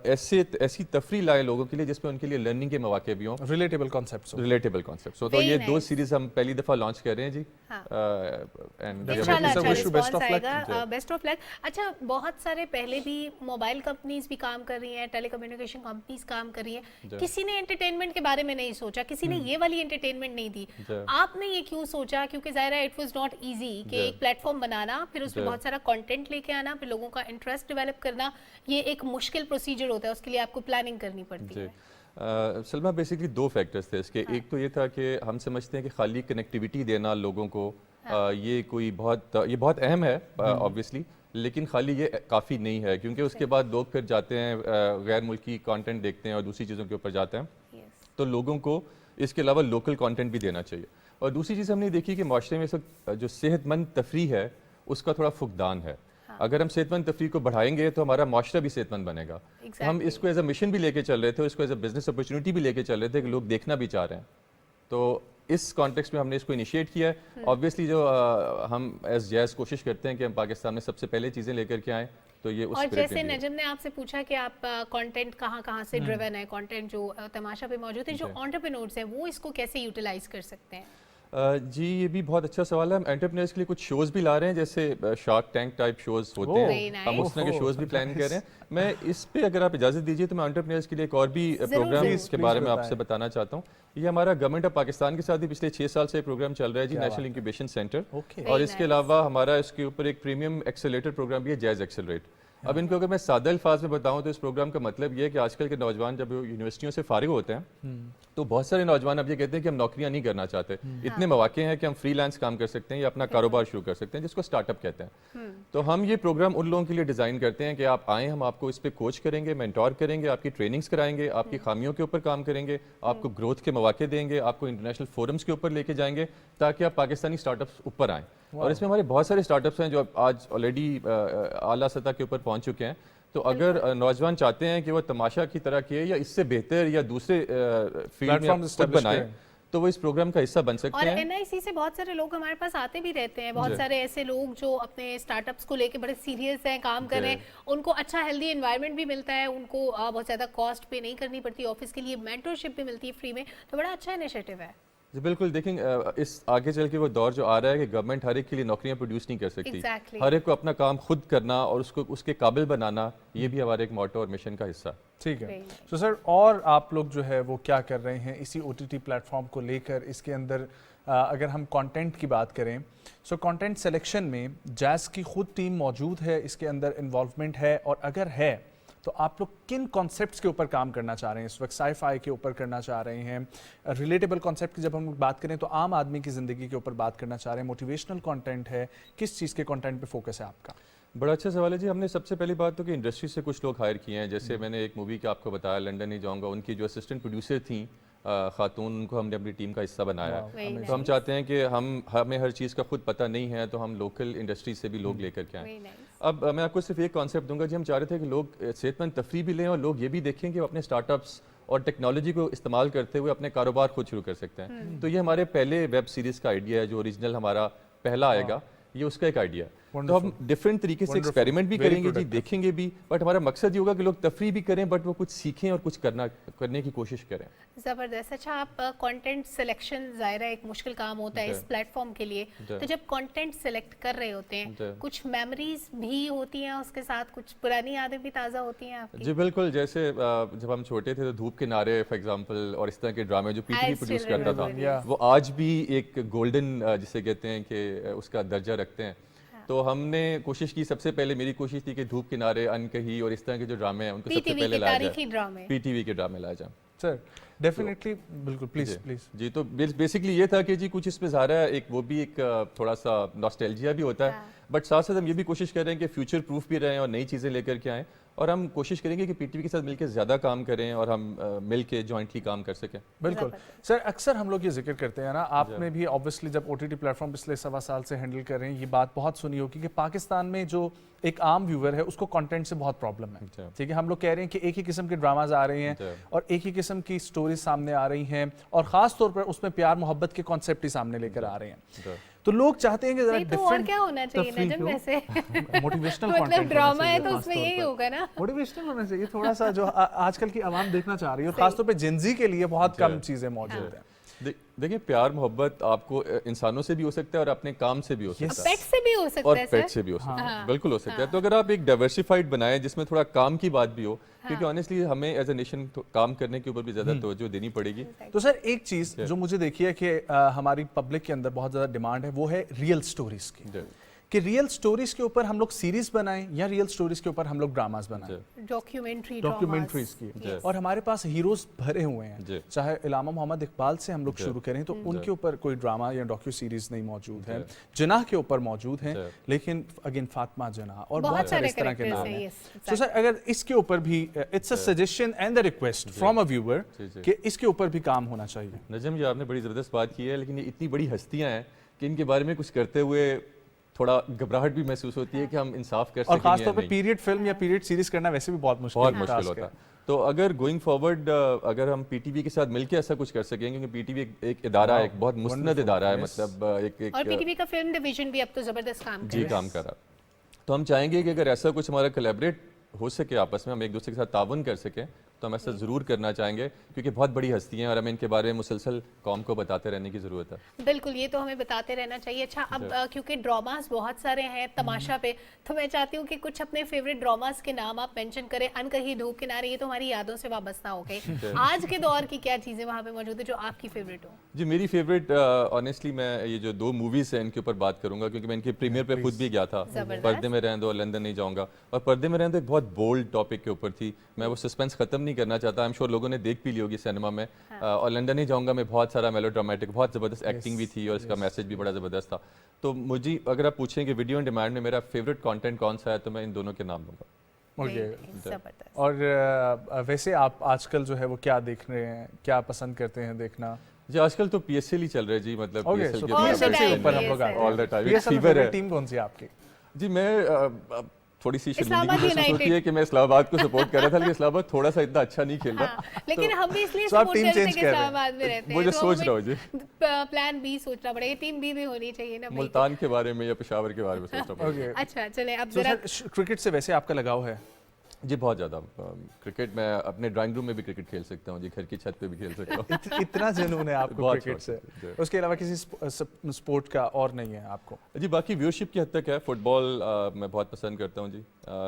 ایسی تفریح لائے لوگوں کے لیے جس میں ان کے لیے لرننگ کے مواقع بھی ہوں, ریلیٹیبل کانسیپٹس. تو یہ 2 سیریز ہم پہلی دفعہ لانچ کر رہے ہیں جی. بیسٹ آف لک. اچھا بہت سارے پہلے بھی موبائل کمپنیز بھی کام کر رہی ہیں, ٹیلی کمیونیکیشن کمپنیز کام کر رہی ہیں, کسی نے انٹرٹینمنٹ کے بارے میں نہیں سوچا, کسی نے یہ والی انٹرٹینمنٹ نہیں دی. آپ نے یہ کیوں سوچا؟ کیونکہ ظاہر ہے اٹ واز ناٹ ایزی کہ ایک پلیٹ فارم بنانا, پھر اس میں بہت سارا کنٹینٹ لے کے آنا, پھر لوگوں کا انٹرسٹ ڈیولپ کرنا, یہ ایک مشکل پروسیجر ہوتا ہے, اس کے لیے آپ کو پلاننگ کرنی پڑتی ہے. سلمہ بیسکلی 2 فیکٹرز تھے اس کے. ایک تو یہ تھا کہ ہم سمجھتے ہیں کہ خالی کنیکٹیویٹی دینا لوگوں کو یہ بہت اہم ہے آبویسلی, لیکن خالی یہ کافی نہیں ہے، کیونکہ اس کے بعد لوگ پھر جاتے ہیں غیر ملکی کانٹینٹ دیکھتے ہیں اور دوسری چیزوں کے اوپر جاتے ہیں. تو لوگوں کو اس کے علاوہ لوکل کانٹینٹ بھی دینا چاہیے. اور دوسری چیز ہم نے دیکھی کہ معاشرے میں اس وقت جو صحت مند تفریح ہے اس کا تھوڑا فقدان ہے. اگر ہم صحت مند تفریح کو بڑھائیں گے تو ہمارا معاشرہ بھی صحت مند بنے گا. ہم اس کو ایز اے مشن بھی لے کے چل رہے تھے، اس کو ایز اے بزنس اپرچونیٹی بھی لے کے چل رہے تھے کہ لوگ دیکھنا بھی چاہ رہے ہیں. تو اس کانٹیکسٹ میں ہم نے اس کو انیشیٹ کیا ہے. آبویسلی جو ہم ایز جیز کوشش کرتے ہیں کہ ہم پاکستان میں سب سے پہلے چیزیں لے کر کے آئیں، تو یہ اس اور جیسے نجم نے آپ سے پوچھا کہ آپ کانٹینٹ کہاں سے ڈریون ہے، کانٹینٹ جو تماشا پہ موجود ہے، جو انٹرپرینورز ہیں وہ اس کو کیسے یوٹیلائز کر سکتے ہیں؟ جی یہ بھی بہت اچھا سوال ہے. ہم انٹرپرینرز کے لیے کچھ شوز بھی لا رہے ہیں، جیسے شارک ٹینک ٹائپ شوز ہوتے ہیں، ہم اس طرح کے شوز بھی پلان کر رہے ہیں. میں اس پہ اگر آپ اجازت دیجیے تو میں انٹرپرینرز کے لیے ایک اور بھی پروگرام کے بارے میں آپ سے بتانا چاہتا ہوں. یہ ہمارا گورنمنٹ آف پاکستان کے ساتھ بھی پچھلے 6 سال سے پروگرام چل رہا ہے جی، نیشنل انکیوبیشن سینٹر. اور اس کے علاوہ ہمارا اس کے اوپر ایک پریمیم ایکسیلریٹر پروگرام بھی ہے، جیز ایکسیلریٹ. اب ان کو اگر میں سادہ الفاظ میں بتاؤں تو اس پروگرام کا مطلب یہ ہے کہ آج کل کے نوجوان جب یونیورسٹیوں سے فارغ ہوتے ہیں تو بہت سارے نوجوان اب یہ کہتے ہیں کہ ہم نوکریاں نہیں کرنا چاہتے. اتنے مواقع ہیں کہ ہم فری لانس کام کر سکتے ہیں یا اپنا کاروبار شروع کر سکتے ہیں، جس کو اسٹارٹ اپ کہتے ہیں. تو ہم یہ پروگرام ان لوگوں کے لیے ڈیزائن کرتے ہیں کہ آپ آئیں، ہم آپ کو اس پہ کوچ کریں گے، مینٹور کریں گے، آپ کی ٹریننگز کرائیں گے، آپ کی خامیوں کے اوپر کام کریں گے، آپ کو گروتھ کے مواقع دیں گے، آپ کو انٹرنیشنل فورمز کے اوپر لے کے جائیں گے تاکہ آپ پاکستانی اسٹارٹ اپس اوپر آئیں. اور اس میں ہمارے بہت سارے اسٹارٹ اپس ہیں جو آج آلریڈی اعلیٰ سطح کے اوپر پہنچ چکے ہیں. تو اگر نوجوان چاہتے ہیں کہ وہ تماشا کی طرح کیے یا اس سے بہتر یا دوسرے فیلڈ میں خود بنائیں تو وہ اس پروگرام کا حصہ بن سکتے ہیں. اور NIC سے بہت سارے لوگ ہمارے پاس آتے بھی رہتے ہیں، بہت سارے ایسے لوگ جو اپنے اسٹارٹ اپس کو لے کے بڑے سیریس ہیں، کام کر رہے ہیں، ان کو اچھا ہیلدی انوائرمنٹ بھی ملتا ہے، ان کو بہت زیادہ کاسٹ پے نہیں کرنی پڑتی، آفس کے لیے مینٹرشپ بھی ملتی ہے فری میں. تو بڑا اچھا انیشیٹو ہے. جی بالکل. دیکھیں اس آگے چل کے وہ دور جو آ رہا ہے کہ گورنمنٹ ہر ایک کے لیے نوکریاں پروڈیوس نہیں کر سکتی، ہر ایک کو اپنا کام خود کرنا اور اس کے قابل بنانا، یہ بھی ہمارے ایک موٹو اور مشن کا حصہ. ٹھیک ہے. تو سر اور آپ لوگ جو ہے وہ کیا کر رہے ہیں اسی OTT پلیٹ فارم کو لے کر؟ اس کے اندر اگر ہم کانٹینٹ کی بات کریں، سو کانٹینٹ سلیکشن میں جیز کی خود ٹیم موجود ہے، اس کے اندر انوالومنٹ ہے، اور اگر ہے تو آپ لوگ کن کانسیپٹس کے اوپر کام کرنا چاہ رہے ہیں؟ اس وقت سائی فائی کے اوپر کرنا چاہ رہے ہیں، ریلیٹیبل کانسیپٹ کی جب ہم بات کریں تو عام آدمی کی زندگی کے اوپر بات کرنا چاہ رہے ہیں، موٹیویشنل کانٹینٹ ہے، کس چیز کے کانٹینٹ پہ فوکس ہے آپ کا؟ بڑا اچھا سوال ہے جی. ہم نے سب سے پہلی بات تو کہ انڈسٹری سے کچھ لوگ ہائر کیے ہیں، جیسے میں نے ایک مووی کا آپ کو بتایا، لنڈن نہیں جاؤں گا، ان کی جو اسسٹنٹ پروڈیوسر تھیں خاتون، ان کو ہم نے اپنی ٹیم کا حصہ بنایا. تو ہم چاہتے ہیں کہ ہمیں ہر چیز کا خود پتہ نہیں ہے تو ہم لوکل انڈسٹری سے بھی لوگ لے کر کے آئیں. اب میں آپ کو صرف ایک کانسیپٹ دوں گا جی. ہم چاہ رہے تھے کہ لوگ صحت مند تفریح بھی لیں اور لوگ یہ بھی دیکھیں کہ وہ اپنے اسٹارٹ اپس اور ٹیکنالوجی کو استعمال کرتے ہوئے اپنے کاروبار خود شروع کر سکتے ہیں. تو یہ ہمارے پہلے ویب سیریز کا آئیڈیا ہے جو اوریجنل ہمارا پہلا آئے گا، یہ اس کا ایک آئیڈیا ہے. تو ہم ڈفرینٹ طریقے سے ایکسپیریمنٹ بھی کریں گے جی، دیکھیں گے بھی، بٹ ہمارا مقصد یہ ہوگا کہ لوگ تفریح بھی کریں بٹ وہ کچھ سیکھیں اور کچھ کرنے کی کوشش کریں. زبردست. اچھا، آپ کانٹینٹ سلیکشن ظاہر ہے ایک مشکل کام ہوتا ہے اس پلیٹ فارم کے لیے، تو جب کانٹینٹ سلیکٹ کر رہے ہوتے ہیں کچھ میموریز بھی ہوتی ہیں اس کے ساتھ، کچھ پرانی یادیں بھی تازہ ہوتی ہیں آپ کی؟ جی بالکل. جیسے جب ہم چھوٹے تھے تو دھوپ کے نعرے فار ایگزامپل اور اس طرح کے ڈرامے جو PTV پروڈیوس کرتا تھا، وہ آج بھی ایک گولڈن جسے کہتے ہیں کہ اس کا درجہ رکھتے ہیں. تو ہم نے کوشش کی، سب سے پہلے میری کوشش تھی کہ دھوپ کنارے، ان کہی اور اس طرح کے جو ڈرامے ہیں ان کو سب سے پہلے لایا جائے، PTV کے ڈرامے لائے جائیں. سر ڈیفینیٹلی، بالکل، پلیز پلیز. جی تو بیسکلی یہ تھا کہ جی کچھ اس میں ظاہر ہے ایک وہ بھی ایک تھوڑا سا ناسٹیلجیا بھی ہوتا ہے، بٹ ساتھ ساتھ ہم یہ بھی کوشش کر رہے ہیں کہ فیوچر پروف بھی رہیں اور نئی چیزیں لے کر کے آئیں. اور ہم کوشش کریں گے کہ PTV کے ساتھ مل کے زیادہ کام کریں اور ہم مل کے جوائنٹلی کام کر سکیں. بالکل. سر اکثر ہم لوگ یہ ذکر کرتے ہیں نا، آپ نے بھی آبویسلی جب OTT پلیٹ فارم پچھلے 1.25 سال سے ہینڈل کر رہے ہیں، یہ بات بہت سنی ہوگی کہ پاکستان میں جو ایک عام ویور ہے اس کو کانٹینٹ سے بہت پرابلم ہے. ٹھیک ہے، ہم لوگ کہہ رہے ہیں کہ ایک ہی قسم کے ڈراماز آ رہے ہیں اور ایک ہی قسم کی سٹوریز سامنے آ رہی ہیں، اور خاص طور پر اس میں پیار محبت کے کانسیپٹ ہی سامنے لے کر آ رہے ہیں. تو لوگ چاہتے ہیں کہ ذرا ڈیفرنٹ، اور کیا ہونا چاہیے نجم ویسے؟ موٹیویشنل مطلب ڈرامہ ہے تو اس میں یہی ہوگا نا، موٹیویشنل ہونا چاہیے تھوڑا سا، جو آج کل کی عوام دیکھنا چاہ رہی ہے، اور خاص طور پہ جنزی کے لیے بہت کم چیزیں موجود ہیں. دیکھیں پیار محبت آپ کو انسانوں سے بھی ہو سکتا ہے اور اپنے کام سے بھی ہو سکتا ہے، پیٹ سے بھی ہو سکتا ہے، اور پیٹ سے بھی ہو سکتا ہے، بالکل ہو سکتا ہے. تو اگر آپ ایک ڈائیورسیفائڈ بنائیں جس میں تھوڑا کام کی بات بھی ہو، کیونکہ آنیسٹلی ہمیں ایز اے نیشن کام کرنے کے اوپر بھی زیادہ توجہ دینی پڑے گی. تو سر ایک چیز جو مجھے دیکھی ہے کہ ہماری پبلک کے اندر بہت زیادہ ڈیمانڈ ہے، وہ ہے ریئل سٹوریز کی، کہ ریئل سٹوریز کے اوپر ہم لوگ سیریز بنائیں یا ریئل سٹوریز کے اوپر ہم لوگ ڈراماز بنائیں, ڈاکیومنٹریز کی. اور ہمارے پاس ہیروز بھرے ہوئے ہیں, چاہے علامہ محمد اقبال سے ہم لوگ شروع کریں تو ان کے اوپر کوئی ڈراما یا ڈاکیو سیریز نہیں موجود ہے, جناح کے اوپر موجود ہیں, لیکن اگین فاطمہ جناح اور بہت سارے اس طرح کے نام ہیں. تو سر اگر اس کے اوپر بھی it's a suggestion and a request from a viewer کہ اس کے اوپر بھی کام ہونا چاہیے. نجم جی آپ نے بڑی زبردست بات کی ہے, لیکن یہ اتنی بڑی ہستیاں ہیں کہ ان کے بارے میں کچھ کرتے ہوئے تھوڑا گھبراہٹ بھی محسوس ہوتی ہے کہ ہم انصاف کر سکیں, اور خاص طور پہ پیریڈ فلم یا پیریڈ سیریز کرنا ویسے بھی بہت مشکل ہوتا ہے. تو اگر گوئنگ فارورڈ اگر ہم پی ٹی وی کے ساتھ مل کے ایسا کچھ کر سکیں, کیونکہ پی ٹی وی ایک ادارہ ہے, ایک بہت مستند ادارہ ہے, مطلب ایک اور پی ٹی وی کا فلم ڈویژن بھی اب تو زبردست کام کر رہا, تو ہم چاہیں گے کہ اگر ایسا کچھ ہمارا کولیبریٹ ہو سکے آپس میں, ہم ایک دوسرے کے ساتھ تعاون کر سکیں, تو ہم ایسا ضرور کرنا چاہیں گے, کیونکہ بہت بڑی ہستی ہیں اور ہمیں ان کے بارے میں مسلسل قوم کو بتاتے رہنے کی ضرورت ہے. بالکل, یہ تو ہمیں بتاتے رہنا چاہیے. اچھا, اب کیونکہ ڈراماز بہت سارے ہیں تماشا پہ, تو میں چاہتی ہوں کہ کچھ اپنے فیوریٹ ڈراماز کے نام آپ مینشن کریں. ان کہیں دھوپ کنارے, یہ تو ہماری یادوں سے وابستہ ہو گئے. آج کے دور کی کیا چیزیں وہاں پہ موجود ہیں جو آپ کی فیوریٹ ہوں؟ جی میری فیوریٹ آنیسٹلی میں یہ جو 2 موویز ہیں ان کے اوپر بات کروں گا, کیونکہ میں ان کے پریمیئر پہ خود بھی گیا تھا. پردے میں رہن دو اور لندن نہیں جاؤں گا. اور پردے میں رہن دو ایک بہت بولڈ ٹاپک کے اوپر تھی, میں وہ سسپینس ختم نہیں کرنا چاہتا. ایم شور لوگوں نے دیکھ بھی لی ہوگی سینما میں. اور لندن نہیں جاؤں گا میں بہت سارا میلو ڈرامیٹک, بہت زبردست ایکٹنگ بھی تھی اور اس کا میسج بھی بڑا زبردست تھا. تو مجھے اگر آپ پوچھیں کہ ویڈیو آن ڈیمانڈ میں میرا فیوریٹ کانٹینٹ کون سا ہے, تو میں ان دونوں کے نام دوں گا. اور ویسے آپ آج کل جو ہے وہ کیا دیکھ رہے ہیں, کیا پسند کرتے ہیں دیکھنا؟ جی آج کل تو پی ایس ایل ہی چل رہا ہے جی, مطلب پی ایس ایل کے ٹیم کون سی آپ کی؟ جی میں تھوڑی سی شرمندگی محسوس ہوتی ہے کہ میں اسلام آباد کو سپورٹ کر رہا تھا, لیکن اسلام آباد تھوڑا سا اتنا اچھا نہیں کھیل رہا. لیکن ہم بھی اس لیے سپورٹ کرتے ہیں کہ اسلام آباد میں رہتے ہیں, وہ جو سوچ رہا ہوں جی پلان بی سوچنا پڑے گا, ٹیم بی بھی ہونی چاہیے نا. ملتان کے بارے میں یا پشاور کے بارے میں سوچنا پڑے گا. اچھا چلیں, اب ذرا کرکٹ سے ویسے آپ کا لگاؤ ہے؟ جی بہت زیادہ. کرکٹ میں اپنے ڈرائنگ روم میں بھی کرکٹ کھیل سکتا ہوں جی, گھر کی چھت پہ بھی کھیل سکتا ہوں. اتنا جنون ہے آپ کو کرکٹ سے, اس کے علاوہ کسی سپورٹ کا اور نہیں ہے آپ کو؟ جی باقی ویورشپ کی حد تک ہے. فٹ بال میں بہت پسند کرتا ہوں جی,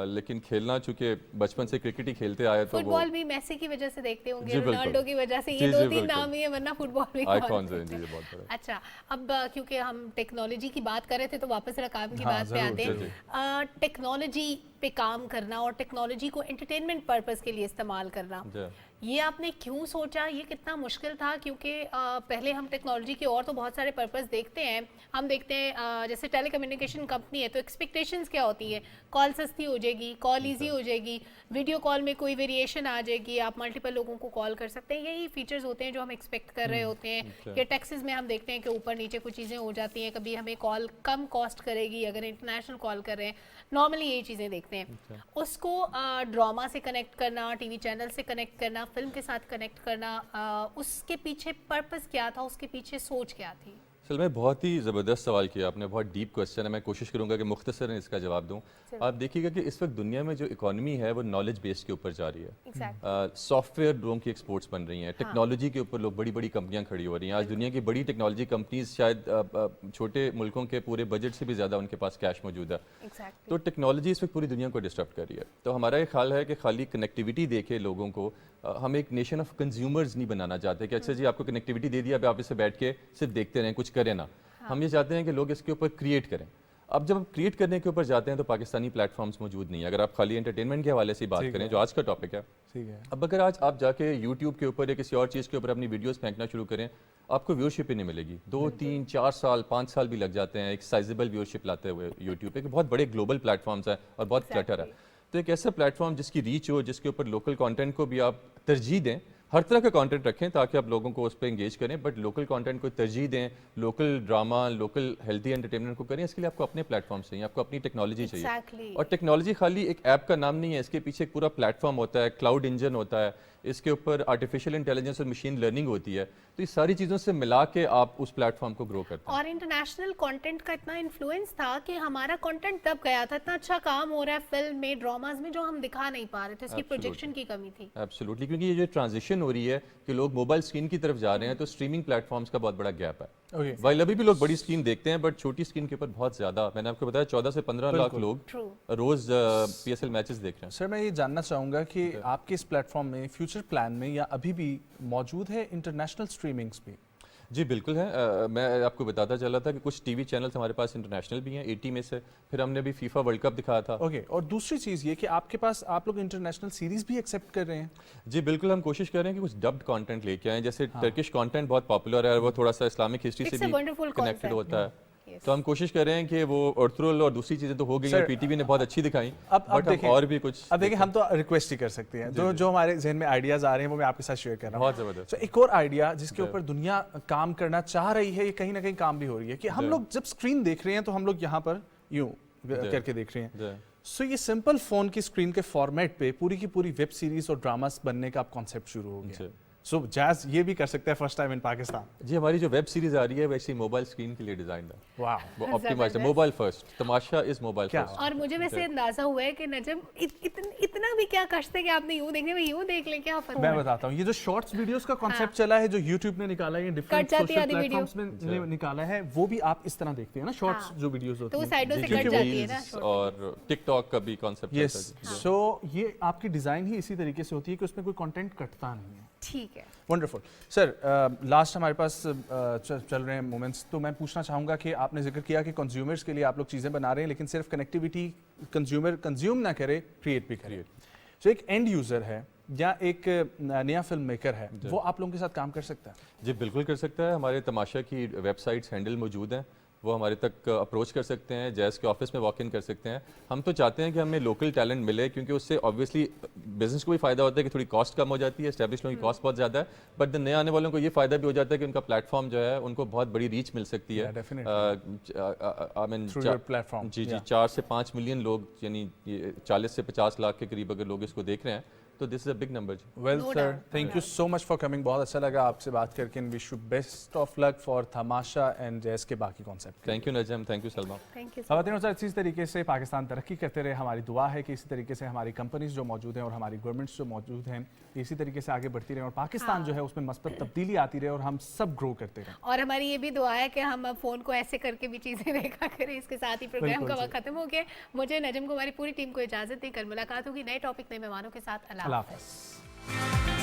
لیکن کھیلنا چونکہ بچپن سے کرکٹ ہی کھیلتے آئے تو فٹ بال بھی میسی کی وجہ سے دیکھتے ہوں گے, رونالڈو کی وجہ سے, یہ 2-3 نام ہی ہے, ورنہ فٹ بال بھی آئیکونز ہیں جی یہ بہت بڑے. اچھا, اب کیونکہ ہم ٹیکنالوجی کی بات کر رہے تھے تو واپس رقام کی بات پہ آتے ہیں. ٹیکنالوجی پہ کام کرنا اور ٹیکنالوجی کو انٹرٹینمنٹ پرپز کے لیے استعمال کرنا, یہ آپ نے کیوں سوچا, یہ کتنا مشکل تھا؟ کیونکہ پہلے ہم ٹیکنالوجی کے اور تو بہت سارے پرپز دیکھتے ہیں. ہم دیکھتے ہیں جیسے ٹیلی کمیونیکیشن کمپنی ہے تو ایکسپیکٹیشنز کیا ہوتی ہے, کال سستی ہو جائے گی, کال ایزی ہو جائے گی, ویڈیو کال میں کوئی ویریشن آ جائے گی, آپ ملٹیپل لوگوں کو کال کر سکتے ہیں. یہی فیچرز ہوتے ہیں جو ہم ایکسپیکٹ کر رہے ہوتے ہیں. کہ ٹیکسز میں ہم دیکھتے ہیں کہ اوپر نیچے کچھ چیزیں ہو جاتی ہیں, کبھی ہمیں کال کم کاسٹ کرے گی اگر انٹرنیشنل کال کر رہے ہیں, نارملی یہی چیزیں دیکھتے ہیں. اس کو ڈراما سے کنیکٹ کرنا, ٹی وی چینل سے کنیکٹ کرنا, فلم کے ساتھ کنیکٹ کرنا, اس کے پیچھے پرپز کیا تھا, اس کے پیچھے سوچ کیا تھی؟ اصل میں بہت ہی زبردست سوال کیا آپ نے, بہت ڈیپ کوسچن ہے. میں کوشش کروں گا کہ مختصراً اس کا جواب دوں. آپ دیکھیے گا کہ اس وقت دنیا میں جو اکانومی ہے وہ نالج بیس کے اوپر جا رہی ہے. سافٹ ویئر ڈرون کی ایکسپورٹس بن رہی ہیں, ٹیکنالوجی کے اوپر لوگ بڑی بڑی کمپنیاں کھڑی ہو رہی ہیں. آج دنیا کی بڑی ٹیکنالوجی کمپنیز شاید چھوٹے ملکوں کے پورے بجٹ سے بھی زیادہ ان کے پاس کیش موجود ہے. تو ٹیکنالوجی اس وقت پوری دنیا کو ڈسٹرب کر رہی ہے. تو ہمارا یہ خیال ہے کہ خالی کنیکٹیوٹی دے کے لوگوں کو ہم ایک نیشن آف کنزیومرز نہیں بنانا چاہتے کہ اچھا جی آپ کو کنیکٹیوٹی دے دیا, اب آپ اسے بیٹھ کے صرف دیکھتے رہیں, کچھ کریں نا. ہم یہ چاہتے ہیں کہ لوگ اس کے اوپر کریٹ کریں. اب جب ہم کریٹ کرنے کے اوپر جاتے ہیں تو پاکستانی پلیٹ فارمز موجود نہیں ہے. اگر آپ خالی انٹرٹینمنٹ کے حوالے سے بات کریں جو آج کا ٹاپک ہے, اب اگر آج آپ جا کے یوٹیوب کے اوپر یا کسی اور چیز کے اوپر اپنی ویڈیوز پھینکنا شروع کریں, آپ کو ویورشپ ہی نہیں ملے گی. 2, 3, 4 سال 5 سال بھی لگ جاتے ہیں ایک سائزیبل ویورشپ لاتے ہوئے یوٹیوب پہ, کہ بہت بڑے گلوبل پلیٹ فارمز ہیں اور بہت کلٹر ہے. تو ایک ایسا پلیٹ فارم جس کی ریچ ہو, جس کے اوپر لوکل کانٹینٹ کو بھی آپ ترجیح دیں, ہر طرح کا کانٹینٹ رکھیں تاکہ آپ لوگوں کو اس پہ انگیج کریں, بٹ لوکل کانٹینٹ کو ترجیح دیں, local drama, local healthy entertainment کو کریں. اس کے لیے آپ کو اپنے پلیٹ فارم چاہیے, آپ کو اپنی ٹیکنالوجی چاہیے. اور ٹیکنالوجی خالی ایک ایپ کا نام نہیں ہے, اس کے پیچھے ایک پورا پلیٹ فارم ہوتا ہے, کلاؤڈ انجن ہوتا ہے, اس کے اوپر آرٹیفیشیل انٹیلیجنس اور مشین لرننگ ہوتی ہے. تو یہ ساری چیزوں سے ملا کے آپ اس پلیٹ فارم کو گرو کرتے ہیں. اور انٹرنیشنل کانٹینٹ کا اتنا انفلوئنس تھا کہ ہمارا کانٹینٹ دب گیا تھا. اتنا اچھا کام ہو رہا ہے فلم میں, ڈراماز میں, جو ہم دکھا نہیں پا رہے تھے, اس کی پروجیکشن کی کمی تھی. ایبسولوٹلی, کیونکہ یہ جو ٹرانزیشن ہو رہی ہے کہ لوگ موبائل اسکرین کی طرف جا رہے ہیں, تو اسٹریمنگ پلیٹ فارمز کا بہت بڑا گیپ ہے. وائل ابھی بھی لوگ بڑی اسکرین دیکھتے ہیں, بٹ چھوٹی اسکرین کے اوپر بہت زیادہ, میں نے آپ کو بتایا 14 سے 15 لاکھ لوگ روز پی ایس ایل میچز دیکھ رہے ہیں. سر میں یہ جاننا چاہوں گا کہ آپ کے اس پلیٹ فارم میں فیوچر پلان میں یا ابھی بھی موجود ہے انٹرنیشنل اسٹریمنگس بھی؟ جی بالکل ہے. میں آپ کو بتاتا چلا تھا کہ کچھ ٹی وی چینلز ہمارے پاس انٹرنیشنل بھی ہیں 80 میں سے. پھر ہم نے بھی فیفا ورلڈ کپ دکھایا تھا. اوکے. اور دوسری چیز یہ کہ آپ کے پاس آپ لوگ انٹرنیشنل سیریز بھی ایکسیپٹ کر رہے ہیں؟ جی بالکل, ہم کوشش کر رہے ہیں کہ کچھ ڈبڈ کانٹینٹ لے کے آئیں. جیسے ٹرکش کانٹینٹ بہت پاپولر ہے اور وہ تھوڑا سا اسلامک ہسٹری سے بھی کنیکٹڈ ہوتا ہے. تو ہم کوشش کر رہے ہیں کہ وہ ارتھرول اور دوسری چیزیں تو ہو گئی ہیں, پی ٹی وی نے بہت اچھی دکھائیں, بٹ ہم اور بھی کچھ. اب دیکھیں, ہم تو ریکویسٹ ہی کر سکتے ہیں. جو ہمارے ذہن میں آئیڈیاز آ رہے ہیں وہ میں آپ کے ساتھ شیئر کر رہا ہوں. بہت زبردست. ایک اور آئیڈیا جس کے اوپر دنیا کام کرنا چاہ رہی ہے, یہ کہیں نہ کہیں کام بھی ہو رہی ہے, کہ ہم لوگ جب اسکرین دیکھ رہے ہیں تو ہم لوگ یہاں پر یوں کر کے دیکھ رہے ہیں. سو یہ سمپل فون کی اسکرین کے فارمیٹ پہ پوری کی پوری ویب سیریز اور ڈراماز بننے کا اب کانسیپٹ شروع ہو گیا. سو جاز یہ بھی کر سکتا ہے فرسٹ ٹائم ان پاکستان. جی ہماری جو ویب سیریز آ رہی ہے ویسے موبائل اسکرین کے لیے ڈیزائنڈ ہے. واو, وہ آپٹیمائزڈ ہے, موبائل فرسٹ. تماشا از موبائل فرسٹ. اور مجھے ویسے اندازہ ہوا ہے کہ نجم اتنا بھی کیا کشت ہے کہ آپ نے یوں دیکھنے میں یوں دیکھ لیں, کیا فرق. میں بتاتا ہوں, یہ جو شارٹس ویڈیوز کا کانسیپٹ چلا ہے جو یوٹیوب نے نکالا ہے, ڈفرینٹ سوشل پلیٹ فارمز میں نکالا ہے, وہ بھی آپ اس طرح دیکھتے ہیں نا شارٹس جو ویڈیوز ہوتی ہیں, تو سائیڈوں سے کٹ جاتی ہے نا. اور ٹک ٹاک کا بھی کانسیپٹ ہے. سو یہ آپ کی ڈیزائن ہی اسی طریقے سے ہوتی ہے کہ اس میں کوئی کنٹینٹ کٹتا نہیں ہے. ٹھیک ہے, ونڈرفل. سر لاسٹ ہمارے پاس چل رہے ہیں مومنٹس, تو میں پوچھنا چاہوں گا کہ آپ نے ذکر کیا کہ کنزیومرز کے لیے آپ لوگ چیزیں بنا رہے ہیں, لیکن صرف کنیکٹیوٹی کنزیومر کنزیوم نہ کرے, کریٹ بھی کرے. جو ایک اینڈ یوزر ہے یا ایک نیا فلم میکر ہے, وہ آپ لوگوں کے ساتھ کام کر سکتا ہے؟ جی بالکل کر سکتا ہے. ہمارے تماشا کی ویب سائٹس ہینڈل موجود ہیں, وہ ہمارے تک اپروچ کر سکتے ہیں, جیز کے آفس میں واک ان کر سکتے ہیں. ہم تو چاہتے ہیں کہ ہمیں لوکل ٹیلنٹ ملے, کیونکہ اس سے آبویسلی بزنس کو بھی فائدہ ہوتا ہے کہ تھوڑی کاسٹ کم ہو جاتی ہے, اسٹیبلش لوگوں کی کاسٹ بہت زیادہ ہے, بٹ نئے آنے والوں کو یہ فائدہ بھی ہو جاتا ہے کہ ان کا پلیٹ فارم جو ہے ان کو بہت بڑی ریچ مل سکتی ہے. جی 4 سے 5 ملین لوگ, یعنی 40 سے 50 لاکھ کے قریب اگر لوگ اس کو دیکھ رہے ہیں تو this is a big number. Well sir, thank you so much for coming, بہت اچھا لگا آپ سے بات کر کے. Wish you best of luck for Tamasha and جیز کے باقی concept. Thank you Najam, thank you Salma. خواتین اور اسی طریقے سے پاکستان ترقی کرتے رہے. ہماری دعا ہے کہ اسی طریقے سے ہماری کمپنیز جو موجود ہیں اور ہماری گورنمنٹس جو موجود ہیں اسی طریقے سے آگے بڑھتی رہیں, اور پاکستان جو ہے اس میں مثبت تبدیلی آتی رہے اور ہم سب گرو کرتے رہیں. اور ہماری یہ بھی دعا ہے کہ ہم اب فون کو ایسے کر کے بھی چیزیں دیکھا کریں. اس کے ساتھ ہی پروگرام کا وقت ختم ہو گیا. مجھے نجم کو ہماری پوری ٹیم کو اجازت دی. کل ملاقات ہوگی نئے ٹاپک نئے مہمانوں کے ساتھ. اللہ حافظ.